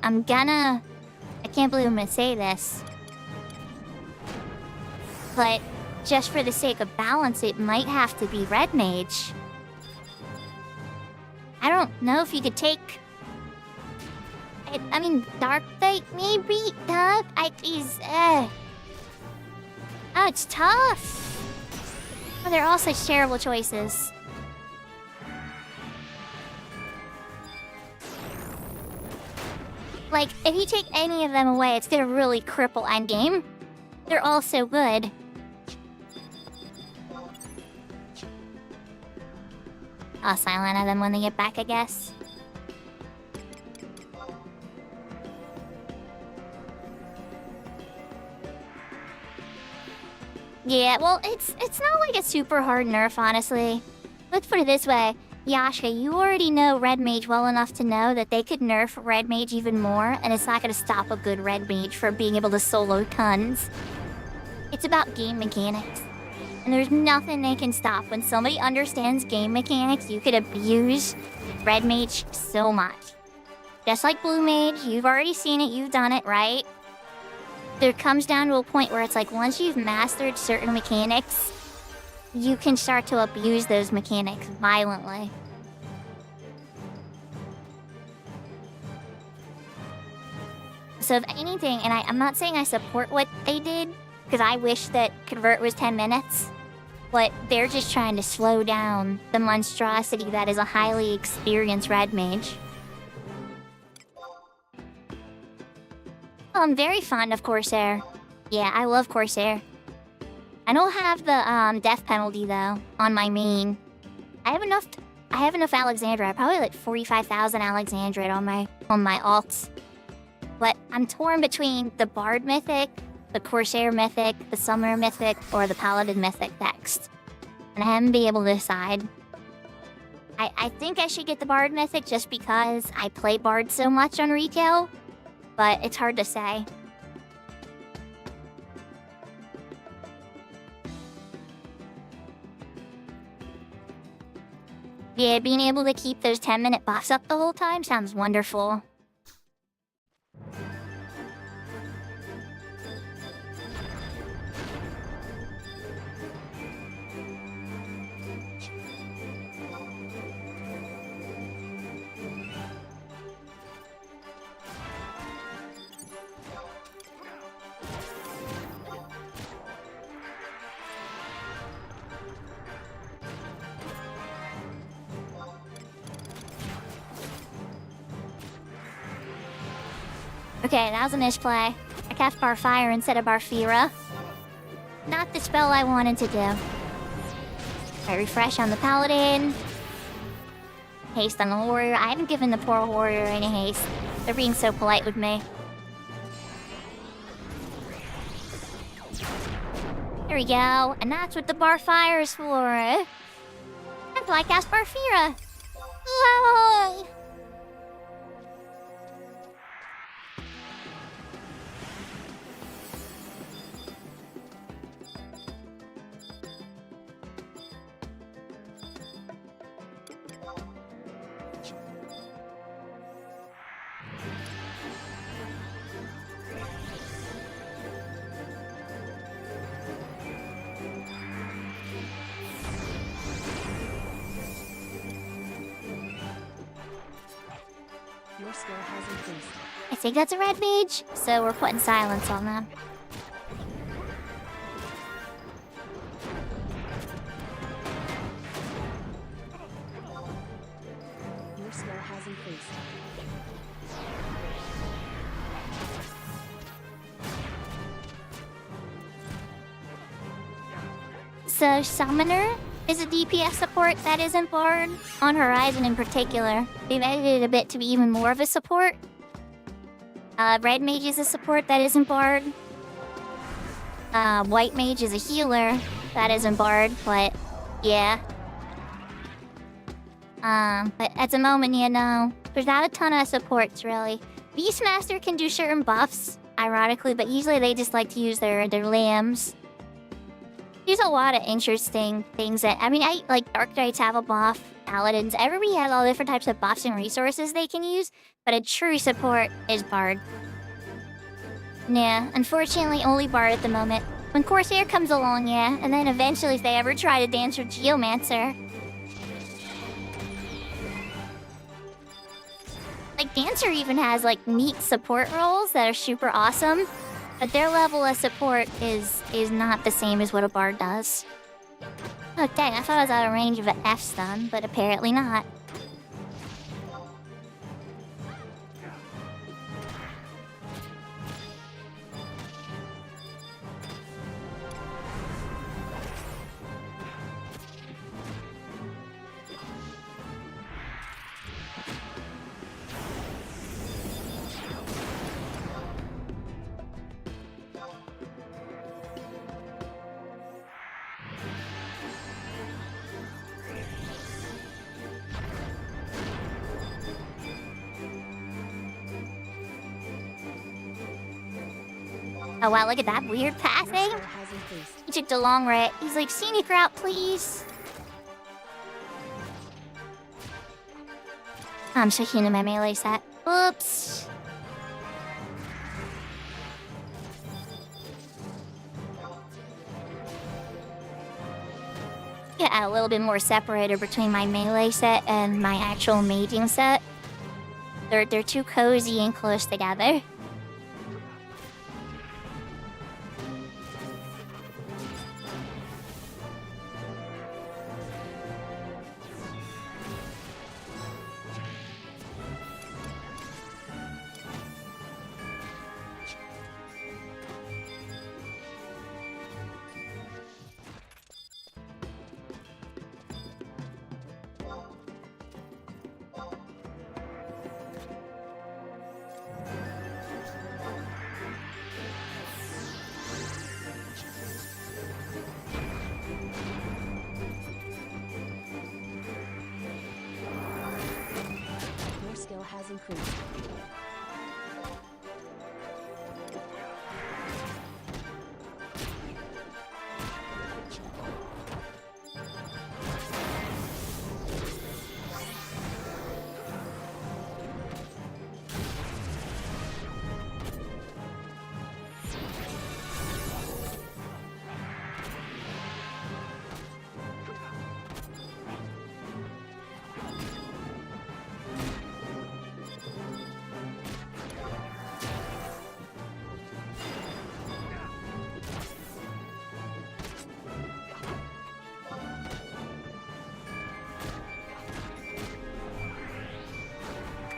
I can't believe I'm gonna say this. But just for the sake of balance, it might have to be Red Mage. I don't know if you could take... I mean, Dark Knight maybe? Oh, it's tough. Oh, they're all such terrible choices. Like, if you take any of them away, it's gonna really cripple endgame. They're all so good. I'll silent them when they get back, I guess. Yeah, well, it's not like a super hard nerf, honestly. Let's put it this way. Yasha, you already know Red Mage well enough to know that they could nerf Red Mage even more, and it's not gonna stop a good Red Mage from being able to solo tons. It's about game mechanics. And there's nothing they can stop. When somebody understands game mechanics, you could abuse Red Mage so much. Just like Blue Mage, you've already seen it, you've done it, right? There comes down to a point where it's like, once you've mastered certain mechanics, you can start to abuse those mechanics violently. So if anything, and I'm not saying I support what they did, because I wish that Convert was 10 minutes, but they're just trying to slow down the monstrosity that is a highly experienced Red Mage. I'm very fond of Corsair. Yeah, I love Corsair. I don't have the death penalty though on my main. I have enough Alexandra. I have probably like 45,000 Alexandra on my alts. But I'm torn between the Bard Mythic, the Corsair Mythic, the Summoner Mythic, or the Paladin Mythic next. And I haven't been able to decide. I think I should get the Bard Mythic just because I play Bard so much on retail. but it's hard to say. Yeah, being able to keep those 10-minute buffs up the whole time sounds wonderful. Okay, that was a misplay. I cast Bar Fire instead of Barfira. Not the spell I wanted to do. I refresh on the Paladin. Haste on the Warrior. I haven't given the poor Warrior any haste. They're being so polite with me. There we go. And that's what the Bar Fire is for. That's why I cast Barfira. Whoa! Your skill has increased. I think that's a red mage, so we're putting silence on them. Your skill has increased. So, Summoner is a DPS support that isn't Bard. On Horizon in particular, they've edited it a bit to be even more of a support. Red Mage is a support that isn't Bard. White Mage is a healer that isn't Bard, but yeah. But at the moment, you know, there's not a ton of supports, really. Beastmaster can do certain buffs, ironically, but usually they just like to use their limbs. There's a lot of interesting things that, I mean, like Dark Knights have a buff, Paladins, everybody has all different types of buffs and resources they can use, but a true support is Bard. Yeah, unfortunately only Bard at the moment. When Corsair comes along, yeah, and then eventually if they ever try to dance with Geomancer. Like, Dancer even has, like, neat support roles that are super awesome. But their level of support is not the same as what a Bard does. Oh dang, I thought I was out of range of an F-stun, but apparently not. Oh wow, look at that weird passing. Your skill has increased. He took the long route. He's like, scenic route, please. I'm switching to my melee set. Oops. Yeah, a little bit more separator between my melee set and my actual maging set. They're too cozy and close together. Your skill has increased.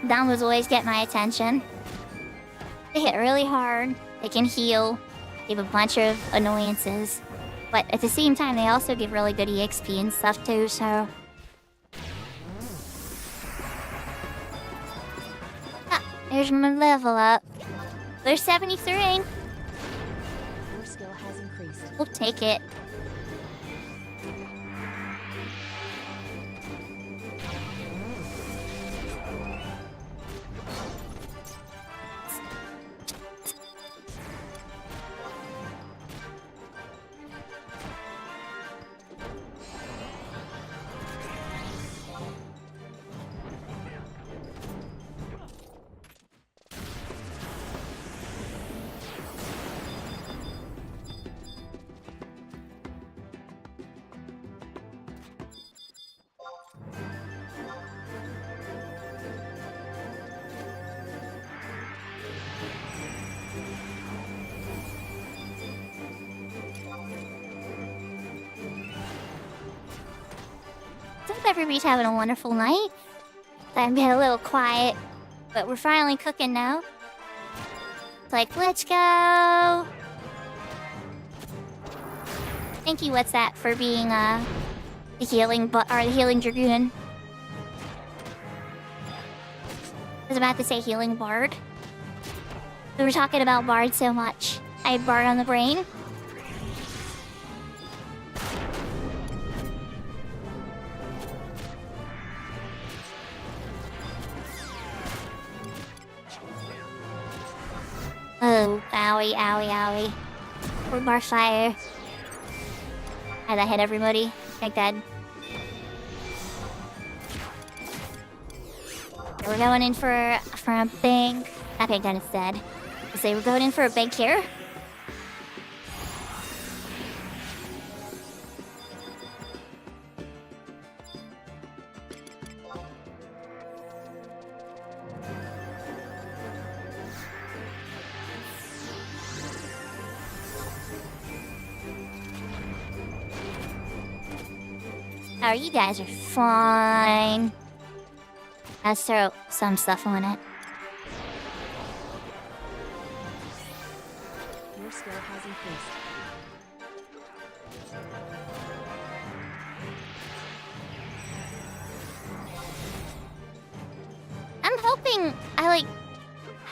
Downloads always get my attention. They hit really hard, they can heal, they have a bunch of annoyances. But at the same time, they also give really good EXP and stuff too, so... Ah, there's my level up. There's 73. Your skill has increased. We'll take it. I hope everybody's having a wonderful night. I'm getting a little quiet, but we're finally cooking now. It's like, let's go! Thank you, what's that, for being, the healing dragoon. I was about to say healing bard. We were talking about bard so much. I had bard on the brain. Oh, owie, owie, owie. Poor bar fire. How'd that hit everybody? Like that. We're going in for a bank. I think that is dead. So we're going in for a bank here. Oh, you guys are fine. Let's throw some stuff on it. Your skill has increased. I'm hoping I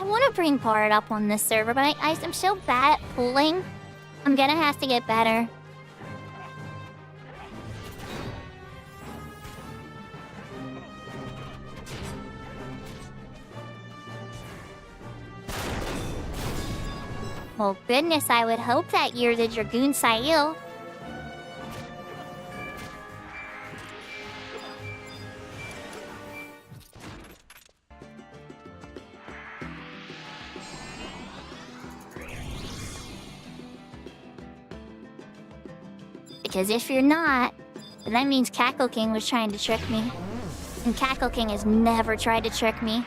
want to bring Bard up on this server, but I'm so bad at pulling. I'm gonna have to get better. Well, goodness, I would hope that you're the Dragoon Sail. Because if you're not, then that means Cackle King was trying to trick me. And Cackle King has never tried to trick me.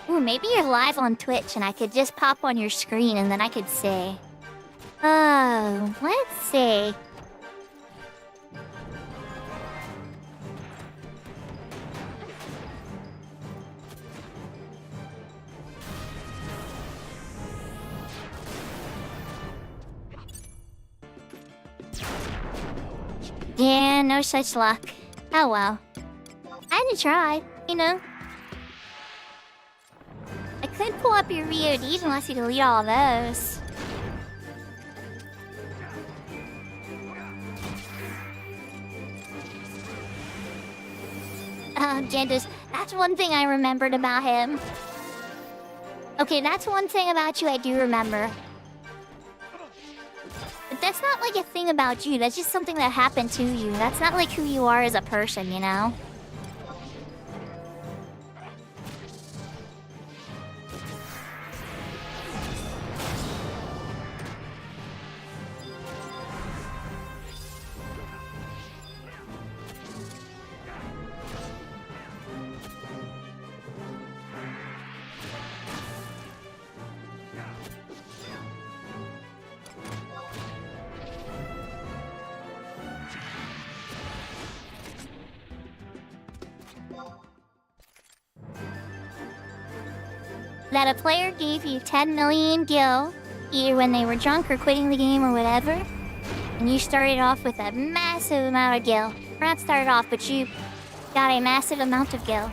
Ooh, maybe you're live on Twitch and I could just pop on your screen and then I could say... Oh, let's see. Yeah, no such luck. Oh well. I had to try, you know. I could pull up your VODs unless you delete all those. Genders, that's one thing I remembered about him. Okay, that's one thing about you I do remember. But that's not like a thing about you. That's just something that happened to you. That's not like who you are as a person, you know? That a player gave you 10 million gil, either when they were drunk or quitting the game or whatever, and you started off with a massive amount of gil. Or not started off, but you got a massive amount of gil.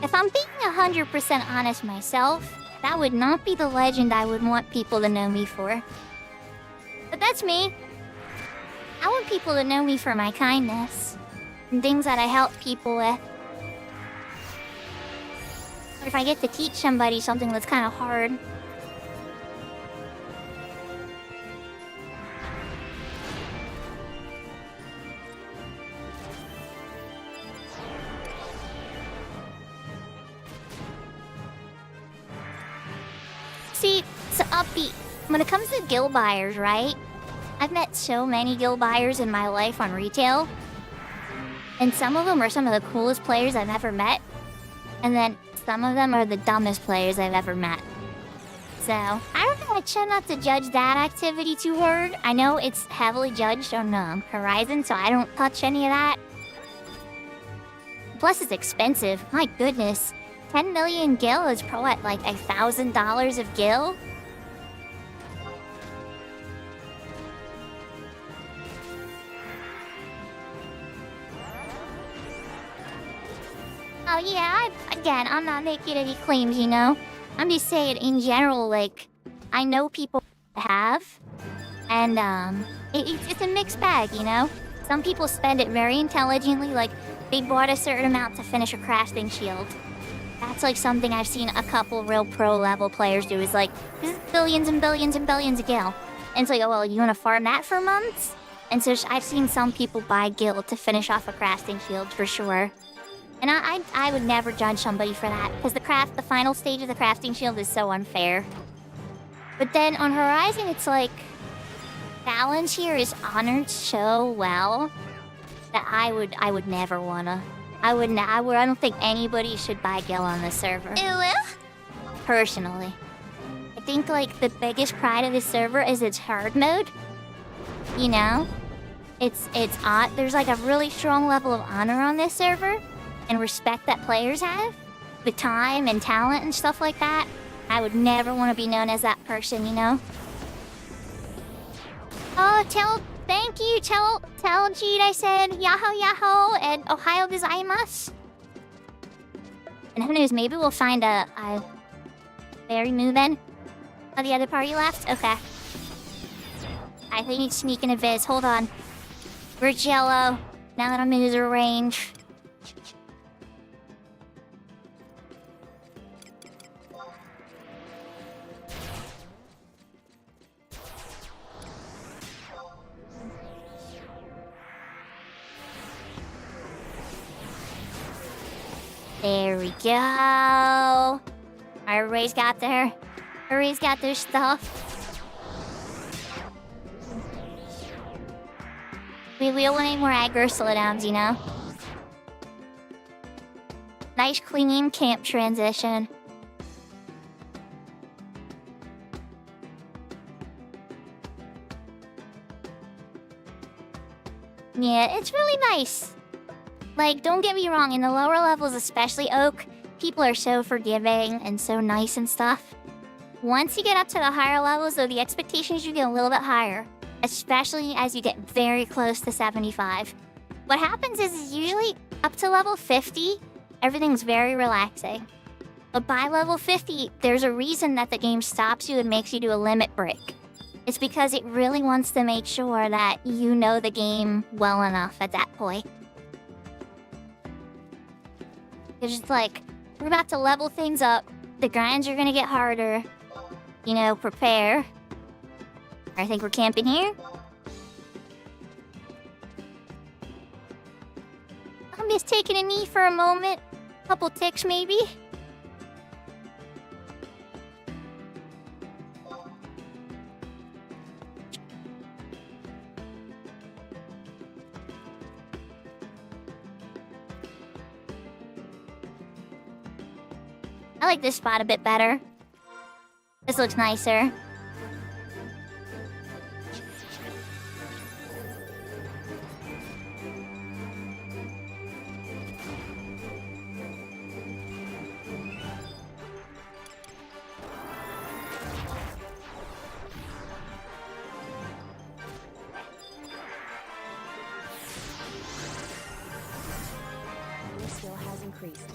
If I'm being 100% honest myself, that would not be the legend I would want people to know me for. But that's me. I want people to know me for my kindness and things that I help people with. Or if I get to teach somebody something that's kind of hard. See, so upbeat. When it comes to guild buyers, right? I've met so many guild buyers in my life on retail. And some of them are some of the coolest players I've ever met. And then some of them are the dumbest players I've ever met. So, I don't know, I try not to judge that activity too hard. I know it's heavily judged on Horizon, so I don't touch any of that. Plus, it's expensive. My goodness. 10 million gil is probably what, like $1,000 of gil? Oh yeah, I'm not making any claims, you know? I'm just saying in general, like, I know people have, and it's a mixed bag, you know? Some people spend it very intelligently, like, they bought a certain amount to finish a crafting shield. That's like something I've seen a couple real pro level players do. Is like, this is billions and billions and billions of gil. And it's like, oh well, you want to farm that for months? And so I've seen some people buy gil to finish off a crafting shield for sure. And I would never judge somebody for that, because the final stage of the crafting shield is so unfair. But then on Horizon, it's like, balance here is honored so well that I would never wanna. I don't think anybody should buy gil on this server. Personally. I think, like, the biggest pride of this server is its hard mode. You know? It's there's, like, a really strong level of honor on this server, and respect that players have. The time and talent and stuff like that. I would never want to be known as that person, you know? Oh, thank you, tell Jeet I said Yahoo Yahoo and Ohio gozaimasu. And who knows, maybe we'll find a Barry Moo then? Oh, the other party left? Okay. I think he's sneaking a viz. Hold on. Where's Jello? Now that I'm in his range. There we go. Everybody's got their stuff. We don't want any more aggro slowdowns, you know? Nice clean camp transition. Yeah, it's really nice. Like, don't get me wrong, in the lower levels, especially Oak, people are so forgiving and so nice and stuff. Once you get up to the higher levels, though, the expectations you get a little bit higher, especially as you get very close to 75. What happens is usually up to level 50, everything's very relaxing. But by level 50, there's a reason that the game stops you and makes you do a limit break. It's because it really wants to make sure that you know the game well enough at that point. It's just like, we're about to level things up. The grinds are gonna get harder. You know, prepare. I think we're camping here. I'm just taking a knee for a moment. Couple ticks, maybe. I like this spot a bit better. This looks nicer. Your skill has increased.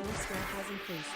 Your skill has increased.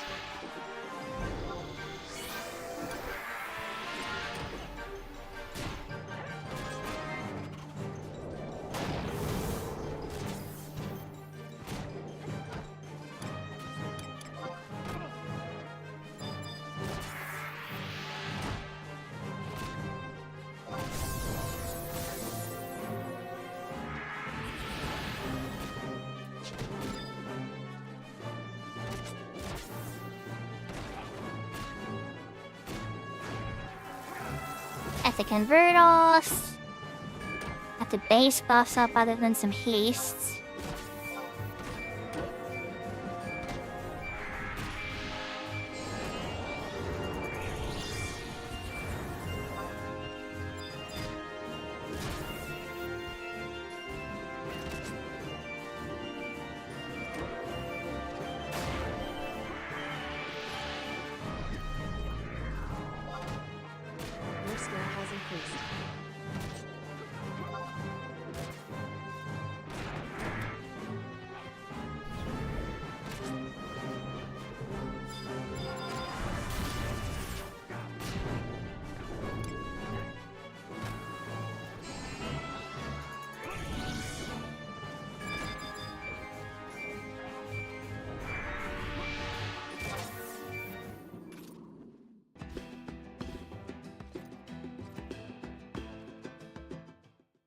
Have to convert off. Have to base buffs up other than some hastes. Your skill has increased.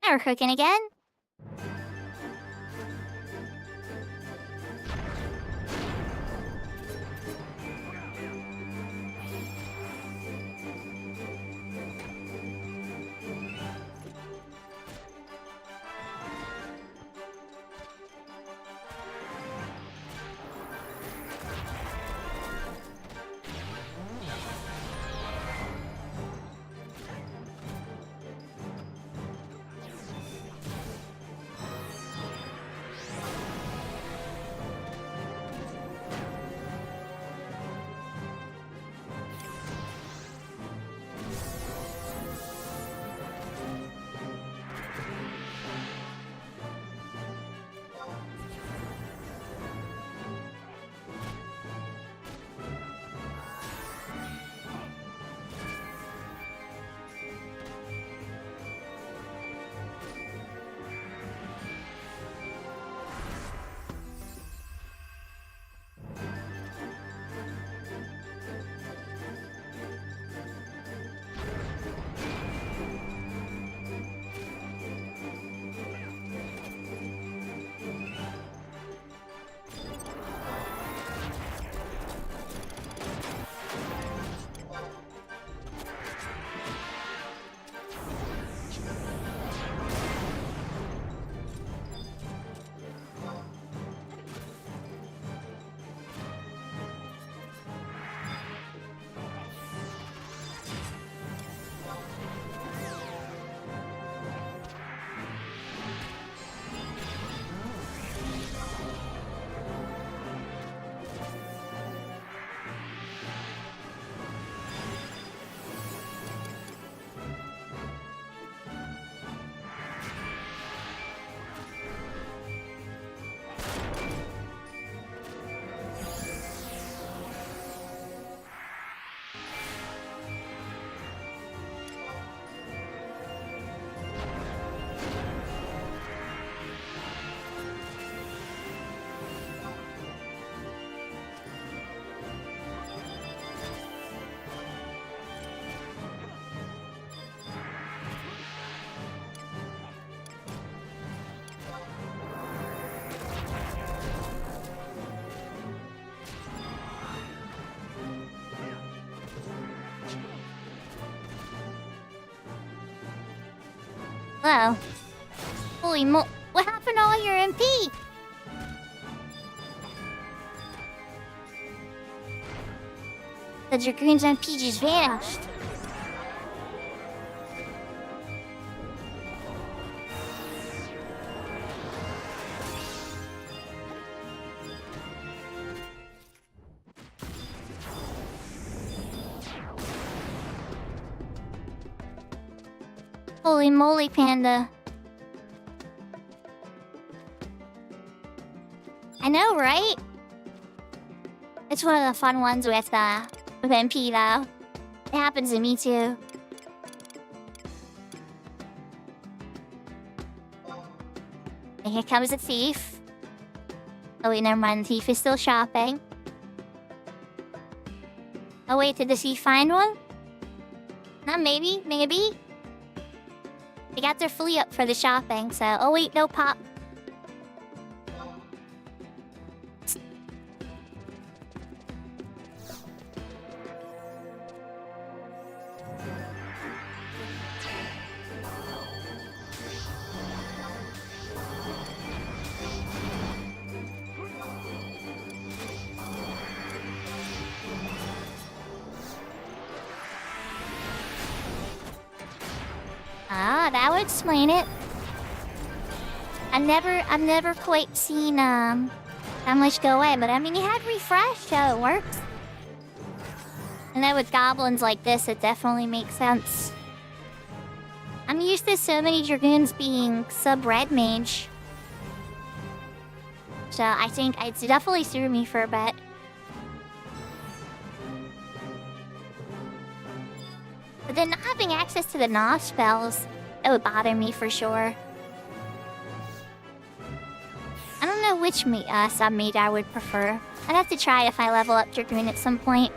Now we're cooking again. Oh. Holy mo- What happened to all your MP? The Dragoon's MP just vanished. Holy moly, Panda. I know, right? It's one of the fun ones with MP, though. It happens to me, too. And here comes the thief. Oh, wait, never mind. The thief is still shopping. Oh, wait, did the thief find one? Maybe. They got their flea up for the shopping, so... Oh, wait, no pop. Ah, that would explain it. I've never quite seen that much go away, but I mean, you had refresh, so it works. And then with goblins like this, it definitely makes sense. I'm used to so many dragoons being sub-red mage. So I think it definitely threw me for a bit. But then not having access to the Gnaw spells, that would bother me for sure. I don't know which sub-mage I would prefer. I'd have to try if I level up Dragoon at some point.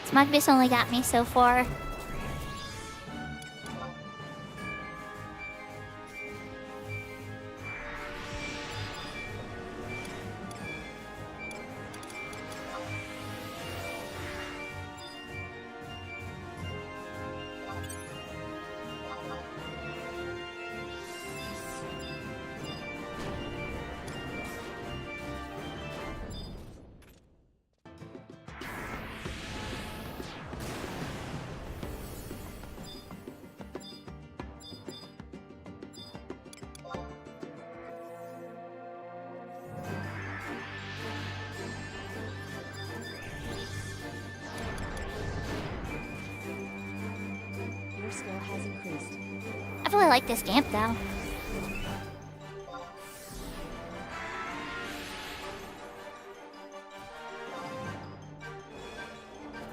Smugbiss only got me so far. Your skill has increased. I really like this camp though.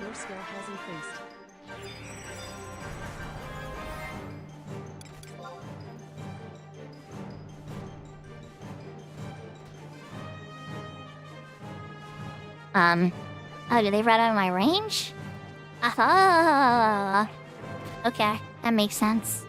Your skill has increased. Oh, do they run out of my range? Ah, okay, that makes sense.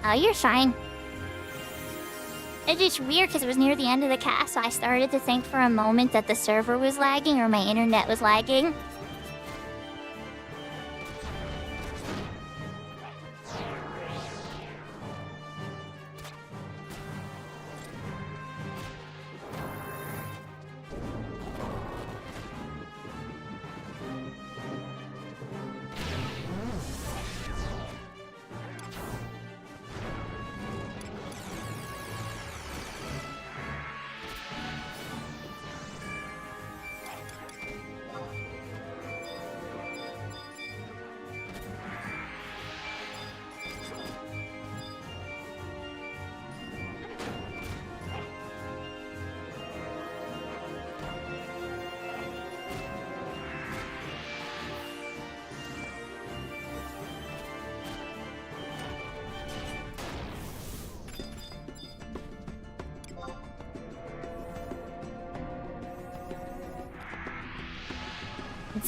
Oh, you're fine. It's just weird because it was near the end of the cast, so I started to think for a moment that the server was lagging or my internet was lagging.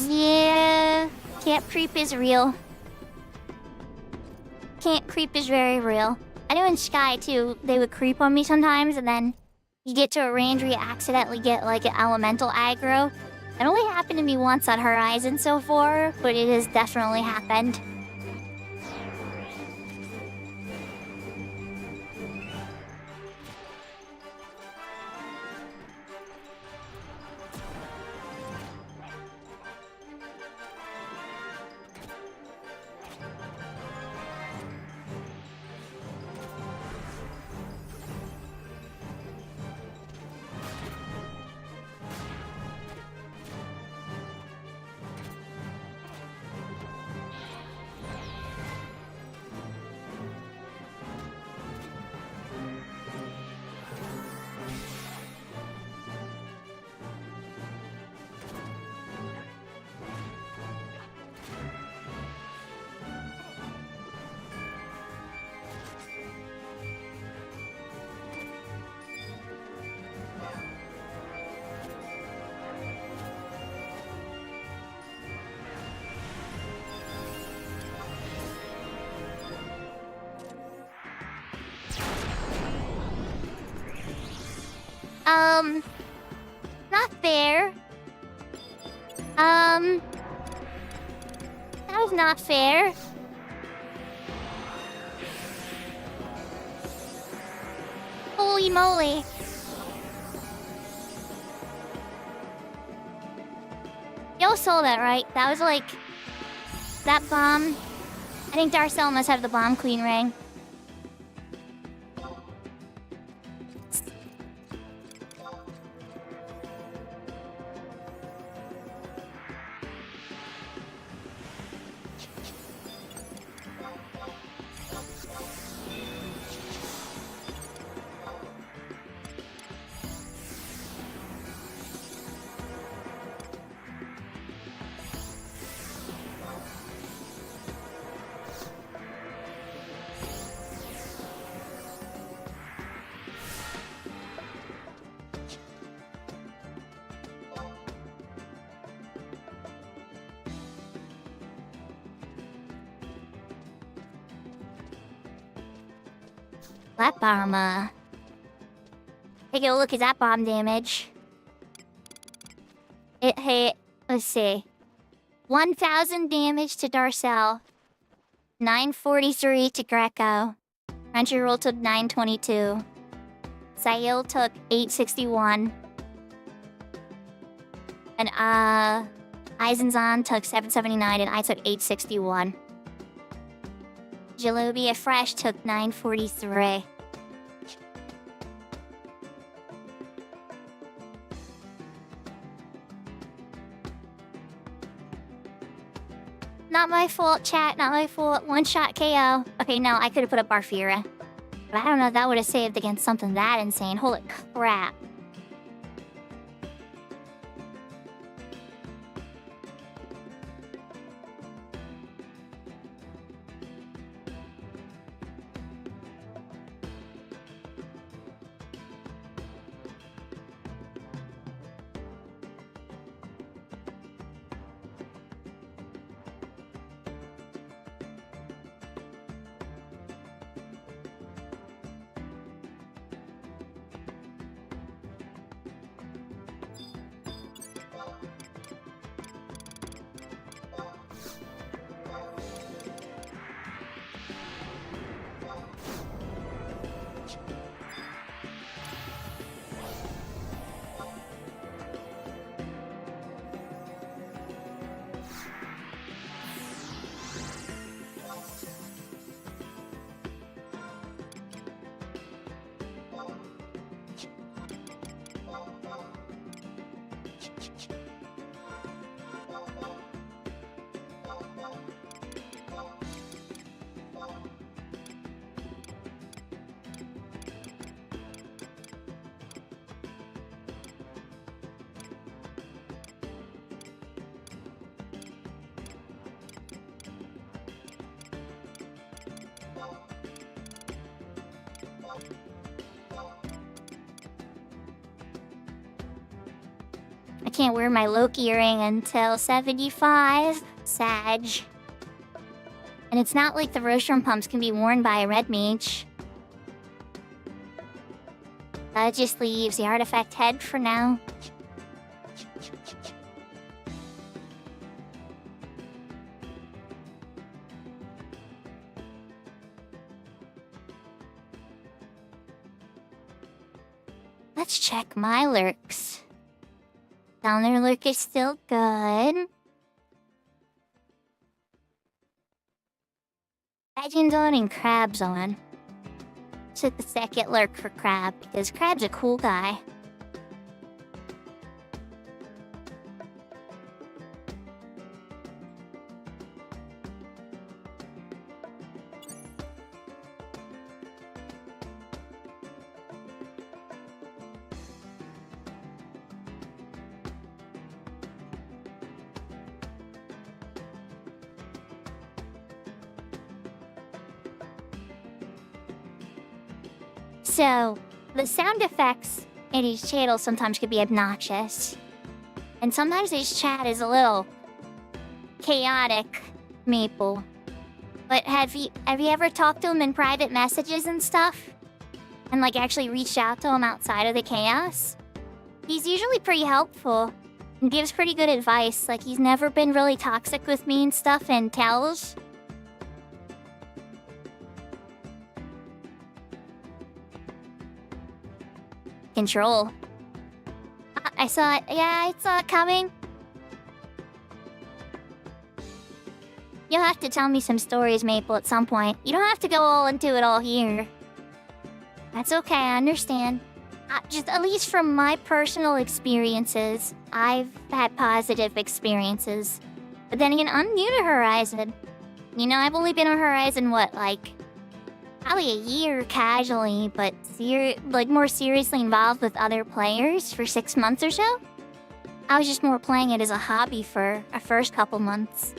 Yeah, camp creep is real. Camp creep is very real. I know in Sky too, they would creep on me sometimes, and then you get to a range where you accidentally get like an elemental aggro. It only happened to me once on Horizon so far, but it has definitely happened. Not fair. That was not fair. Holy moly. Y'all saw that, right? That was like... that bomb. I think Darcel must have the bomb queen ring. That bomb, take a look at that bomb damage. It hit, let's see, 1,000 damage to Darcel, 943 to Greco, Crunchyroll took 922, Sail took 861, and Eisenzon took 779 and I took 861. Jalobia Fresh took 943. Not my fault, chat. Not my fault. One shot KO. Okay, no, I could have put up Barfira. But I don't know if that would have saved against something that insane. Holy crap. I can't wear my Loki ring until 75. Sag. And it's not like the rostrum pumps can be worn by a red mage. That just leaves the artifact head for now. Let's check my lurks. Down there lurk is still good. Legend on and Crab's on. Set the second lurk for Crab, because Crab's a cool guy. So, the sound effects in his channel sometimes can be obnoxious. And sometimes his chat is a little chaotic, Maple. But have you ever talked to him in private messages and stuff? And like actually reached out to him outside of the chaos? He's usually pretty helpful and gives pretty good advice. Like he's never been really toxic with me and stuff and tells. Control. I saw it. Yeah, I saw it coming. You'll have to tell me some stories, Maple, at some point. You don't have to go all into it all here. That's okay, I understand. Just at least from my personal experiences, I've had positive experiences. But then again, I'm new to Horizon. You know, I've only been on Horizon, what, like... probably a year casually, but more seriously involved with other players for 6 months or so. I was just more playing it as a hobby for our first couple months.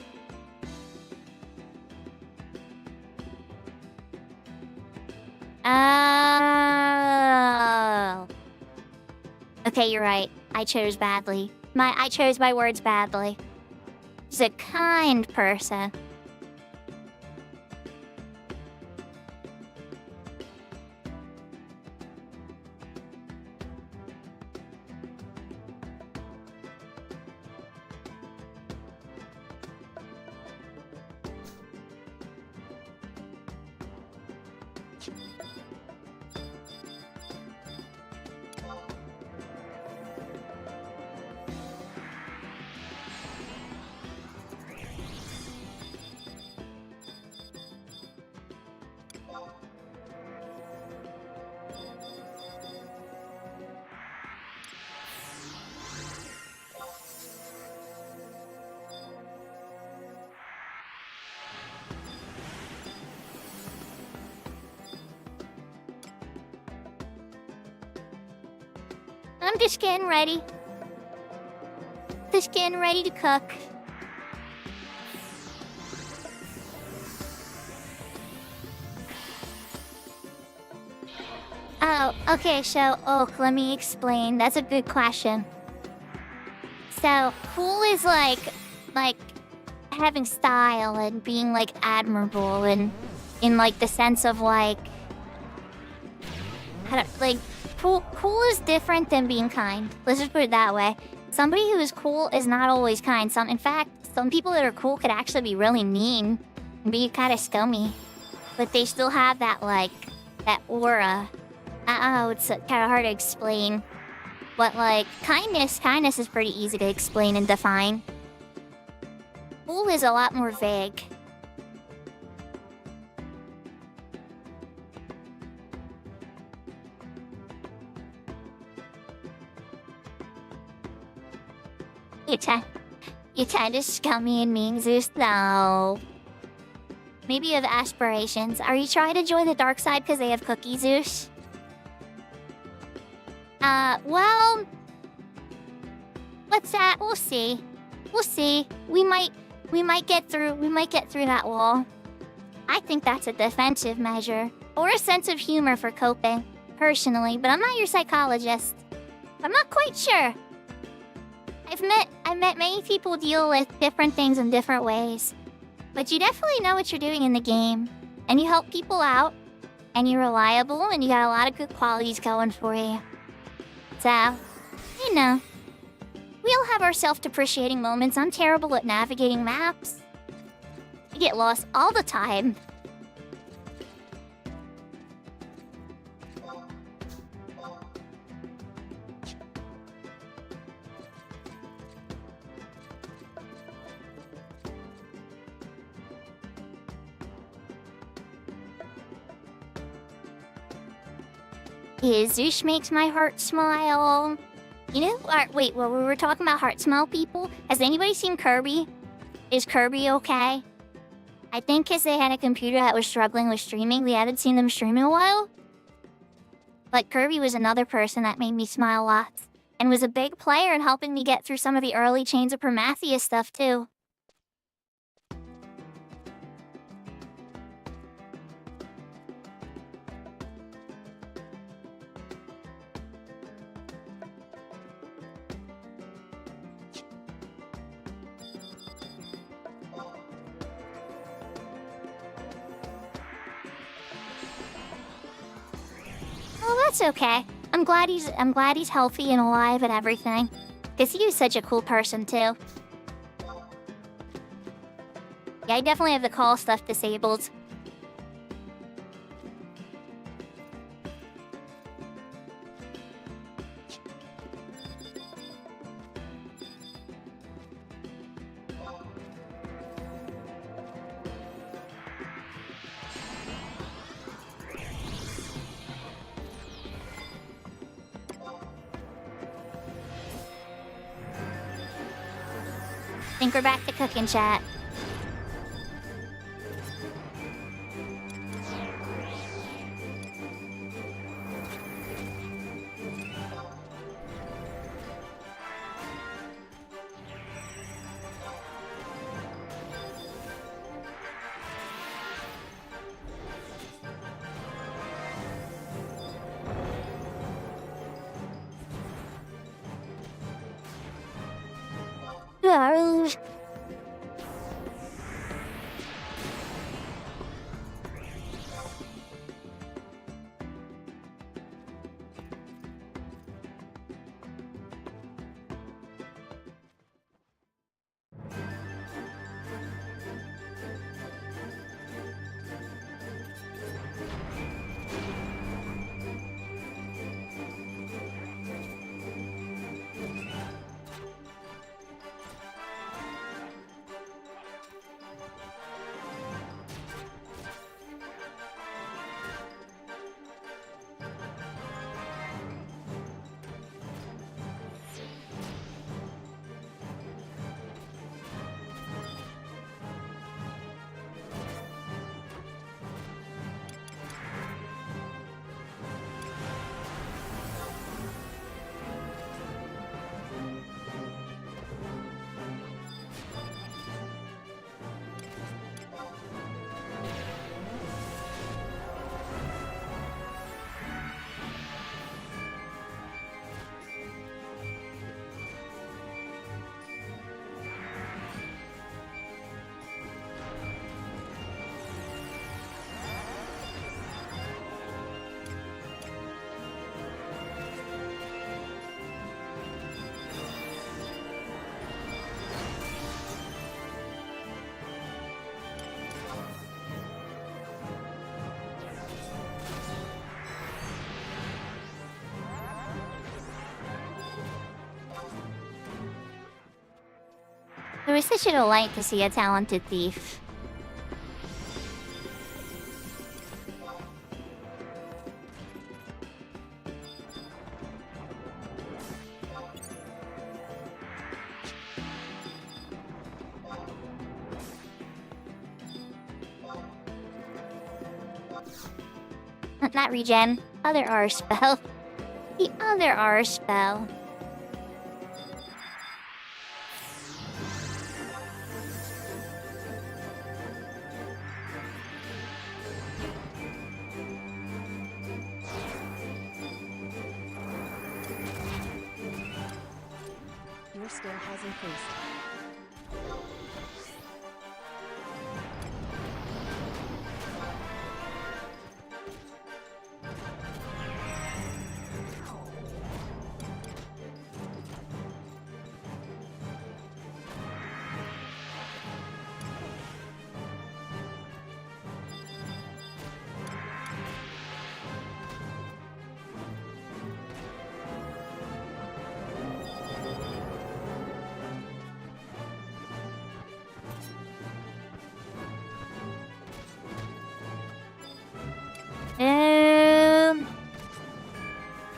Oh. Okay, you're right. I chose badly. I chose my words badly. He's a kind person. I'm just getting ready. Just getting ready to cook. Oh, okay, so, let me explain. That's a good question. So, cool is like having style and being, like, admirable and in, like, the sense of, like... Cool is different than being kind. Let's just put it that way. Somebody who is cool is not always kind. In fact, some people that are cool could actually be really mean and be kind of scummy. But they still have that, like, that aura. It's kind of hard to explain. But, like, kindness is pretty easy to explain and define. Cool is a lot more vague. You're kind of scummy and mean, Zeus. No. Maybe you have aspirations. Are you trying to join the dark side because they have cookies, Zeus? Well... what's that? We'll see. We'll see. We might get through that wall. I think that's a defensive measure. Or a sense of humor for coping. Personally, but I'm not your psychologist. I'm not quite sure. I've met many people deal with different things in different ways. But you definitely know what you're doing in the game. And you help people out. And you're reliable and you got a lot of good qualities going for you. So, you know. We all have our self-depreciating moments. I'm terrible at navigating maps. I get lost all the time. Zeus makes my heart smile. You know, wait, well, we were talking about heart smile people. Has anybody seen Kirby? Is Kirby okay? I think because they had a computer that was struggling with streaming, we haven't seen them stream in a while. But Kirby was another person that made me smile lots. And was a big player in helping me get through some of the early Chains of Prometheus stuff, too. Oh, that's okay. I'm glad he's healthy and alive and everything. 'Cause he was such a cool person too. Yeah, I definitely have the call stuff disabled. Think we're back to cooking, chat. It was such a delight to see a talented thief. Not regen. Other R spell. The other R spell. Your skill has increased.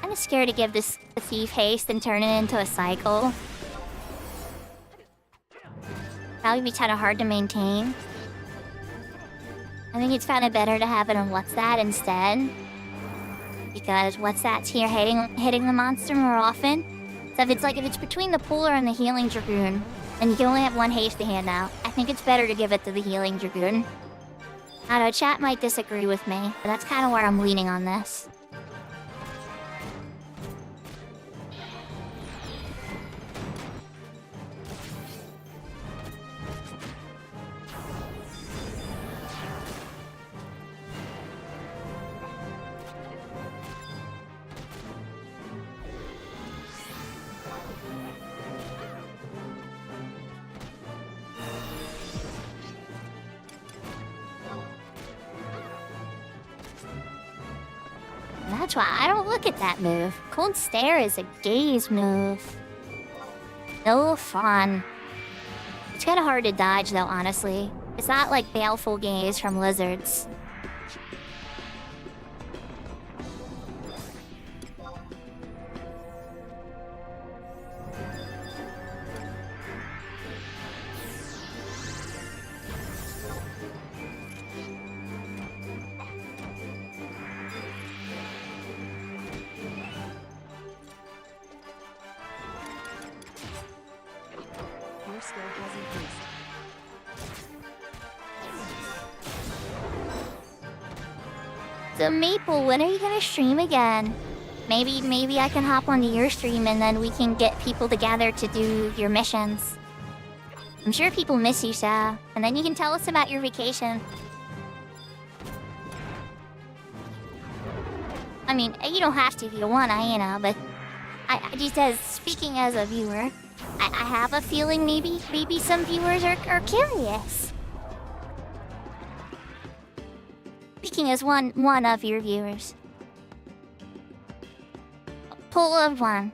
I'm scared to give this the thief haste and turn it into a cycle. That would be kind of hard to maintain. I think it's kind of better to have it on What's That instead. Because What's That's here hitting the monster more often. So if it's between the Puller and the Healing Dragoon, and you can only have one haste to hand out, I think it's better to give it to the Healing Dragoon. I know, chat might disagree with me, but that's kind of where I'm leaning on this. That's why I don't look at that move. Cold Stare is a gaze move. No fun. It's kinda hard to dodge though, honestly. It's not like Baleful Gaze from lizards. Your skill has increased. So Maple, when are you gonna stream again? Maybe I can hop onto your stream and then we can get people together to do your missions. I'm sure people miss you, Sha. And then you can tell us about your vacation. I mean, you don't have to if you wanna, but I just speaking as a viewer, I have a feeling maybe some viewers are curious. Speaking as one of your viewers. Pull of one.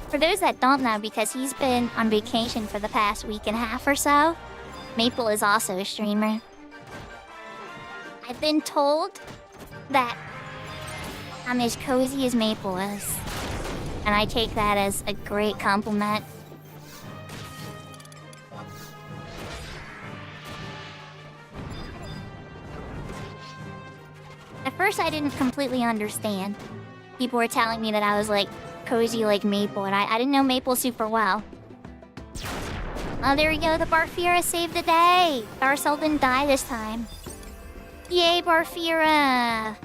For those that don't know, because he's been on vacation for the past week and a half or so, Maple is also a streamer. I've been told that I'm as cozy as Maple is. And I take that as a great compliment. At first I didn't completely understand. People were telling me that I was like cozy like Maple, and I didn't know Maple super well. Oh, there we go, the Barfira saved the day! Darcel didn't die this time. Yay, Barfira!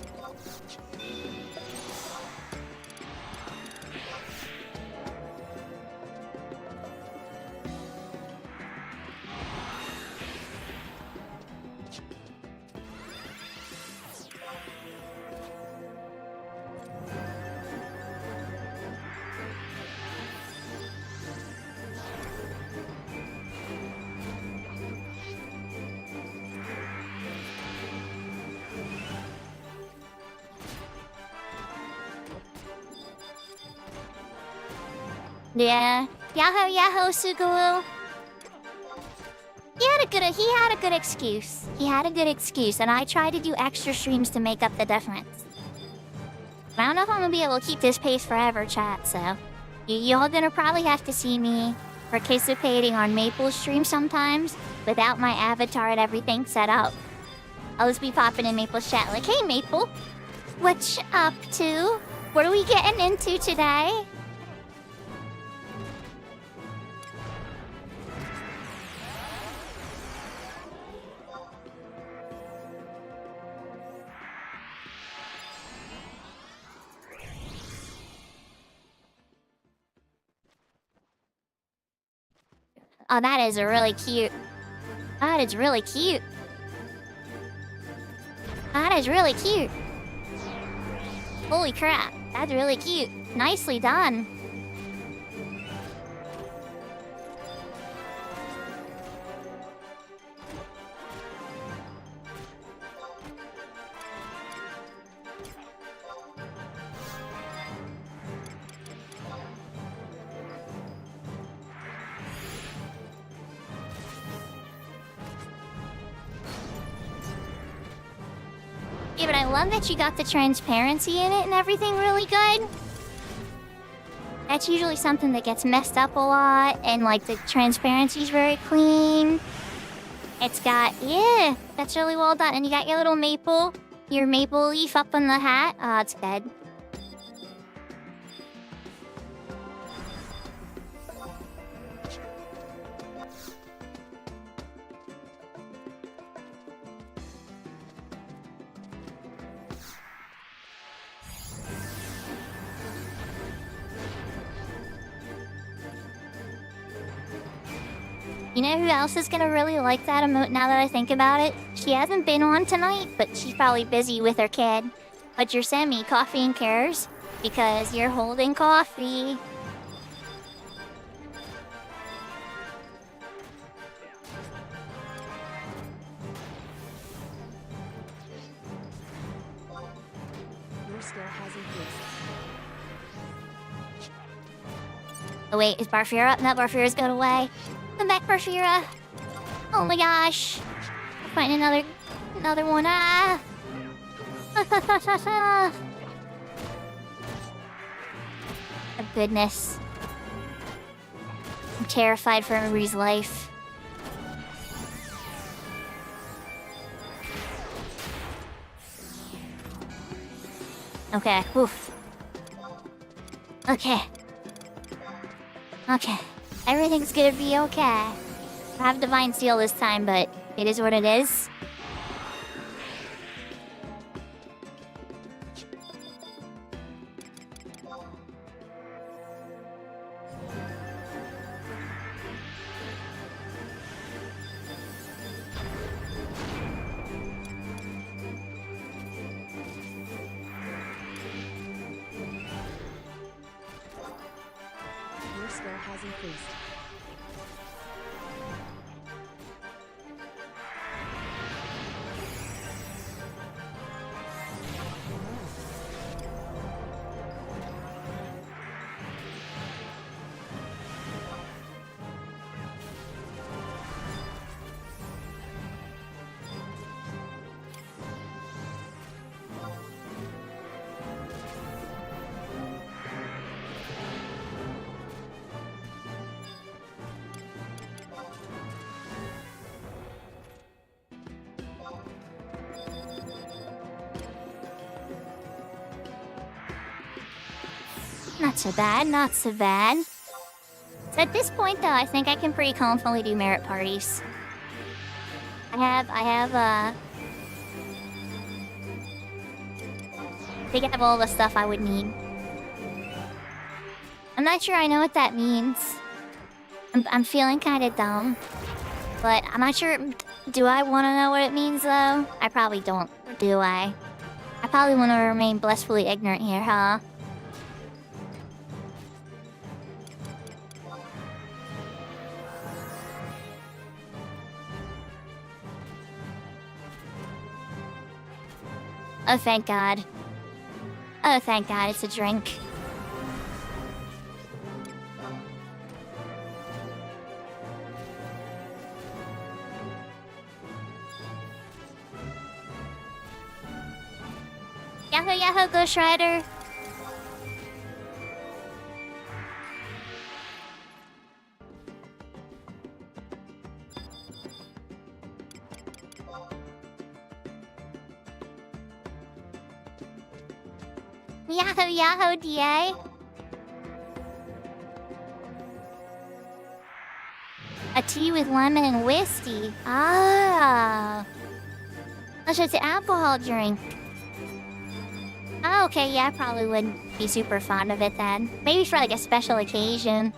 Yeah. Yahoo, yahoo, Suguru. He had a good excuse. He had a good excuse, and I tried to do extra streams to make up the difference. I don't know if I'm gonna be able to keep this pace forever, chat, so... Y'all gonna probably have to see me participating on Maple's stream sometimes without my avatar and everything set up. always be popping in Maple's chat like, hey Maple, what you up to? What are we getting into today? Oh, that is really cute. That is really cute. That is really cute. Holy crap, that's really cute. Nicely done. Yeah, but I love that you got the transparency in it and everything really good. That's usually something that gets messed up a lot, and like the transparency's very clean. It's got, yeah, that's really well done. And you got your little maple, your maple leaf up on the hat. Oh, it's good. You know who else is gonna really like that emote now that I think about it? She hasn't been on tonight, but she's probably busy with her kid. But you're sending me coffee and cares because you're holding coffee. Your skill has increased. Oh wait, is Barfira up? No, Barfira's got away. Come back, Barfira. Oh my gosh. I'll find another one. Ah. Oh goodness. I'm terrified for Marie's life. Okay, oof. Okay. Okay. Everything's gonna be okay. I have Divine Seal this time, but it is what it is. Your skill has increased. Not so bad, not so bad. So at this point, though, I think I can pretty confidently do merit parties. I think I have all the stuff I would need. I'm not sure I know what that means. I'm feeling kind of dumb. But I'm not sure. Do I want to know what it means, though? I probably don't, do I? I probably want to remain blissfully ignorant here, huh? Oh, thank God. Oh, thank God, it's a drink. Yahoo, Yahoo, Ghost Rider. Yahoo, Yahoo, DA. A tea with lemon and whiskey. Ah. So it's an alcohol drink. Oh, okay, yeah, I probably wouldn't be super fond of it then. Maybe for like a special occasion.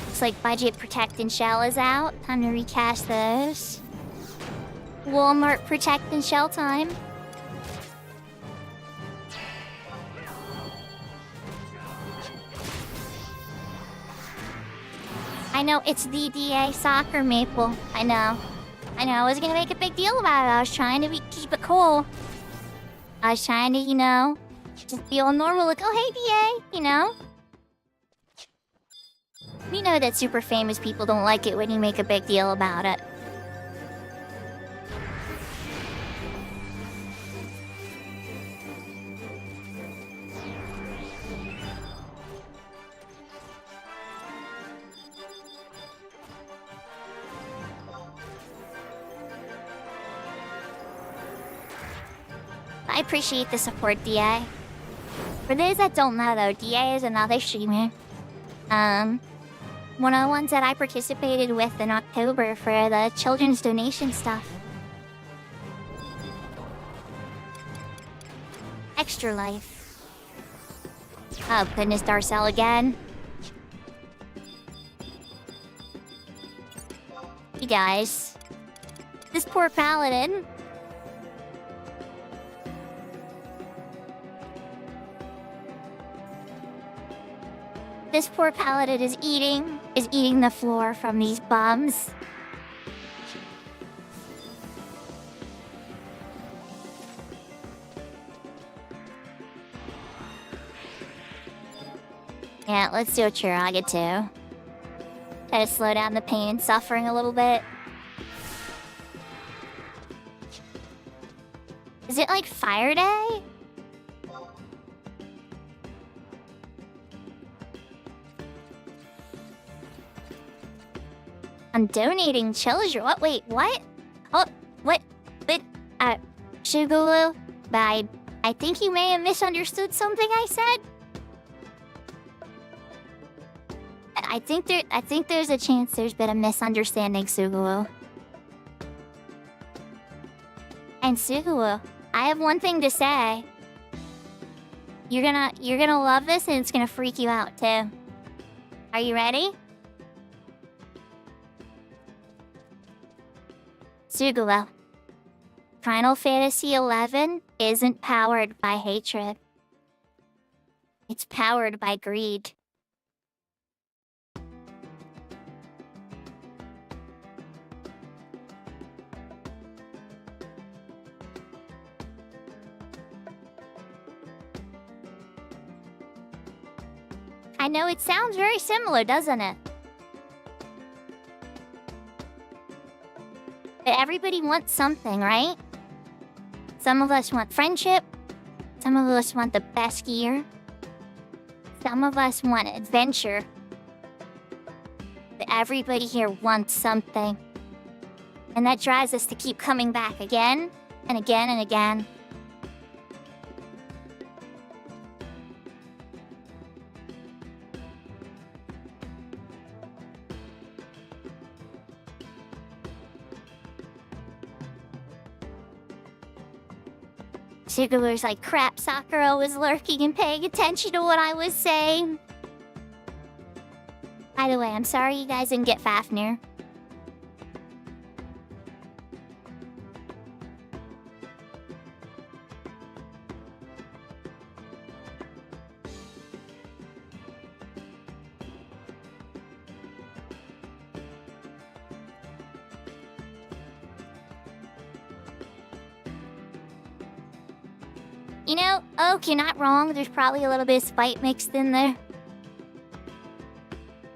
Looks like Budget Protect and Shell is out. Time to recast those. Walmart Protect and Shell time. I know, it's the DA soccer maple. I know. I was gonna make a big deal about it. I was trying to keep it cool. I was trying to, you know, just be all normal, like, oh, hey, DA, you know? You know that super famous people don't like it when you make a big deal about it. I appreciate the support, DA. For those that don't know, though, DA is another streamer. One of the ones that I participated with in October for the children's donation stuff. Extra Life. Oh, goodness, Darcel again. You guys. This poor paladin. This poor paladin is eating the floor from these bums. Yeah, let's do a Chiraga too. Try to slow down the pain and suffering a little bit. Is it like Fire Day? I'm donating children. What? Wait, what? Oh, what? But, Shugulu, I think you may have misunderstood something I said. I think there's a chance there's been a misunderstanding, Sugulu. And Sugulu, I have one thing to say. You're gonna love this and it's gonna freak you out too. Are you ready? Sugulu, Final Fantasy XI isn't powered by hatred. It's powered by greed. I know it sounds very similar, doesn't it? But everybody wants something, right? Some of us want friendship. Some of us want the best gear. Some of us want adventure. But everybody here wants something. And that drives us to keep coming back again and again and again. Sugulu's like, crap, Sakura was lurking and paying attention to what I was saying. By the way, I'm sorry you guys didn't get Fafnir. You know, Oak, you're not wrong. There's probably a little bit of spite mixed in there.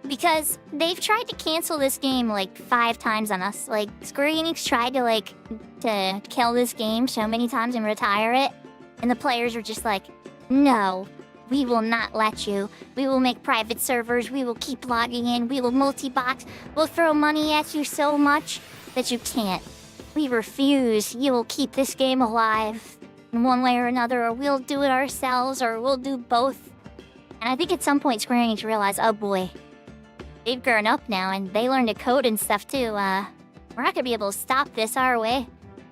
Because they've tried to cancel this game like 5 times on us. Like, Square Enix tried to kill this game so many times and retire it. And the players were just like, no, We will not let you. We will make private servers. We will keep logging in. We will multi-box. We'll throw money at you so much that you can't. We refuse. You will keep this game alive in one way or another, or we'll do it ourselves, or we'll do both. And I think at some point Square Enix realized, oh boy, they've grown up now and they learned to code and stuff too. We're not gonna be able to stop this, are we?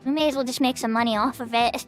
We may as well just make some money off of it.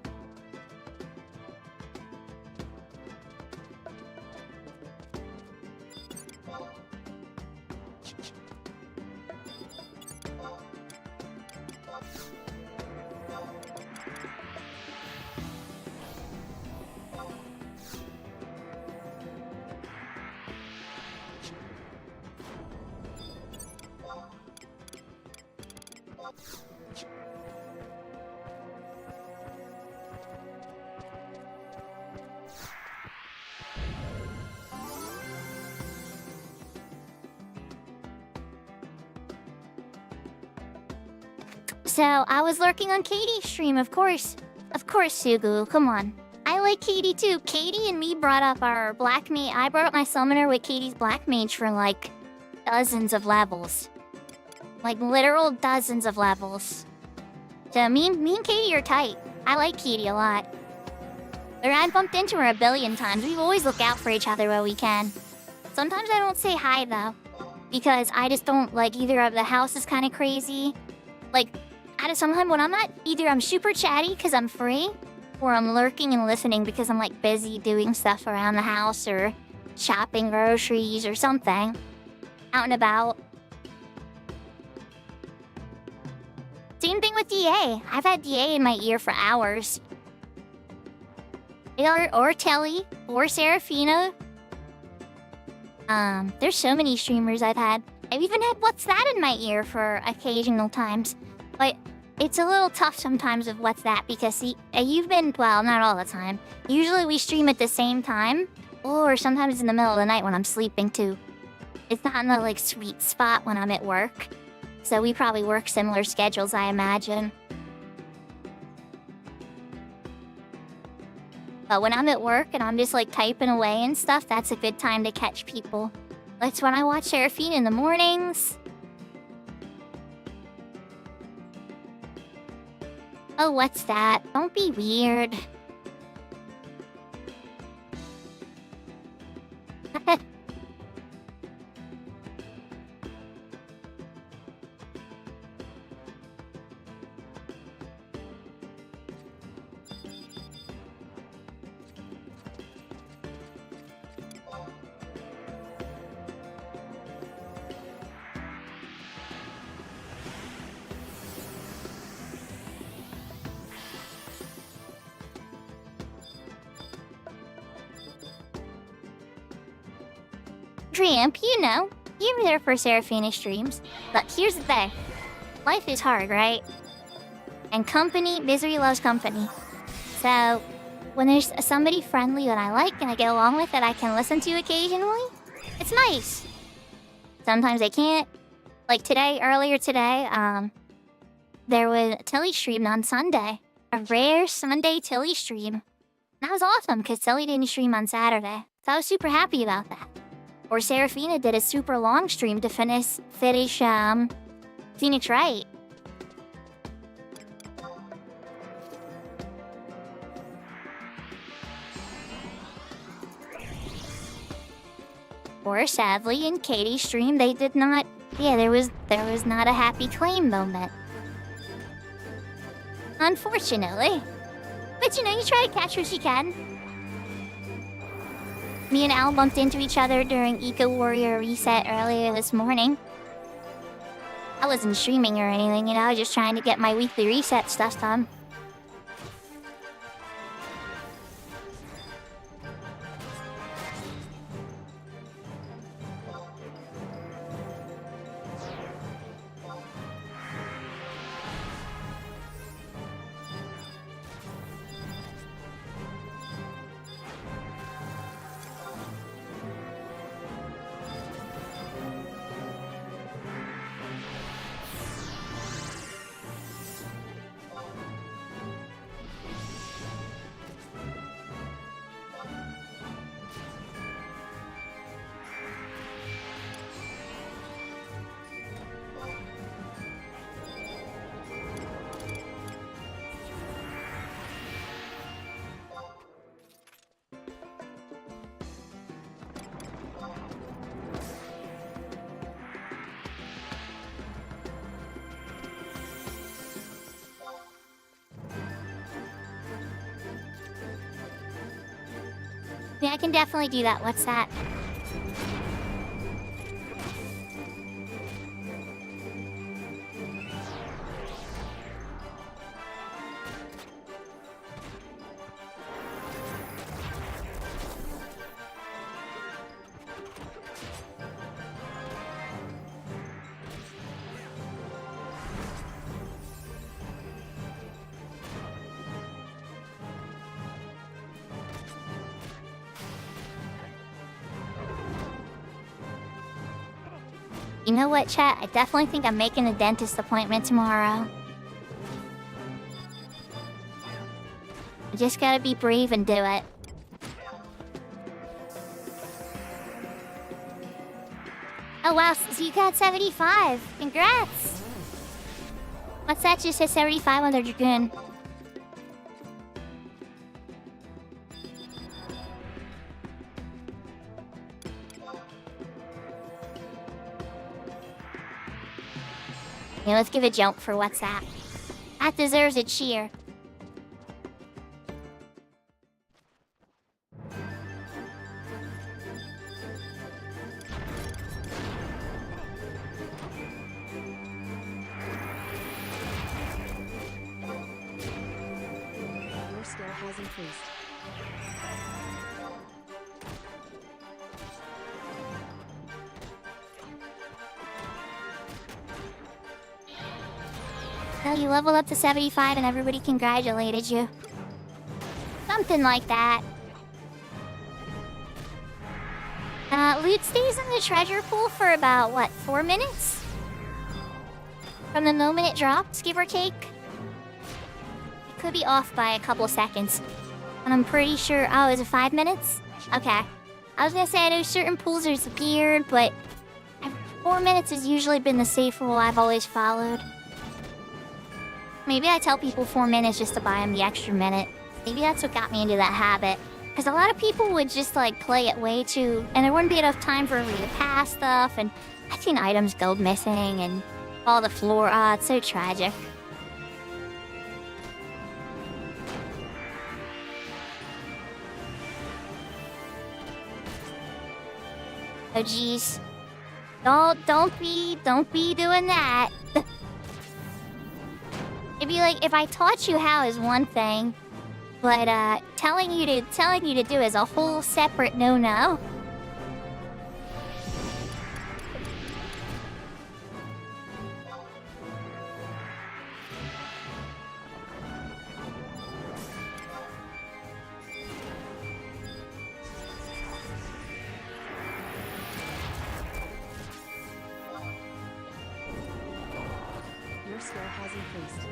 So, I was lurking on Katie's stream, of course. Of course, Sugu, come on. I like Katie too. Katie and me brought up our black mage. I brought up my summoner with Katie's black mage for like dozens of levels. Like literal dozens of levels. So me and Katie are tight. I like Katie a lot. But I bumped into her a billion times. We always look out for each other where we can. Sometimes I don't say hi though. Because I just don't like either of the house is kind of crazy. Like, sometimes when I'm not, either I'm super chatty because I'm free, or I'm lurking and listening because I'm like busy doing stuff around the house or shopping groceries or something. Out and about. Same thing with DA. I've had DA in my ear for hours. Or Telly, or Serafina. There's so many streamers I've had. I've even had What's That in my ear for occasional times. But it's a little tough sometimes with What's That because see, you've been, well, not all the time. Usually we stream at the same time, or sometimes in the middle of the night when I'm sleeping too. It's not in the like sweet spot when I'm at work. So we probably work similar schedules, I imagine. But when I'm at work and I'm just like typing away and stuff, that's a good time to catch people. That's when I watch Serafina in the mornings. Oh, what's that? Don't be weird. Tramp, you know, you're there for Serafina streams. But here's the thing. Life is hard, right? And company, misery loves company. So, when there's somebody friendly that I like and I get along with that I can listen to occasionally, it's nice. Sometimes I can't. Like today, earlier today, there was a Tilly stream on Sunday. A rare Sunday Tilly stream. That was awesome, because Tilly didn't stream on Saturday. So I was super happy about that. Or Serafina did a super long stream to finish Phoenix Wright. Or sadly, in Katie's stream, they did not. Yeah, there was not a happy claim moment. Unfortunately. But you know, you try to catch what you can. Me and Al bumped into each other during Eco Warrior Reset earlier this morning. I wasn't streaming or anything, you know, I was just trying to get my weekly reset stuff done. Yeah, I can definitely do that. What's that? You know what, chat? I definitely think I'm making a dentist appointment tomorrow. I just gotta be brave and do it. Oh wow, so you got 75. Congrats! What's that? Just hit 75 on their Dragoon. Yeah, let's give a jump for what's that. That deserves a cheer. Your skill has increased. Well, you leveled up to 75 and everybody congratulated you. Something like that. Loot stays in the treasure pool for about, what, 4 minutes? From the moment it drops, give or take? It could be off by a couple seconds. And I'm pretty sure... Oh, is it 5 minutes? Okay. I was gonna say, I know certain pools are weird, but... 4 minutes has usually been the safe rule I've always followed. Maybe I tell people 4 minutes just to buy them the extra minute. Maybe that's what got me into that habit. Because a lot of people would just, like, play it way too... And there wouldn't be enough time for me to pass stuff, and I've seen items go missing, and all the floor... Ah, it's so tragic. Oh, jeez. Don't be doing that. It'd be like, if I taught you how is one thing, but telling you to do is a whole separate no-no. Your skill has increased.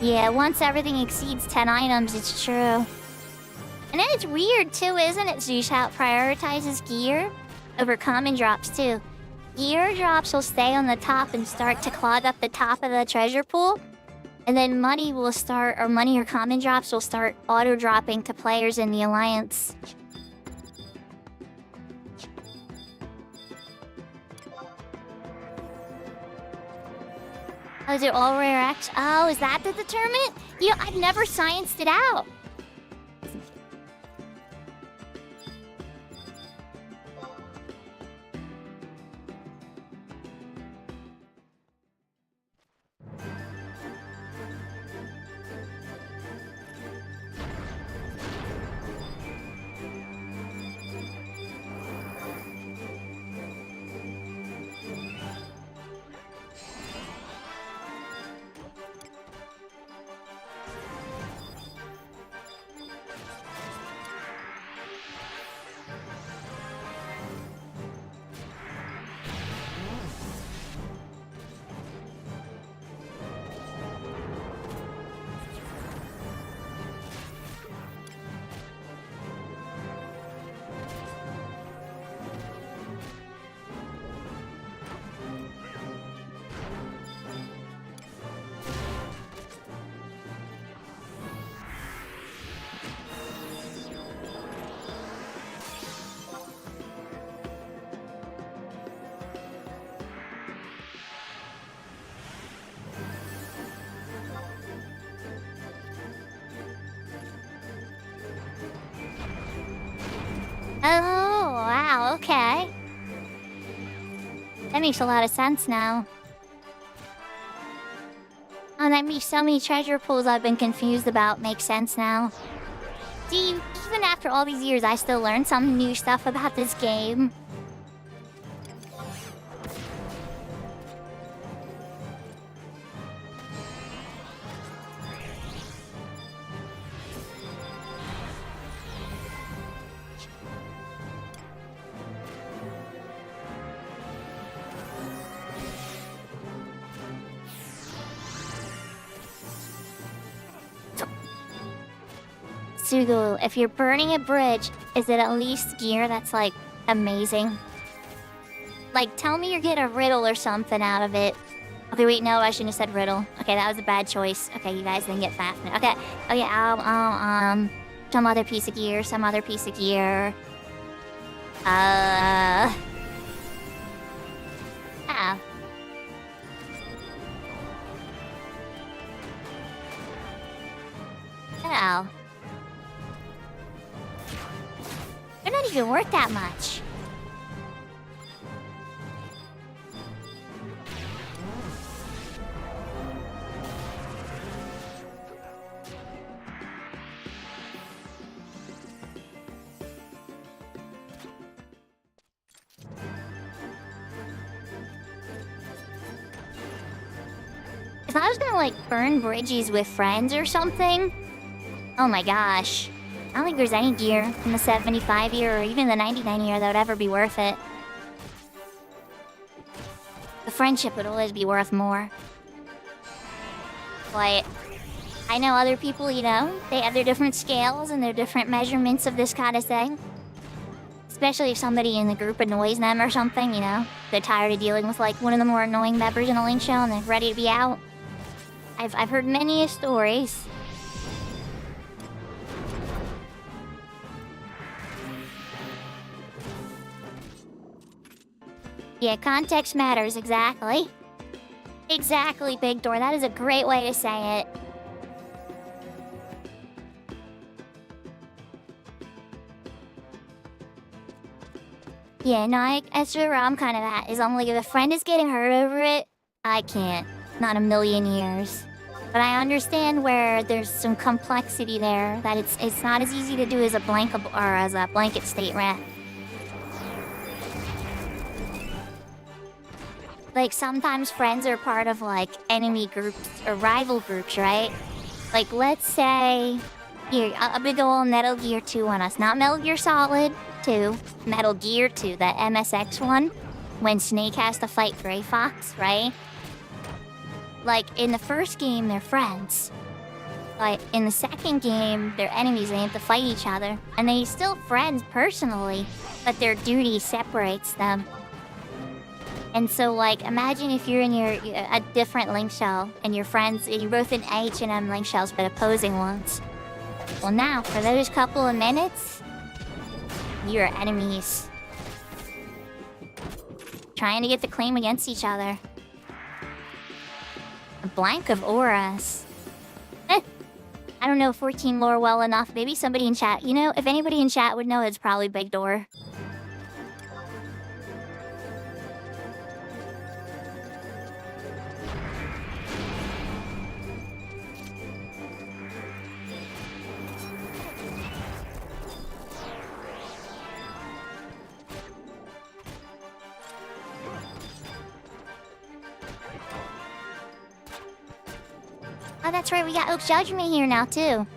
Yeah, once everything exceeds 10 items, it's true. And then it's weird too, isn't it, Zeus, how it prioritizes gear over common drops too. Gear drops will stay on the top and start to clog up the top of the treasure pool. And then money will start, or money or common drops will start auto-dropping to players in the Alliance. Oh, is it all rare X? Oh, is that the determinant? You know, I've never scienced it out. Oh, wow, okay. That makes a lot of sense now. Oh, that makes so many treasure pools I've been confused about make sense now. See, even after all these years, I still learn some new stuff about this game. Sugo, if you're burning a bridge, is it at least gear that's, like, amazing? Like, tell me you're getting a riddle or something out of it. Okay, wait, no, I shouldn't have said riddle. Okay, that was a bad choice. Okay, you guys didn't get fast enough. Okay, some other piece of gear, some other piece of gear. Oh. Oh. They're not even worth that much. If I was gonna, like, burn bridges with friends or something... Oh my gosh. I don't think there's any gear in the 75 year or even the 99 year that would ever be worth it. The friendship would always be worth more. But I know other people, you know, they have their different scales and their different measurements of this kind of thing. Especially if somebody in the group annoys them or something, you know. They're tired of dealing with, like, one of the more annoying members in a link show and they're ready to be out. I've heard many stories. Yeah, context matters, exactly. Exactly, Big Door. That is a great way to say it. Yeah, no, that's where I'm kind of at. Is I'm like, if a friend is getting hurt over it, I can't. Not a million years. But I understand where there's some complexity there. That it's not as easy to do as a blanket statement. Like, sometimes friends are part of, like, enemy groups or rival groups, right? Like, let's say... Here, a big ol' Metal Gear 2 on us. Not Metal Gear Solid 2. Metal Gear 2, that MSX one. When Snake has to fight Gray Fox, right? Like, in the first game, they're friends. Like, in the second game, they're enemies. They have to fight each other. And they're still friends personally, but their duty separates them. And so, like, imagine if you're in a different link shell, and your friends, you're both in H&M link shells, but opposing ones. Well, now, for those couple of minutes, you're enemies. Trying to get the claim against each other. A blank of auras. I don't know 14 lore well enough. Maybe somebody in chat, you know, if anybody in chat would know, it's probably Big Door. Oh, that's right, we got Oak Judgment here now, too.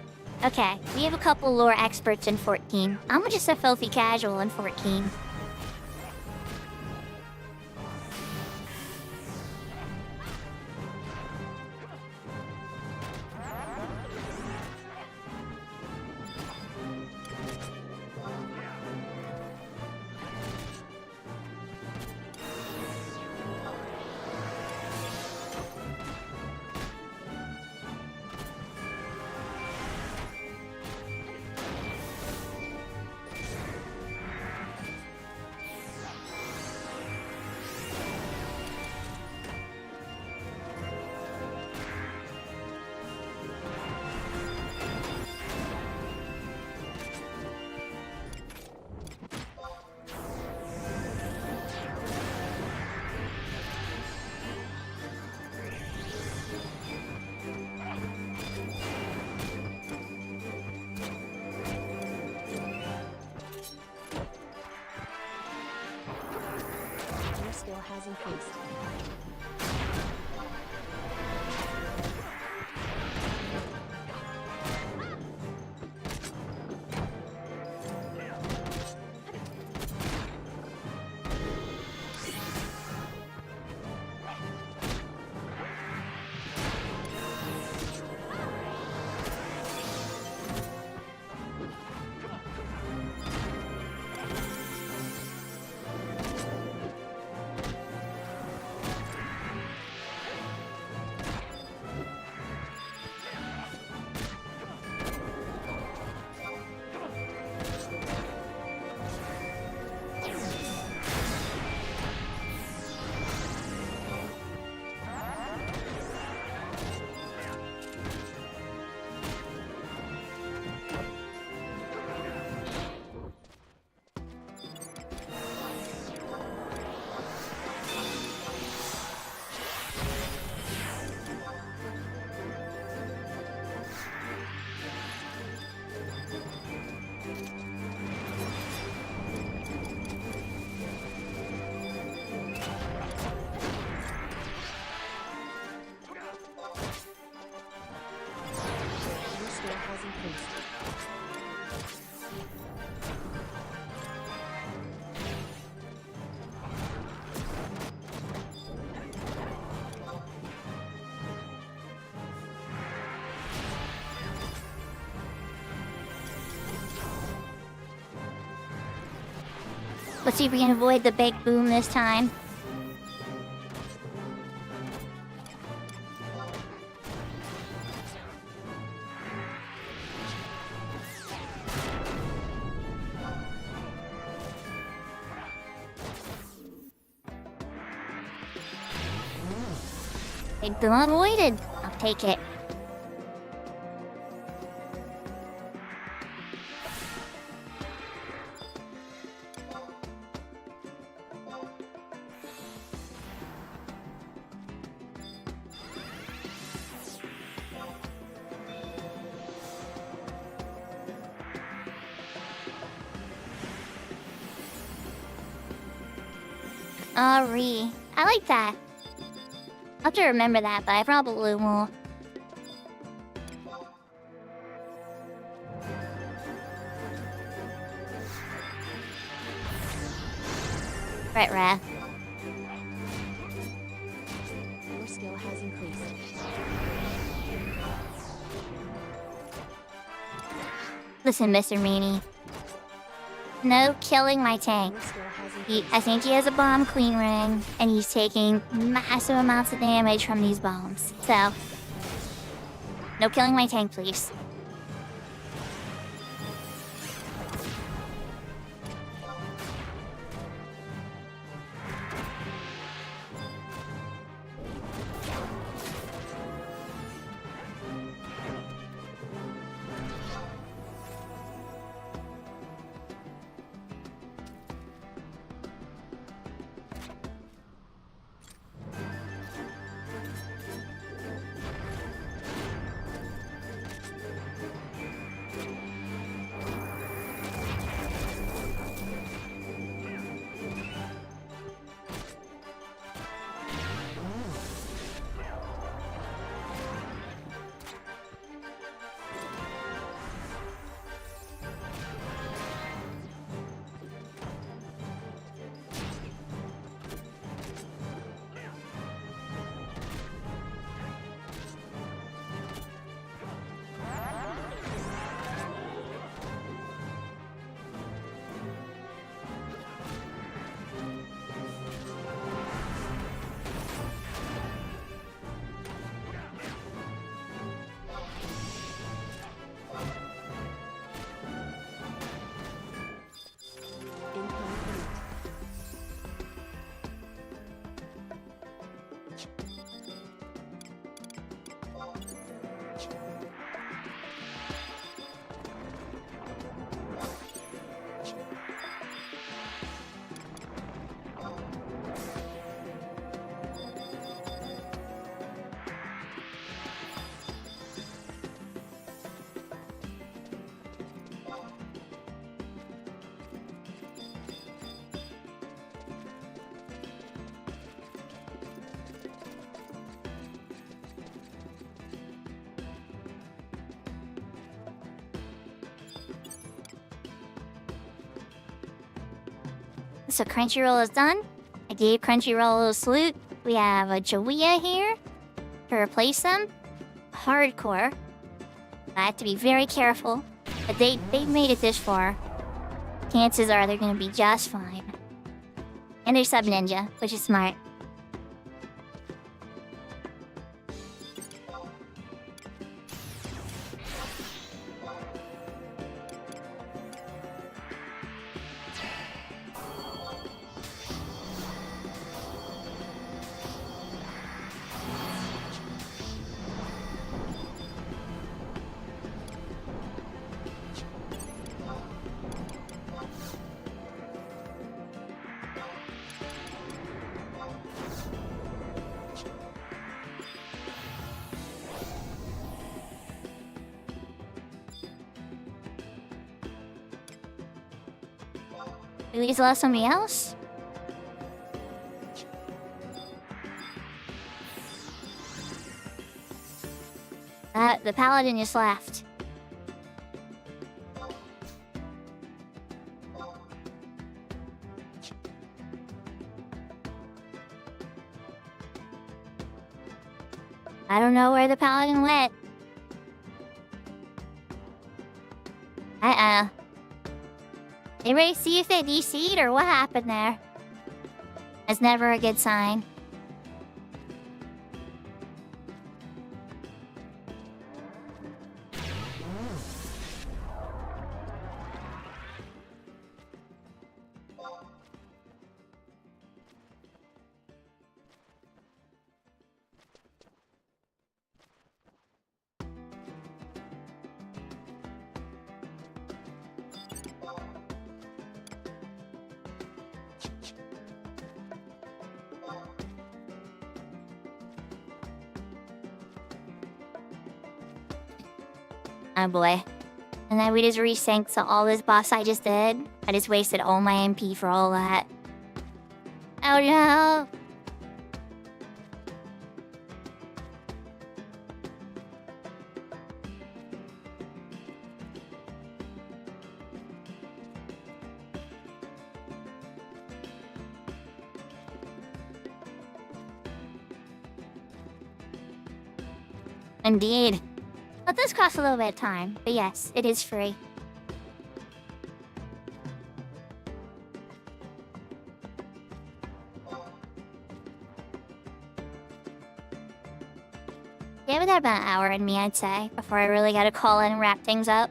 Okay, we have a couple lore experts in 14. I'm just a filthy casual in 14. has increased. Your skill has increased. Let's see if we can avoid the big boom this time. Big boom avoided. I'll take it. I like that. I'll have to remember that, but I probably will. Right. Your skill has increased. Listen, Mr. Meanie. No killing my tank. Your skill has increased. I think he has a bomb queen ring, and he's taking massive amounts of damage from these bombs. So, no killing my tank, please. so Crunchyroll is done. I gave Crunchyroll a salute. We have a Joia here to replace them. Hardcore. I have to be very careful. But they've made it this far. Chances are they're gonna be just fine. And they're sub ninja, which is smart. Do these allow somebody else? The paladin just left. I don't know where the paladin went. Anybody see if they DC'd or what happened there? That's never a good sign. Oh boy. And then we just resynced, so all this boss I just did, I just wasted all my MP for all that. Oh no! Indeed. But this costs a little bit of time. But yes, it is free. Give it about an hour in me, I'd say, before I really gotta call in and wrap things up.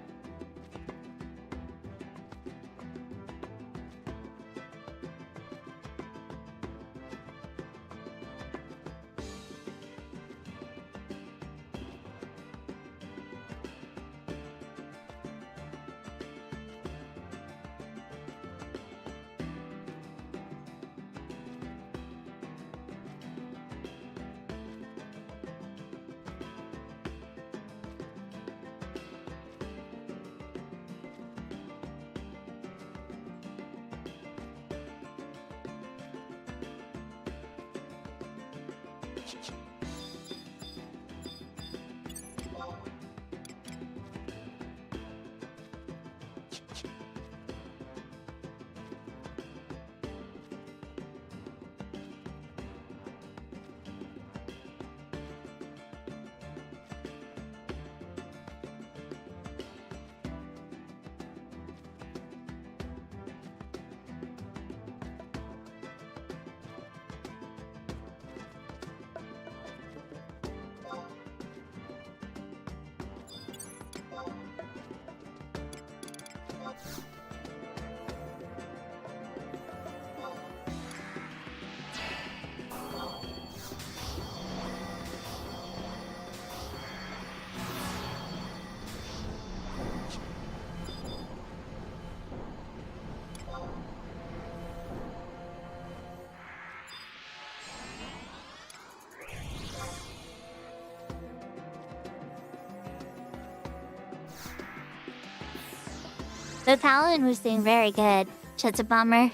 The paladin was doing very good. Such a bummer.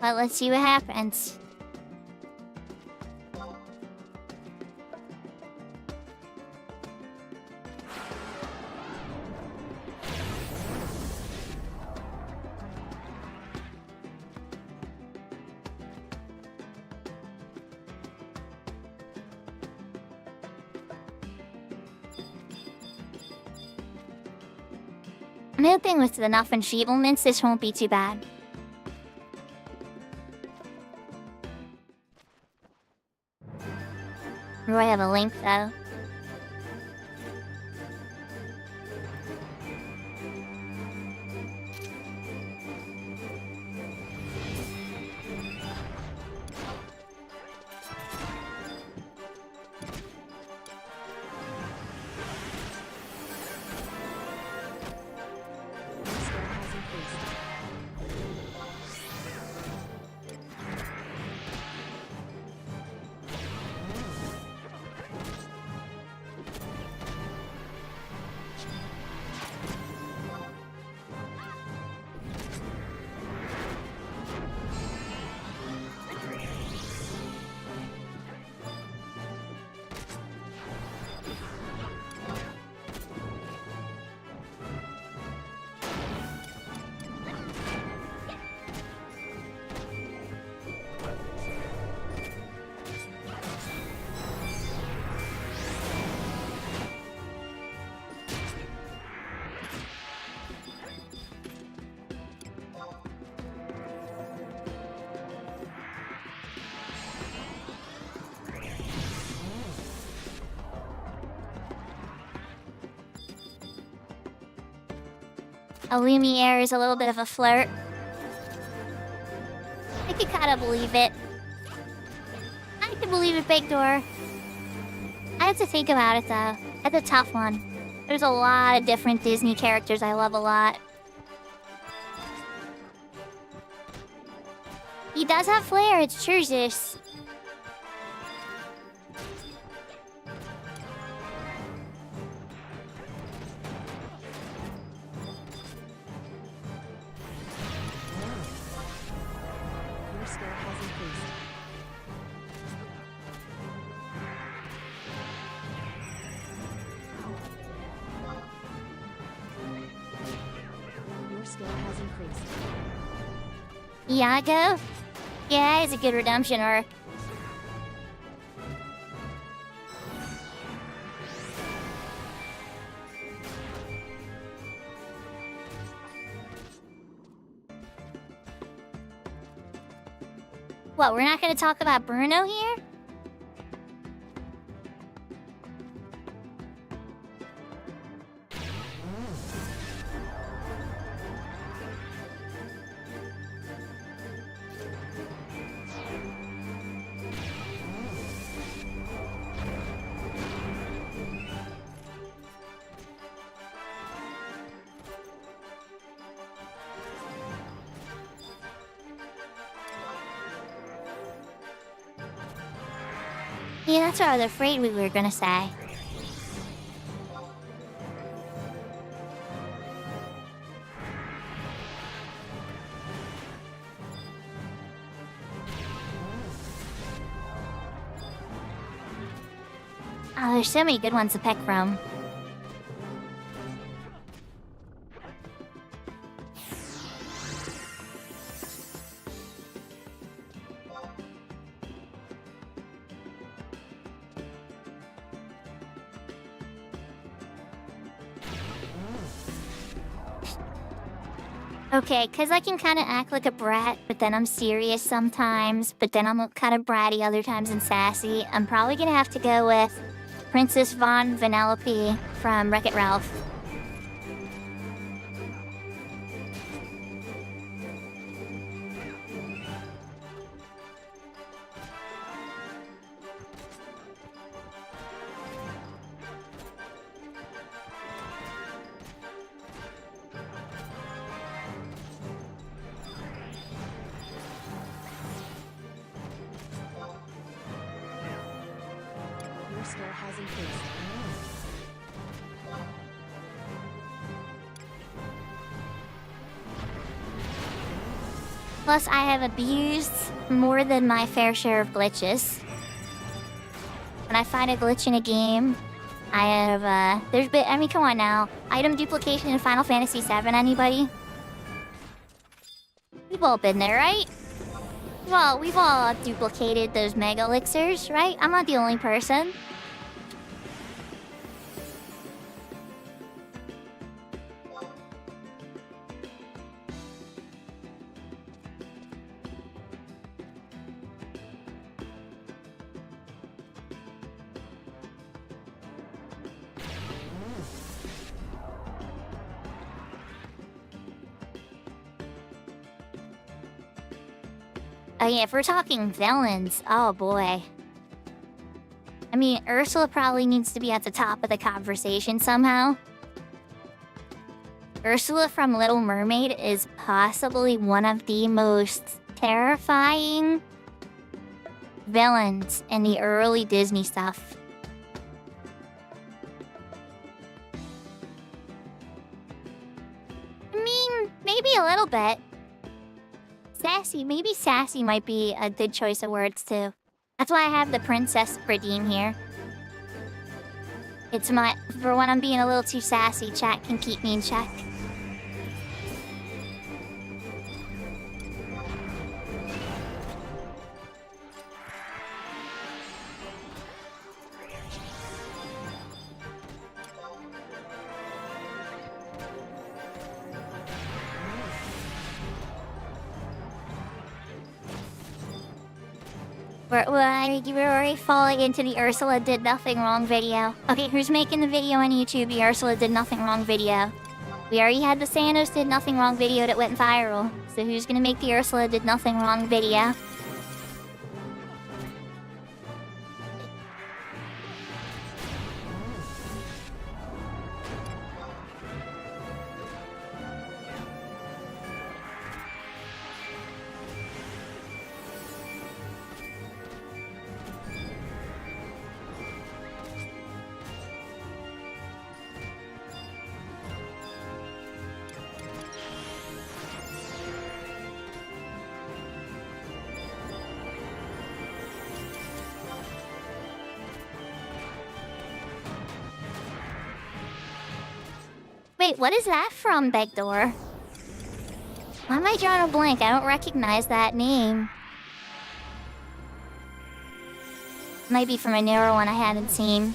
But let's see what happens. I'm hoping with enough achievements, this won't be too bad. Do I have a link though? Your skill has increased. A Lumiere is a little bit of a flirt. I could kind of believe it. I could believe it, Big Door. I have to think about it though. That's a tough one. There's a lot of different Disney characters I love a lot. He does have flair, it's true, Zeus. Your skill has increased. Your skill has increased. Iago? Yeah, it's a good redemption arc. What, we're not gonna talk about Bruno here? Yeah, that's what I was afraid we were gonna say. Oh, there's so many good ones to pick from. Okay, because I can kind of act like a brat, but then I'm serious sometimes, but then I'm kind of bratty other times and sassy. I'm probably going to have to go with Princess Von Vanellope from Wreck-It Ralph. Your skill has increased. Plus, I have abused more than my fair share of glitches. When I find a glitch in a game, I have, there's been, I mean, come on now. Item duplication in Final Fantasy VII, anybody? We've all been there, right? Well, we've all duplicated those mega elixirs, right? I'm not the only person. Oh yeah, if we're talking villains, oh boy. I mean, Ursula probably needs to be at the top of the conversation somehow. Ursula from Little Mermaid is possibly one of the most terrifying villains in the early Disney stuff. I mean, maybe a little bit. Sassy, maybe sassy might be a good choice of words too. That's why I have the princess redeem here. It's for when I'm being a little too sassy, chat can keep me in check. We're already falling into the Ursula did nothing wrong video. Okay, who's making the video on YouTube? The Ursula did nothing wrong video. We already had the Thanos did nothing wrong video that went viral. So who's gonna make the Ursula did nothing wrong video? Wait, what is that from, Backdoor? Why am I drawing a blank? I don't recognize that name. Might be from a newer one I hadn't seen.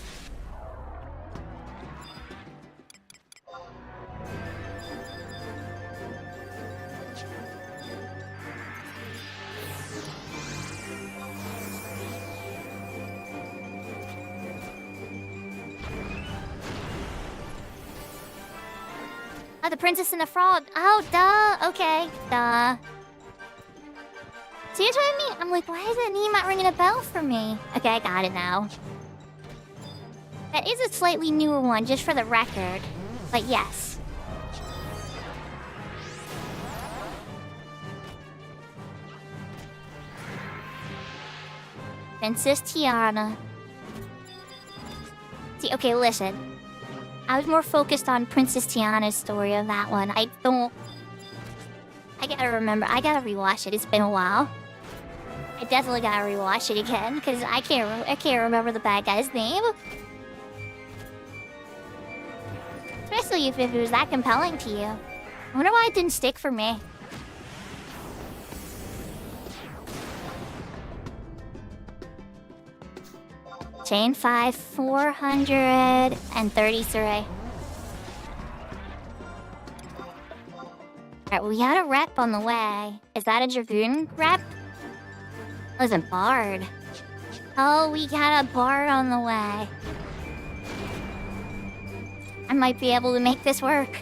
Oh, the Princess and the Frog. Oh, duh. Okay, duh. See what I mean? I'm like, why is that name not ringing a bell for me? Okay, I got it now. That is a slightly newer one, just for the record. But yes. Princess Tiana. See, okay, listen. I was more focused on Princess Tiana's story of that one. I gotta remember. I gotta rewatch it. It's been a while. I definitely gotta rewatch it again because I can't remember the bad guy's name. Especially if it was that compelling to you. I wonder why it didn't stick for me. Chain 5, 433. Alright, we had a rep on the way. Is that a Dragoon rep? That was a Bard. Oh, we got a Bard on the way. I might be able to make this work.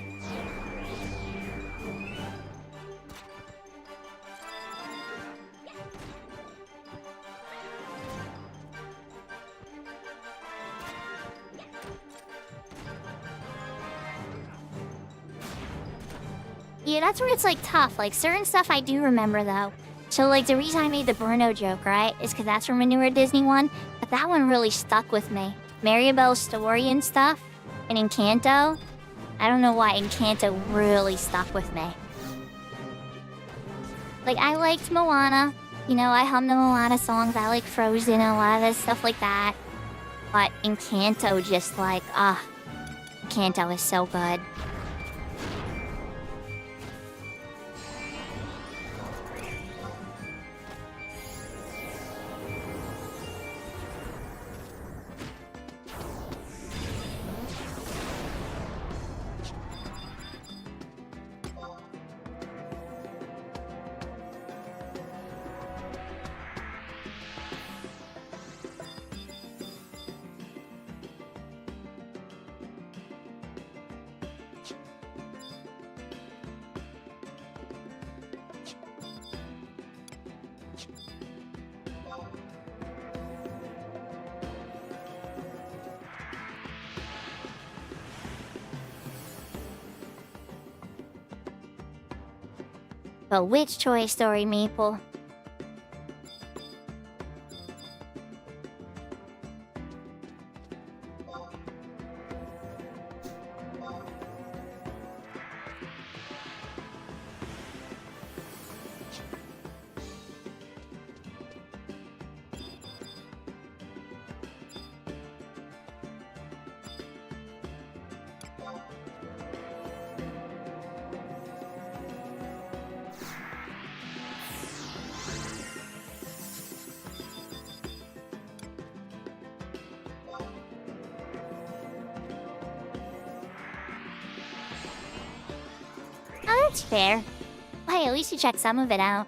Yeah, that's where it's like tough. Like certain stuff I do remember though. So like the reason I made the Bruno joke, right, is because that's from a newer Disney one. But that one really stuck with me. Maribel's story and stuff. And Encanto. I don't know why Encanto really stuck with me. Like I liked Moana. You know, I hum the Moana songs. I like Frozen and a lot of this stuff like that. But Encanto just like, Encanto is so good. But which Toy Story, Maple? Oh, that's fair. Hey, at least you checked some of it out.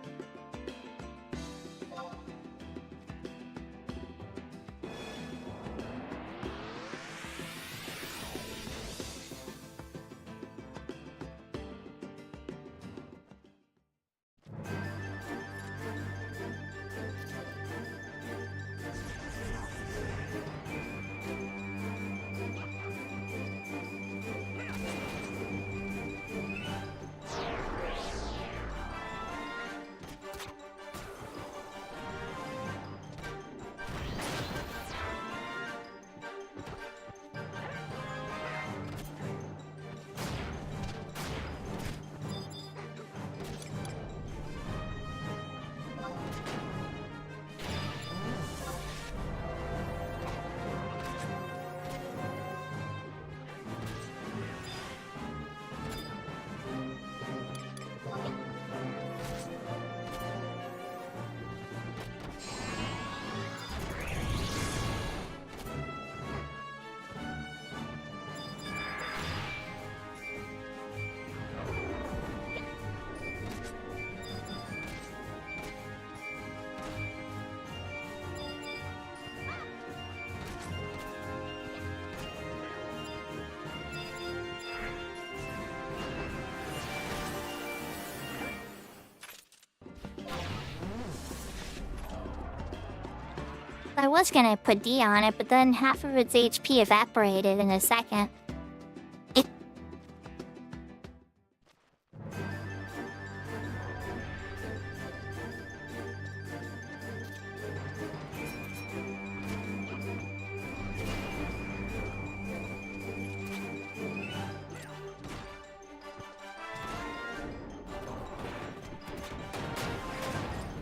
I was gonna put D on it, but then half of its HP evaporated in a second.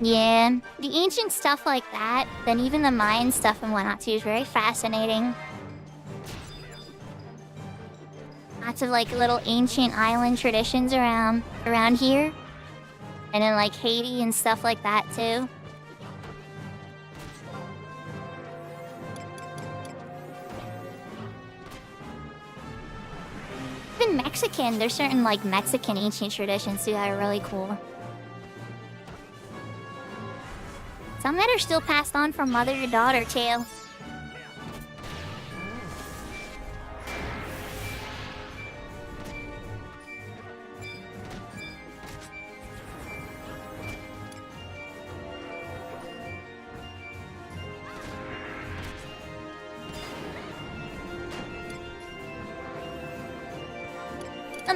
Yeah, the ancient stuff like that, then even the Mayan stuff and whatnot too is very fascinating. Lots of like little ancient island traditions around here. And then like Haiti and stuff like that too. Even Mexican, there's certain like Mexican ancient traditions too that are really cool. Some that are still passed on from mother to daughter, too. And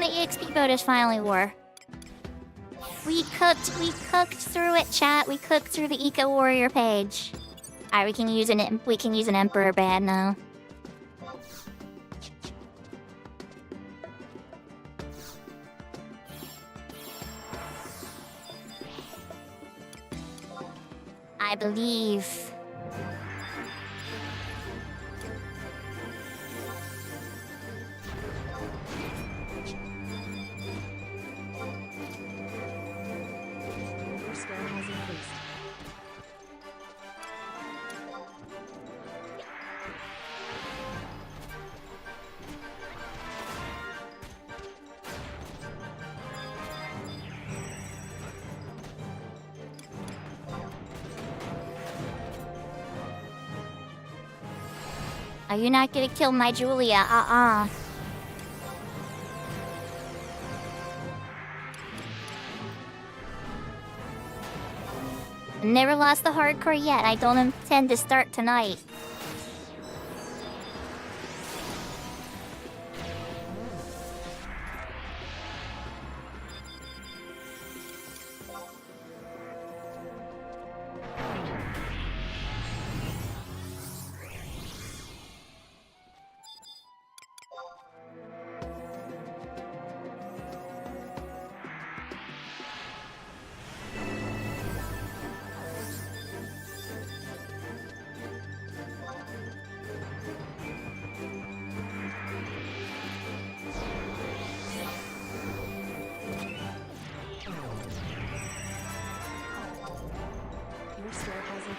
the EXP bonus finally wore. We cooked through it, chat. We cooked through the Eco Warrior page. Alright, we can use an Emperor band now. I believe. Your score has increased. Are you not gonna kill my Julia? Never lost the hardcore yet. I don't intend to start tonight.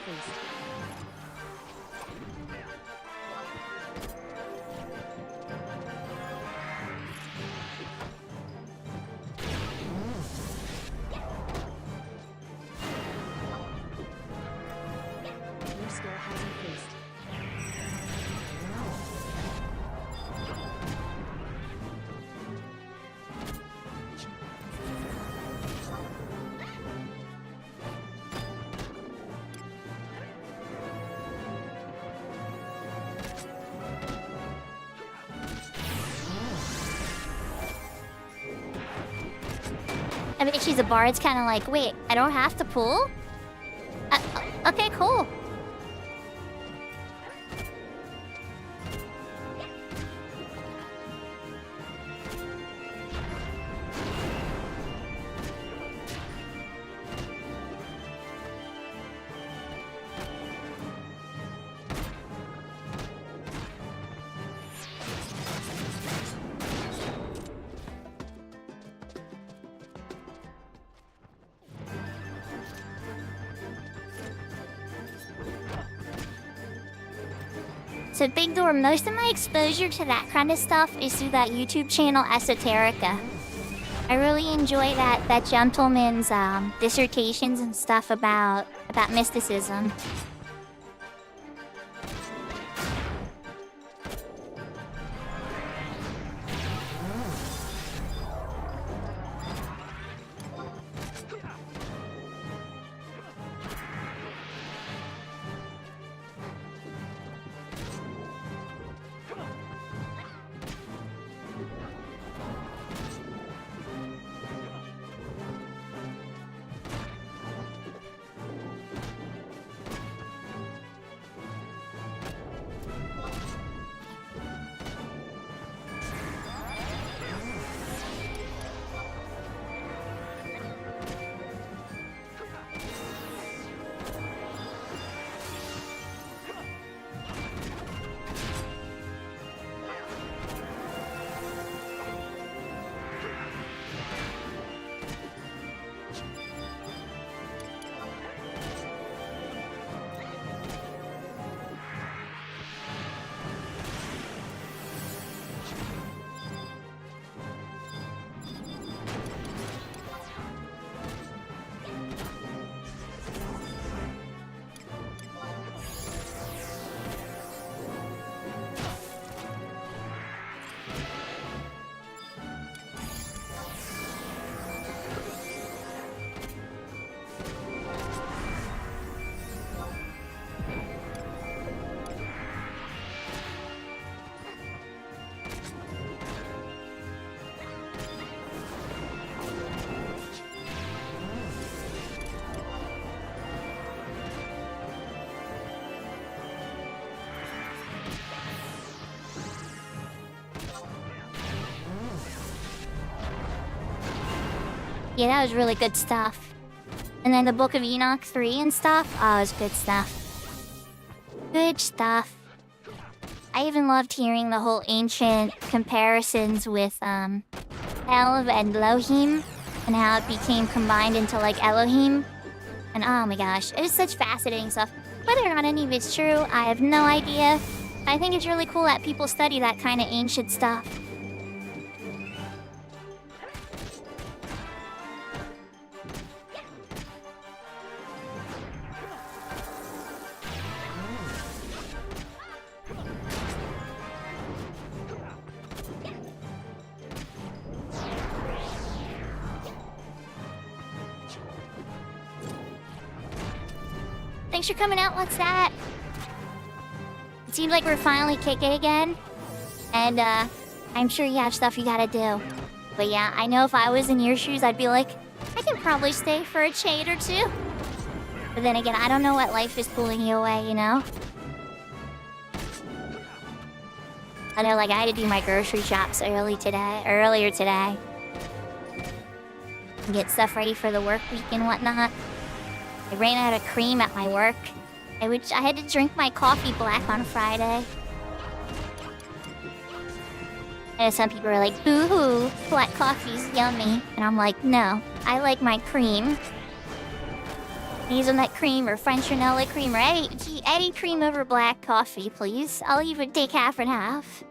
increased. Your score has increased. I bet she's a bard. It's kind of like, wait, I don't have to pull? Okay, cool. So Big Door, most of my exposure to that kind of stuff is through that YouTube channel Esoterica. I really enjoy that gentleman's dissertations and stuff about mysticism. Yeah, that was really good stuff. And then the Book of Enoch 3 and stuff. Oh, it was good stuff. Good stuff. I even loved hearing the whole ancient comparisons with Elv and Elohim and how it became combined into like Elohim. And oh my gosh, it was such fascinating stuff. Whether or not any of it's true, I have no idea. I think it's really cool that people study that kind of ancient stuff. Thanks for coming out. What's that? It seems like we're finally kicking again. And, I'm sure you have stuff you gotta do. But yeah, I know if I was in your shoes, I'd be like, I can probably stay for a chain or two. But then again, I don't know what life is pulling you away, you know? I know, like, I had to do my grocery shops earlier today. And get stuff ready for the work week and whatnot. I ran out of cream at my work. I had to drink my coffee black on Friday. And some people are like, boo-hoo, black coffee's yummy. And I'm like, no, I like my cream. Hazelnut cream or French vanilla cream or any cream over black coffee, please. I'll even take half and half.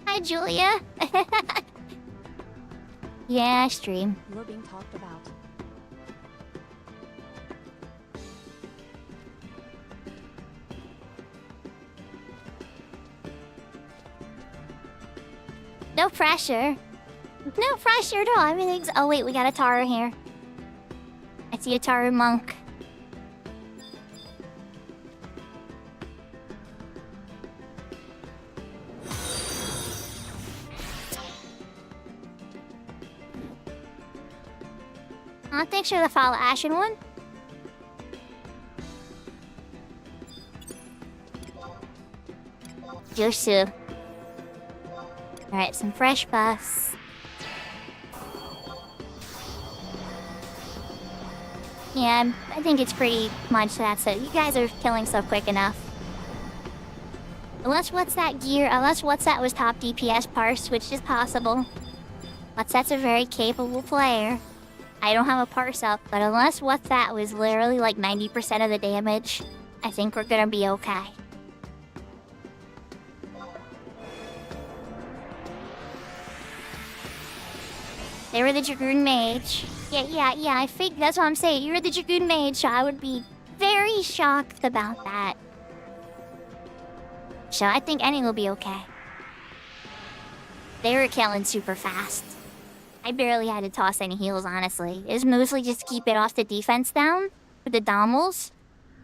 Hi, Julia. Yeah, stream. You're being talked about. No pressure. No pressure at all. Everything's... Oh, wait, we got a Tara here. I see a Tara monk. Thanks for the follow, Ashen one. Jusu. Alright, some fresh buffs. Yeah, I think it's pretty much that, so you guys are killing stuff quick enough. Unless what's that gear, unless what's that was top DPS parse, which is possible. What's that's a very capable player. I don't have a parse up, but unless what's that was literally like 90% of the damage, I think we're gonna be okay. They were the Dragoon Mage. Yeah, I think that's what I'm saying. You were the Dragoon Mage, so I would be very shocked about that. So I think Annie will be okay. They were killing super fast. I barely had to toss any heals, honestly. It was mostly just to keep it off the defense down with the Dommels.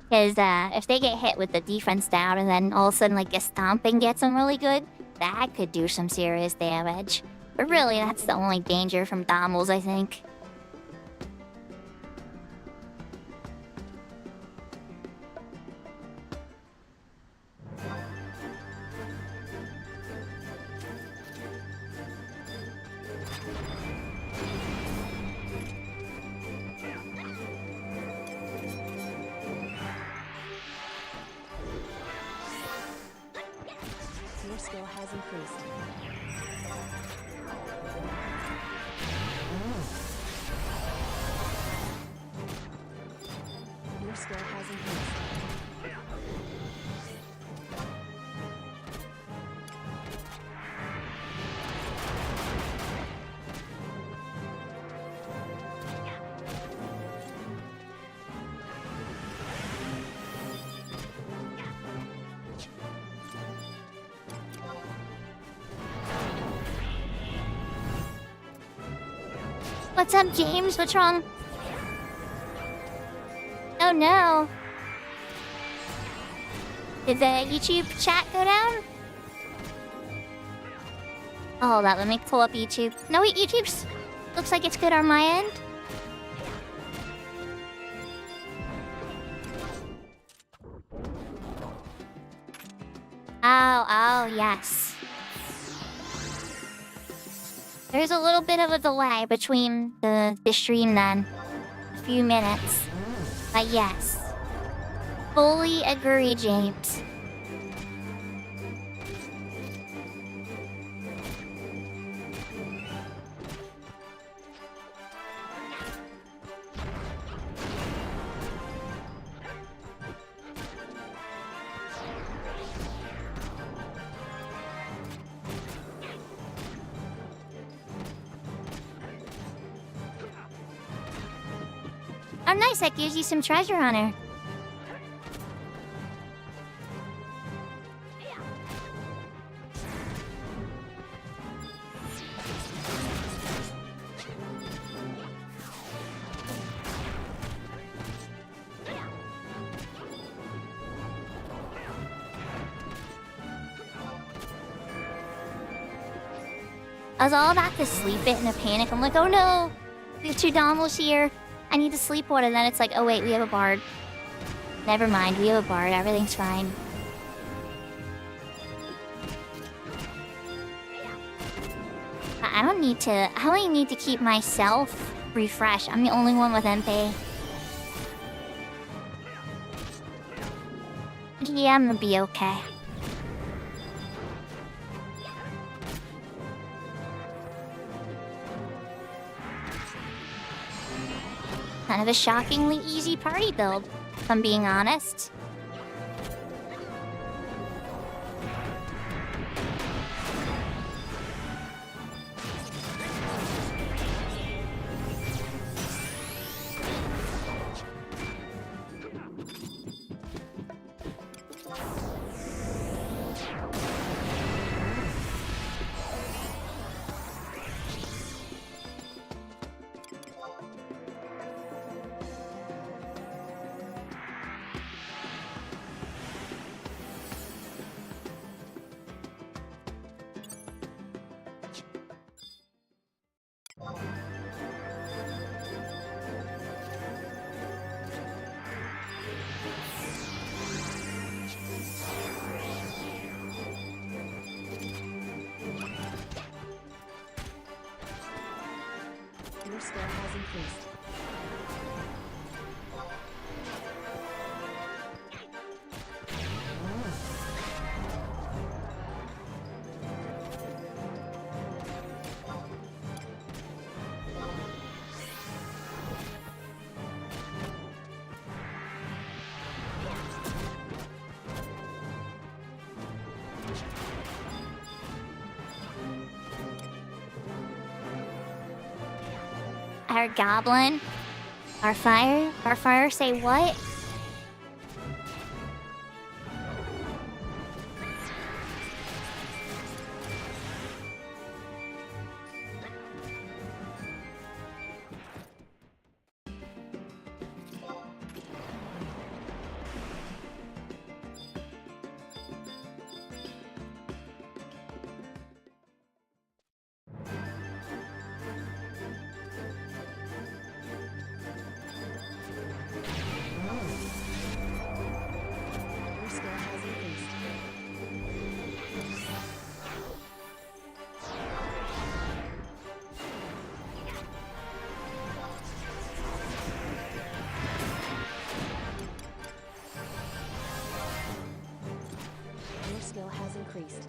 Because if they get hit with the defense down and then all of a sudden like a stomping gets them really good, that could do some serious damage. But really, that's the only danger from Dommels, I think. Your skill has increased. Your skill has increased. What's up, James? What's wrong? Oh no. Did the YouTube chat go down? Oh, hold on, let me pull up YouTube. No, wait, YouTube's... Looks like it's good on my end. Oh, yes. There's a little bit of a delay between the stream then. A few minutes. But yes. Fully agree, James. Oh, nice. That gives you some treasure on her. I was all about to sleep it in a panic. I'm like, oh no, the Chudonmo's here. I need to sleep one. And then it's like, oh wait, we have a bard. Never mind, we have a bard. Everything's fine. I only need to keep myself refreshed. I'm the only one with MP. Yeah, I'm gonna be okay. Kind of a shockingly easy party build, if I'm being honest. Your skill has increased. Our goblin? Our fire? Our fire say what? Your skill has increased. Your skill has increased.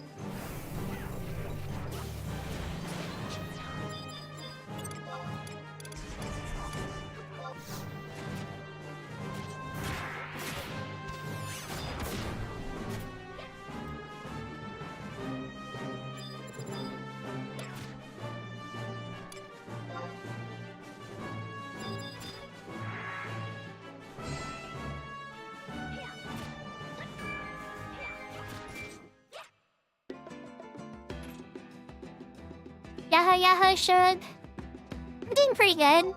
Yahoo yahoo shug. I'm doing pretty good.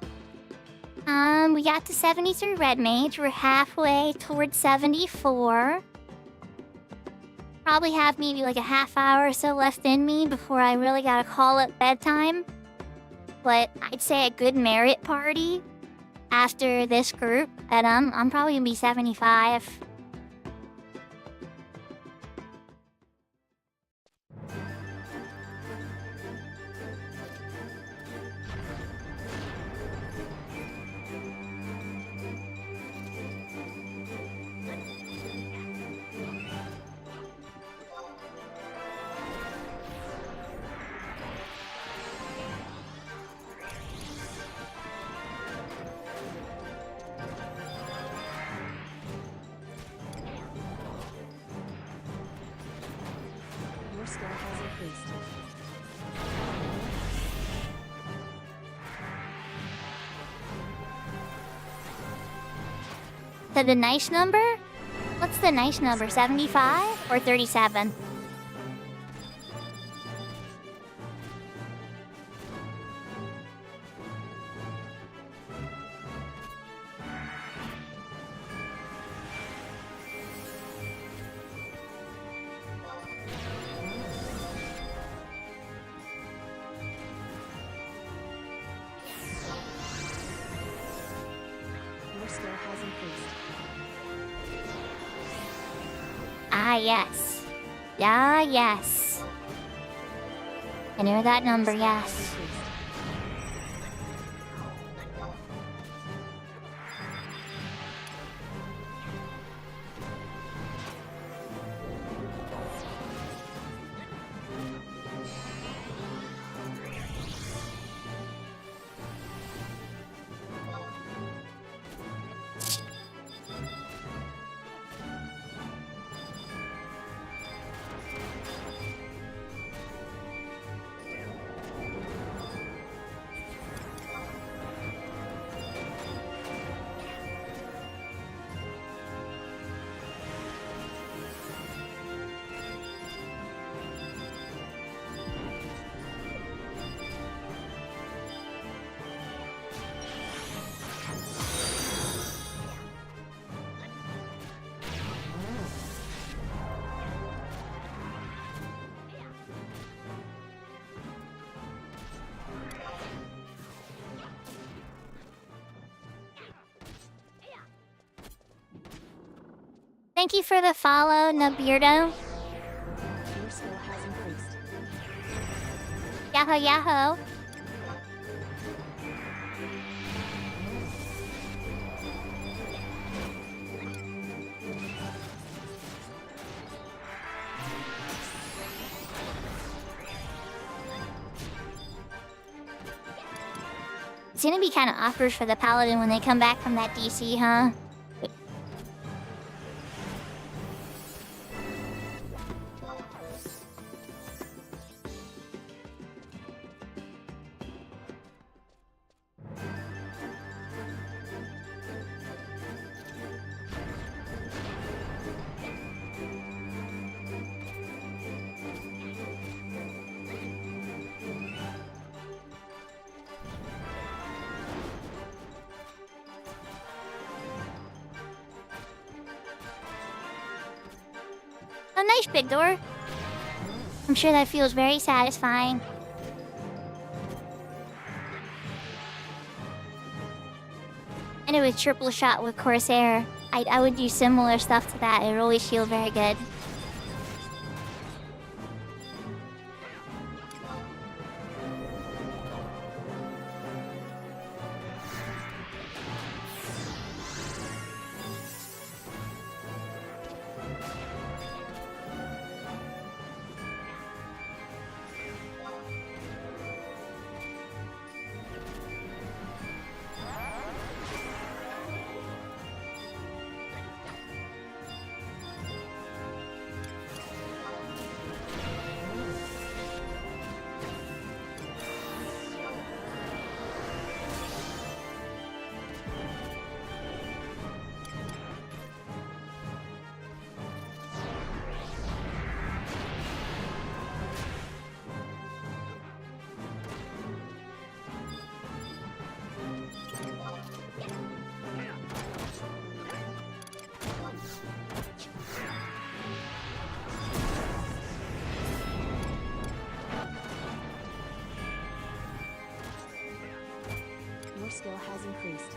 We got to 73 red mage. We're halfway towards 74. Probably have maybe like a half hour or so left in me before I really gotta call it bedtime. But I'd say a good merit party after this group, and I'm probably gonna be 75. Your skill has increased. So the nice number? What's the nice number? 75 or 37? Your skill has increased. Ah, yes. Ah, yes. Enter that number, yes. Increased. Thank you for the follow, Nabirdo. Your skill has increased. Yahoo, yahoo. It's gonna be kind of awkward for the paladin when they come back from that DC, huh? Oh, nice, big door. I'm sure that feels very satisfying. And it was triple shot with Corsair. I would do similar stuff to that. It would always feel very good. Your skill has increased.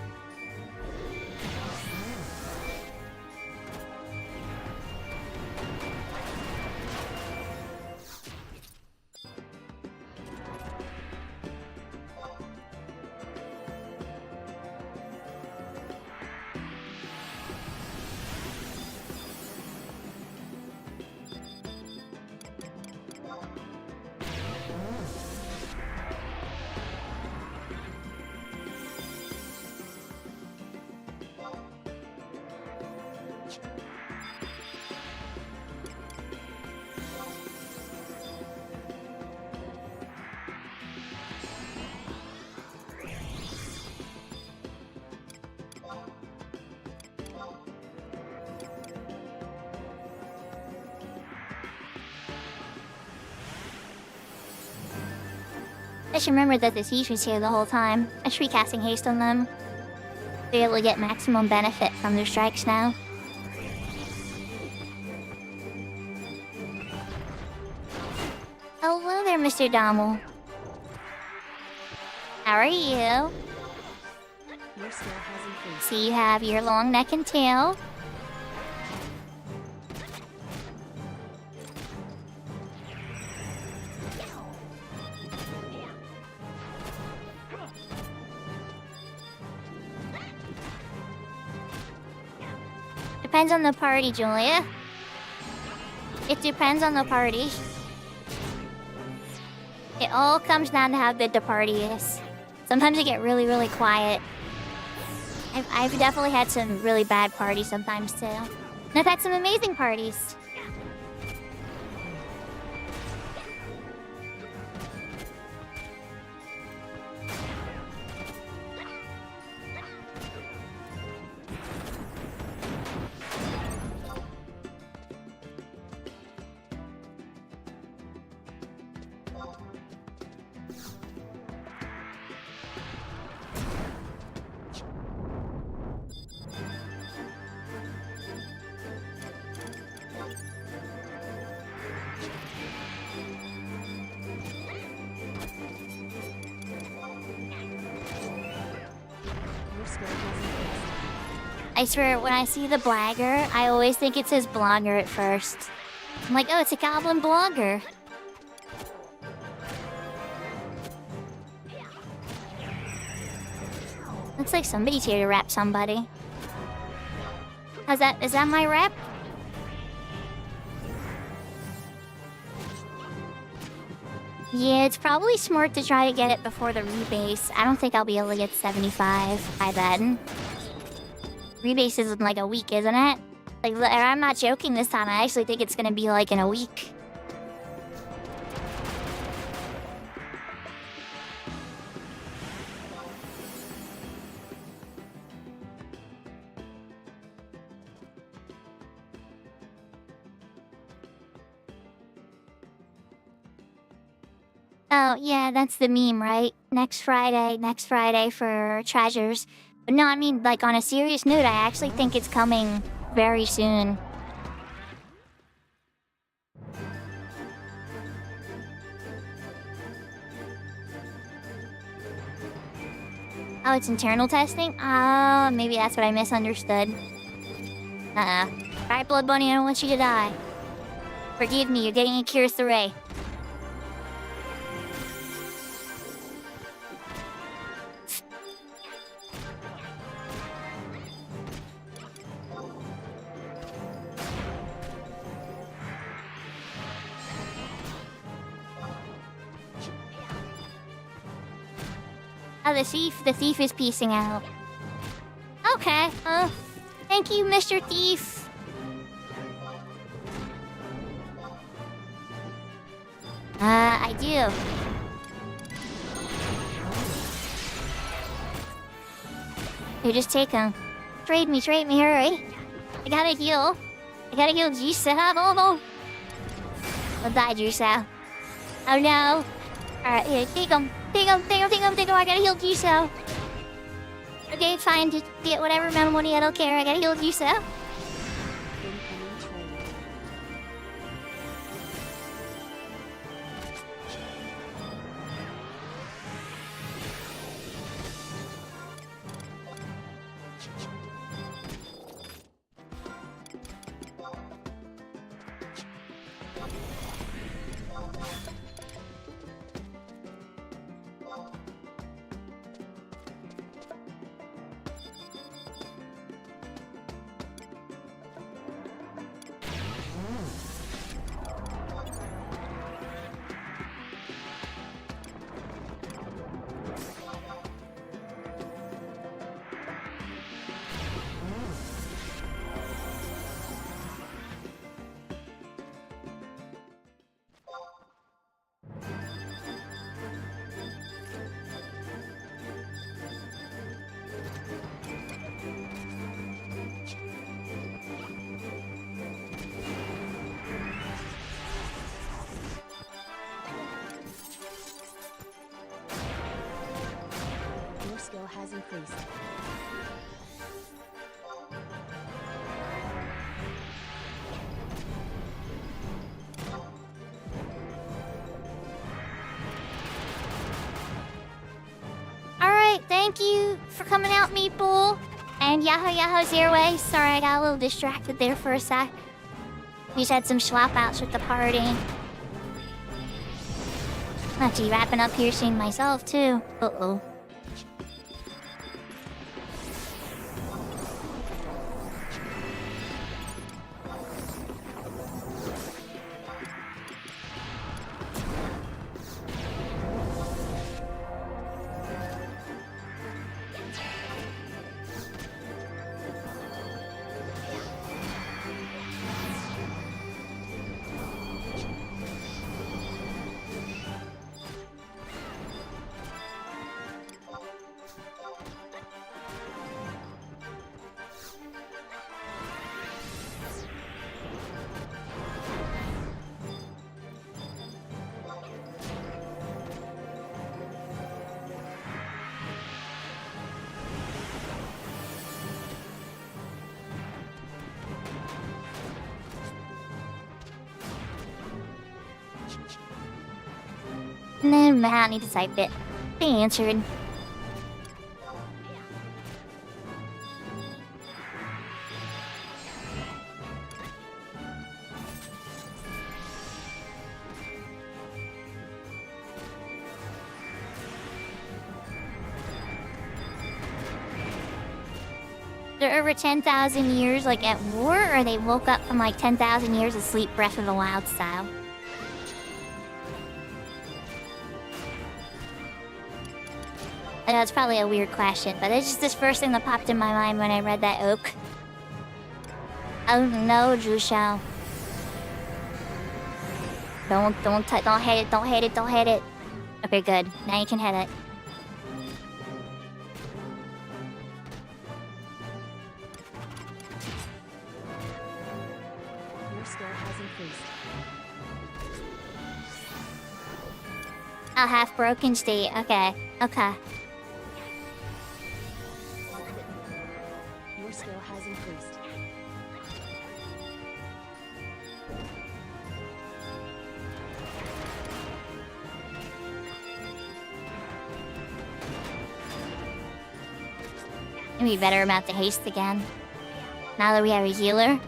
I should remember that the siege was here the whole time. I should be casting haste on them. They're able to get maximum benefit from their strikes now. Hello there, Mr. Dommel. How are you? Your skill has increased. So you have your long neck and tail. Depends on the party, Julia. It depends on the party. It all comes down to how good the party is. Sometimes it get really, really quiet. I've definitely had some really bad parties sometimes too. And I've had some amazing parties. Your skill has increased. I swear, when I see the blagger, I always think it says blogger at first. I'm like, oh, it's a goblin blogger. Looks like somebody's here to rap somebody. Is that my rap? Yeah, it's probably smart to try to get it before the rebase. I don't think I'll be able to get 75 by then. Rebase is in like a week, isn't it? Like, I'm not joking this time. I actually think it's gonna be like in a week. Oh, yeah, that's the meme, right? Next Friday for treasures. But no, I mean, like, on a serious note, I actually think it's coming very soon. Oh, it's internal testing? Oh, maybe that's what I misunderstood. Alright, Blood Bunny, I don't want you to die. Forgive me, you're getting a Curious Array. Oh, the thief is piecing out. Okay, thank you, Mr. Thief. I do. Here, just take him. Trade me, hurry. I gotta heal G-Cell. Oh, no. I'll die, G-Cell. Oh, no. Alright, here, take him. I gotta heal G-Cell. Okay, fine, just get whatever amount of money, I don't care. I gotta heal G-Cell. Incoming trade. Your skill has increased. Alright, thank thank you for coming out, Meeple. And Yahoo Zero. Sorry, I got a little distracted there for a sec. We just had some swap outs with the party. Actually, wrapping up here soon myself, too. Uh-oh. No, I don't need to type it. Be answered. They're over 10,000 years, like, at war, or they woke up from, like, 10,000 years of sleep, Breath of the Wild style? I know it's probably a weird question, but it's just this first thing that popped in my mind when I read that oak. Oh no, Jushao. Don't hit it, don't hit it, don't hit it. Okay, good. Now you can hit it. Your skill has increased. Oh, half broken state. Okay, okay. Your skill has increased. Maybe better about the haste again. Now that we have a healer.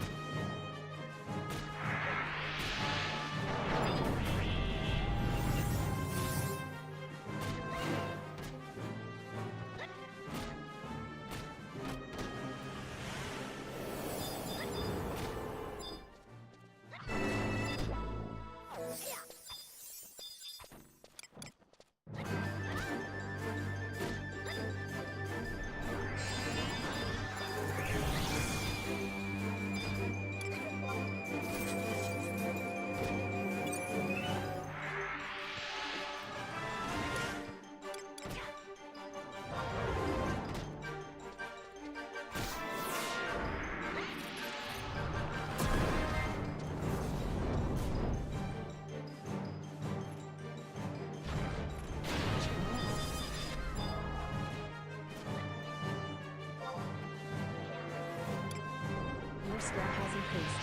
Your skill has increased.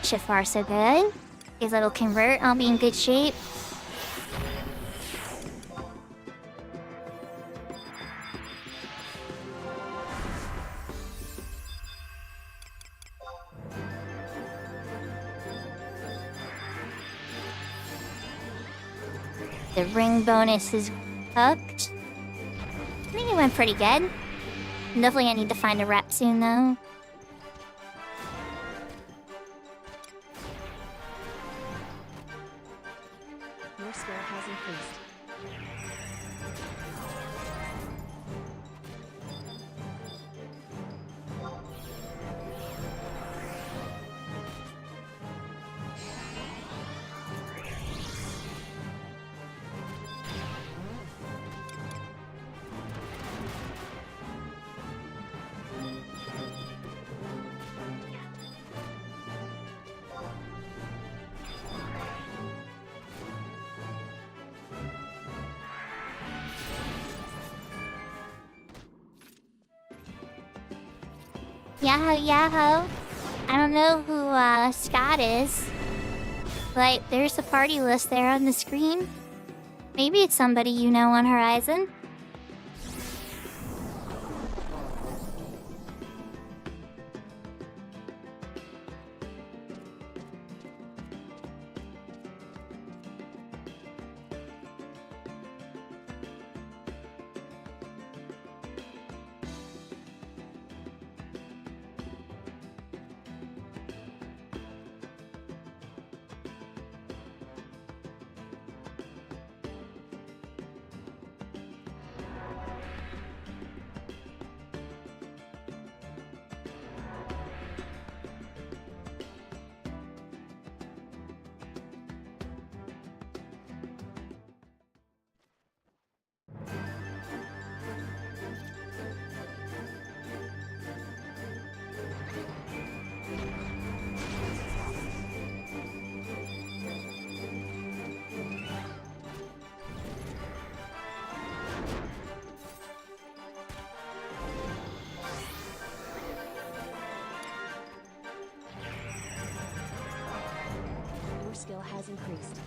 So far, so good. His little convert, I'll be in good shape. The ring bonus is hooked. I think it went pretty good. Definitely I need to find a rep soon though. Your skill has increased. Yahoo, Yahoo. I don't know who Scott is, but there's a party list there on the screen. Maybe it's somebody you know on Horizon. Your skill has increased.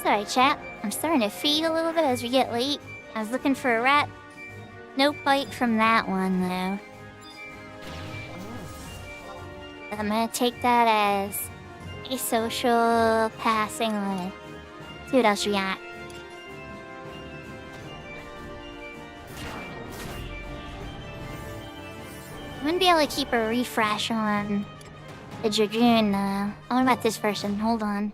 Sorry, chat. I'm starting to fade a little bit as we get late. I was looking for a rat. No bite from that one, though. I'm gonna take that as a social passing limit. See what else we got. I wouldn't be able to keep a refresh on the Dragoon, though. What about this person? Hold on.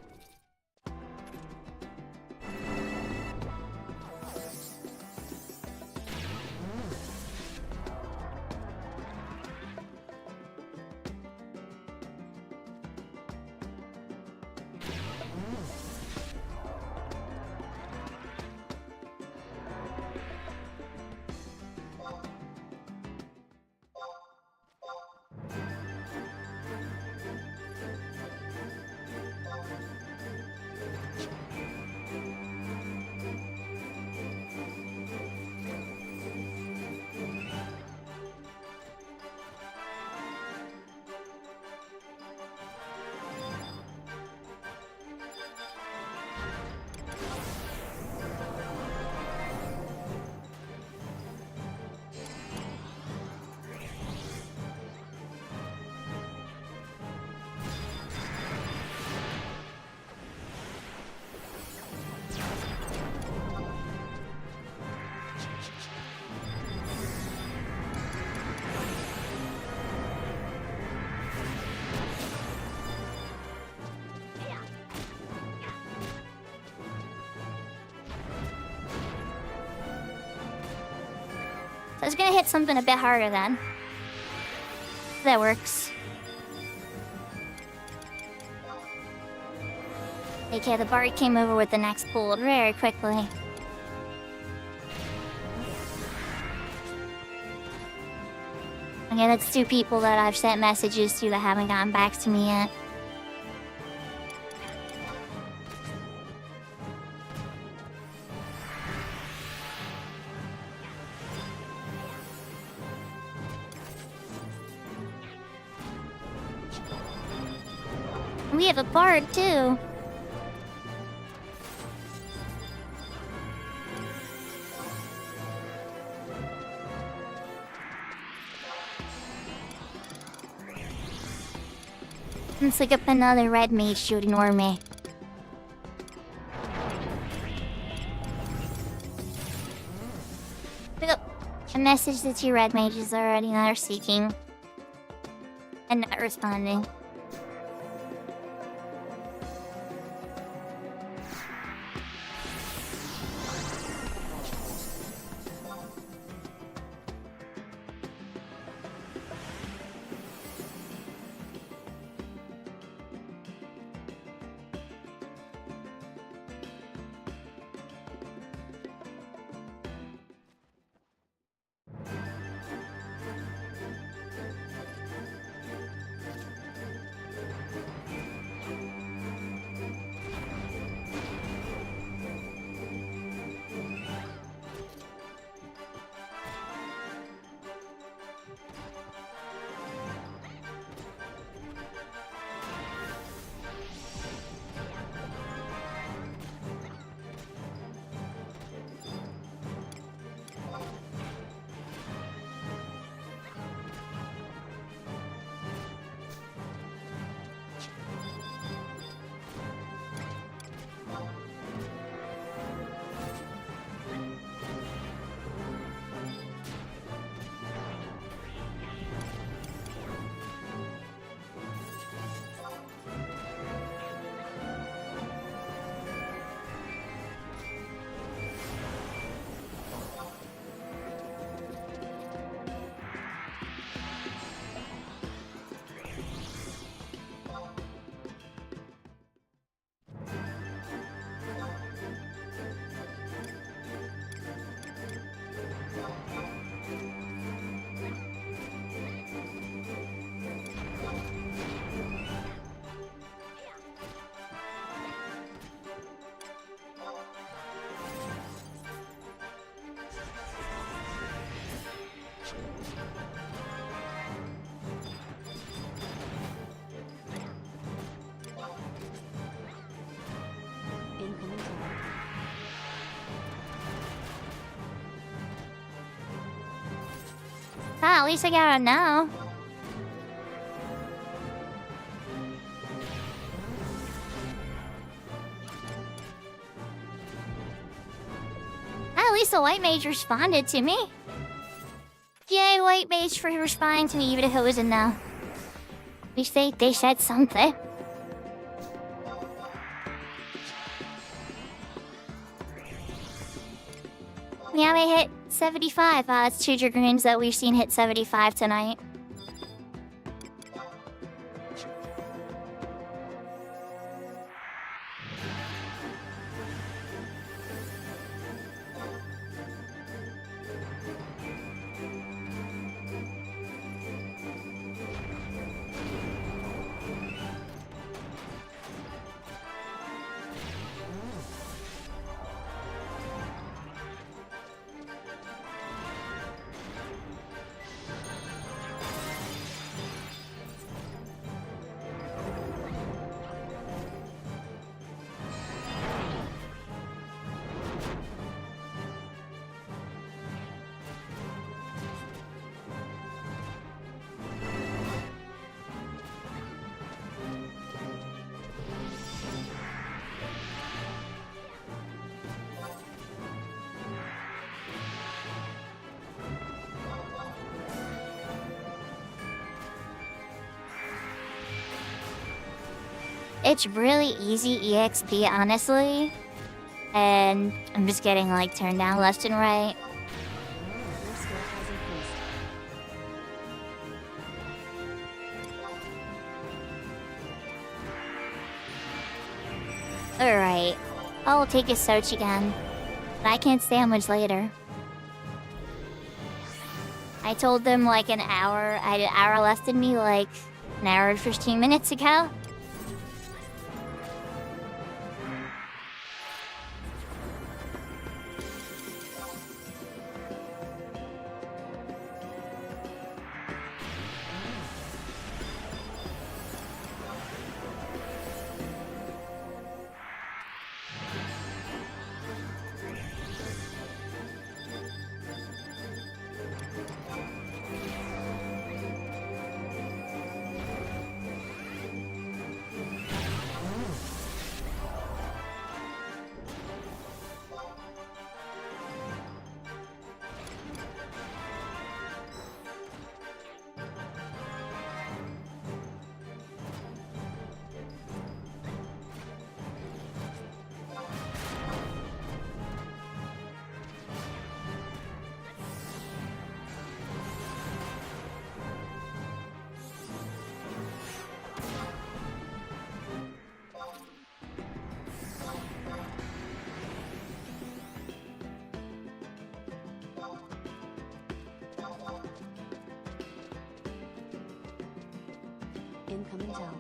was gonna hit something a bit harder then. That works. Okay, the bard came over with the next pull very quickly. Okay, that's 2 people that I've sent messages to that haven't gotten back to me yet. We have a bard too. Let's look up another red mage to ignore me. Look up a message that 2 red mages already are seeking and not responding. Ah, at least I got it now. At least the white mage responded to me. Yay, white mage, for responding to me even if it was a no. At least they said something. Yeah, we hit 75. It's 2 dragoons that we've seen hit 75 tonight. It's really easy EXP, honestly. And I'm just getting, like, turned down left and right. Your skill has Alright. I'll take a search again. But I can't say how much later. I told them like an hour. I had an hour left in me, like an hour and 15 minutes ago. Incoming tell.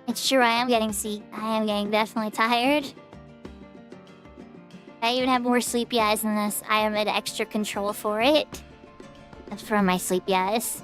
It's true, I am getting definitely tired. I even have more sleepy eyes than this. I am at extra control for it. That's from my sleepy eyes.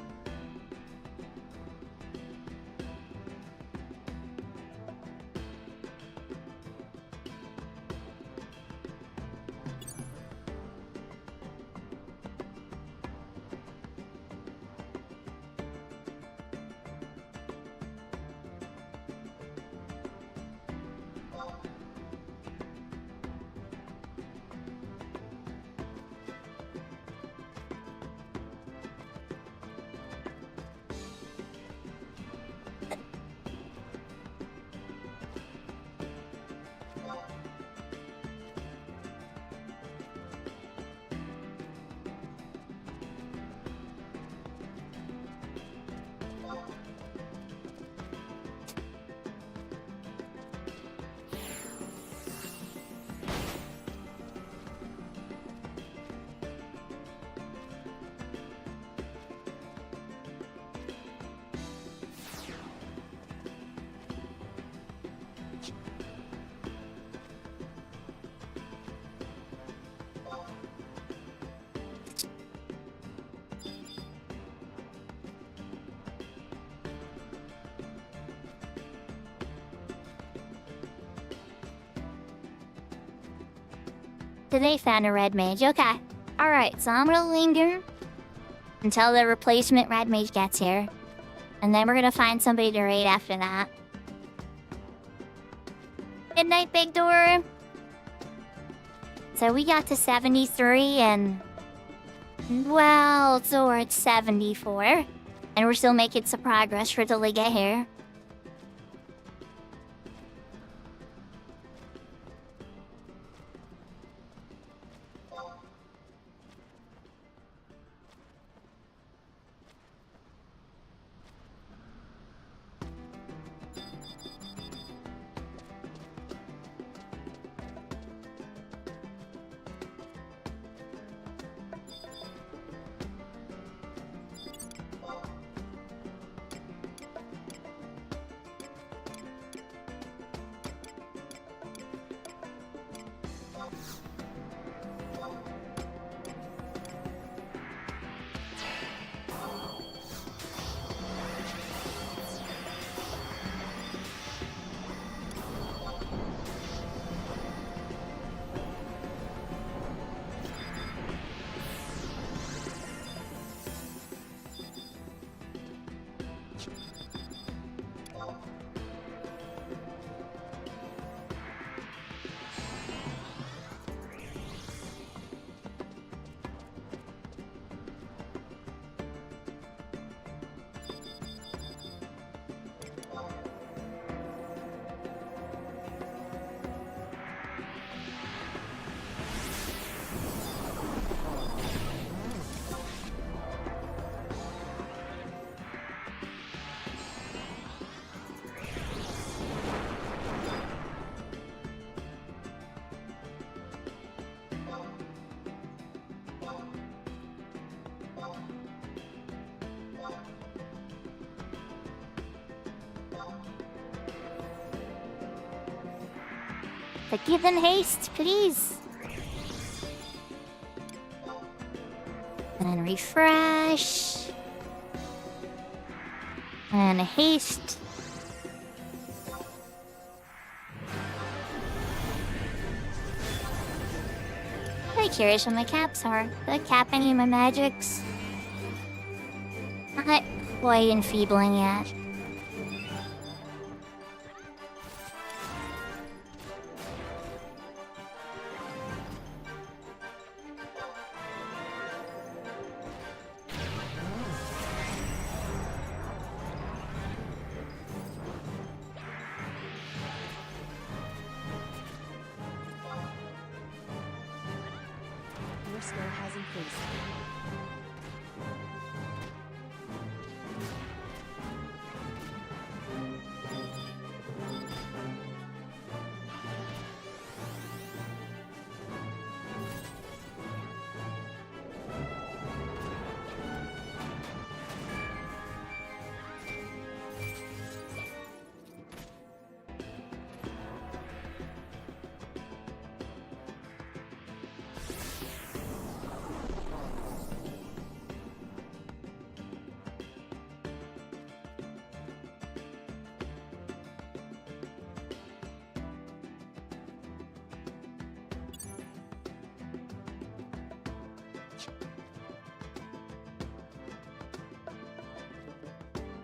They found a red mage. Okay. Alright, so I'm gonna linger until the replacement red mage gets here. And then we're gonna find somebody to raid after that. Midnight Big Door. So we got to 73 and Well, so we're at 74. And we're still making some progress for till we get here. Forgive and haste, please. And refresh. And haste. Very curious what my caps are. Do I cap any of my magics? Not quite enfeebling yet. Your skill has increased.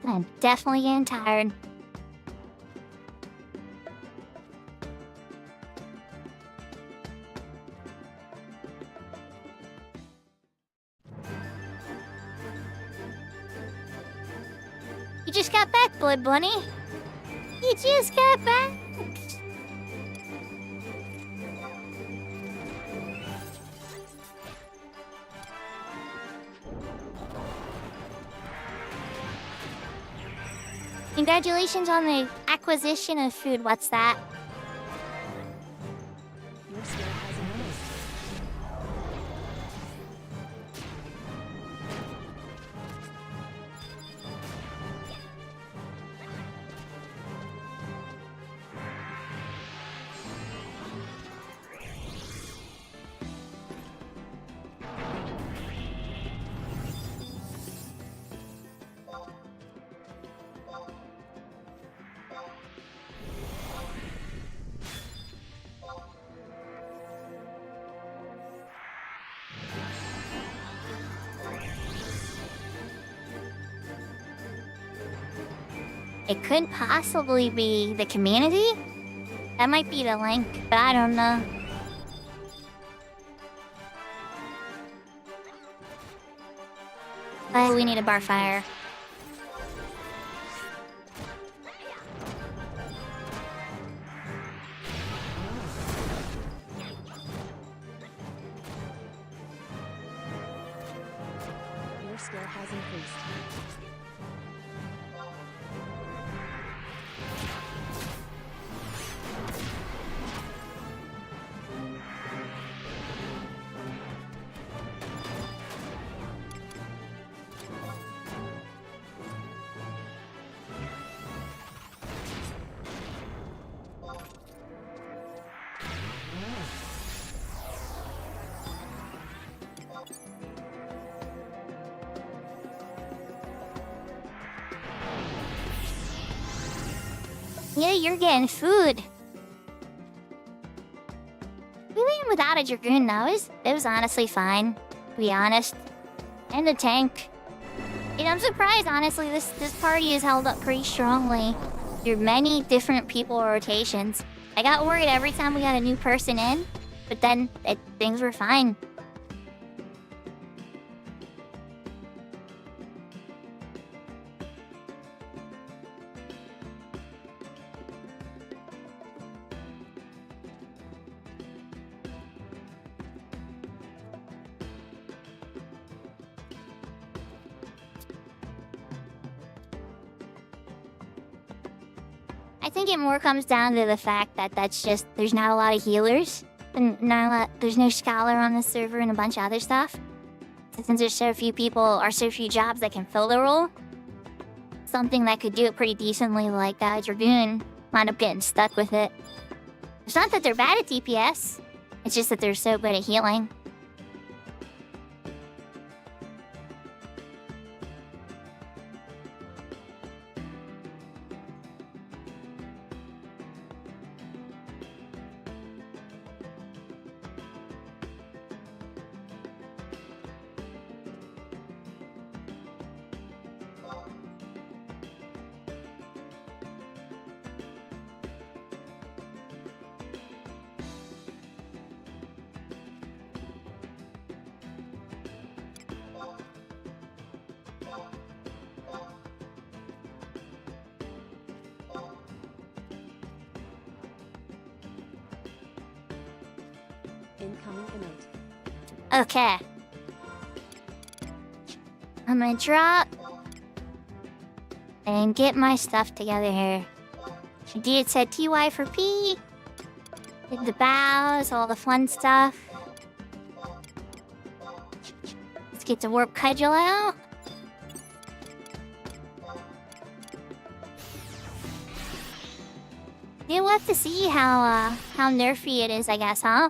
I'm definitely getting tired. You just got back, Blood Bunny. You just got back. Congratulations on the acquisition of food. What's that? Your skill has increased. It could possibly be the community? That might be the link, but I don't know. But we need a bar fire. Your skill has increased. Yeah, you're getting food. Even without a Dragoon, it was honestly fine, to be honest. And the tank. And I'm surprised, honestly, this party is held up pretty strongly through many different people rotations. I got worried every time we got a new person in, but then things were fine. I think it more comes down to the fact that there's not a lot of healers, and there's no scholar on the server and a bunch of other stuff. Since there's so few people or so few jobs that can fill the role, something that could do it pretty decently like Dragoon wound up getting stuck with it. It's not that they're bad at DPS, it's just that they're so good at healing. Incoming emote. Okay. I'm gonna drop and get my stuff together here. Indeed, it said TY for P. Did the bows, all the fun stuff. Let's get the warp cudgel out. Yeah, we'll have to see how nerfy it is, I guess, huh?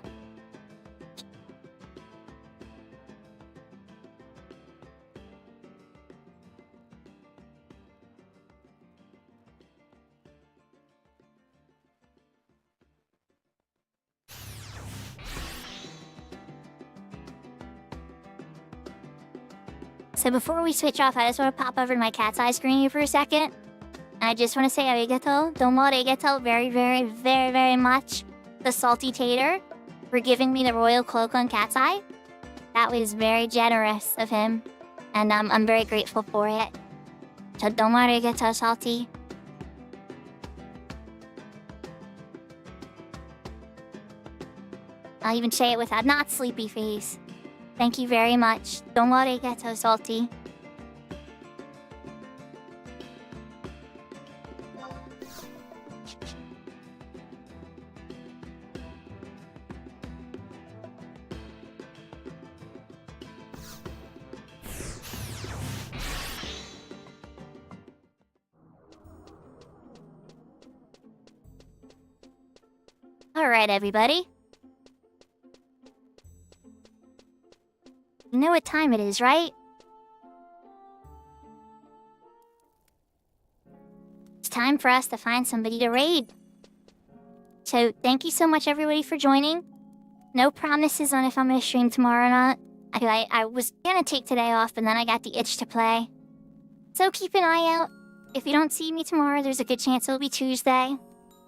So before we switch off, I just want to pop over to my cat's eye screen here for a second. I just want to say arigato, domo arigato very, very, very, very much. The Salty Tater for giving me the royal cloak on cat's eye. That was very generous of him, and I'm very grateful for it. So domo arigato, Salty. I'll even say it with a not sleepy face. Thank you very much. Domo arigato, Salty. Alright, everybody. You know what time it is, right? It's time for us to find somebody to raid. So, thank you so much, everybody, for joining. No promises on if I'm gonna stream tomorrow or not. I was gonna take today off, but then I got the itch to play. So, keep an eye out. If you don't see me tomorrow, there's a good chance it'll be Tuesday.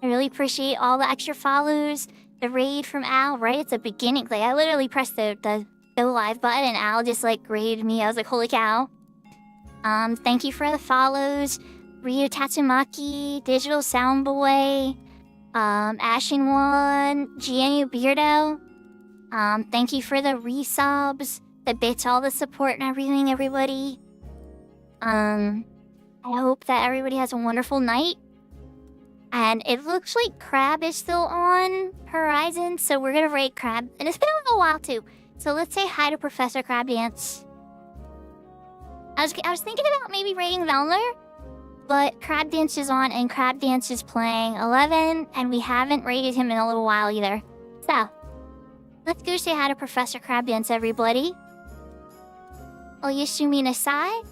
I really appreciate all the extra follows, the raid from Al right at the beginning. Like, I literally pressed the go live button and Al just like raided me. I was like, holy cow. Thank you for the follows. Ryu Tatsumaki, Digital Soundboy, Ashen One, GNU Beardo. Thank you for the resubs, the bits, all the support and everything, everybody. I hope that everybody has a wonderful night. And it looks like Crab is still on Horizon, so we're gonna raid Crab. And it's been a little while too. So let's say hi to Professor Crab Dance. I was thinking about maybe raiding Velner, but Crab Dance is on and Crab Dance is playing 11, and we haven't raided him in a little while either. So, let's go say hi to Professor Crab Dance, everybody. Oyasumi nasai,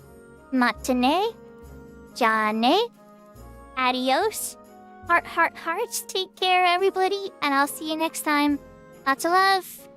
matane, jane, adios, hearts, take care, everybody, and I'll see you next time. Lots of love.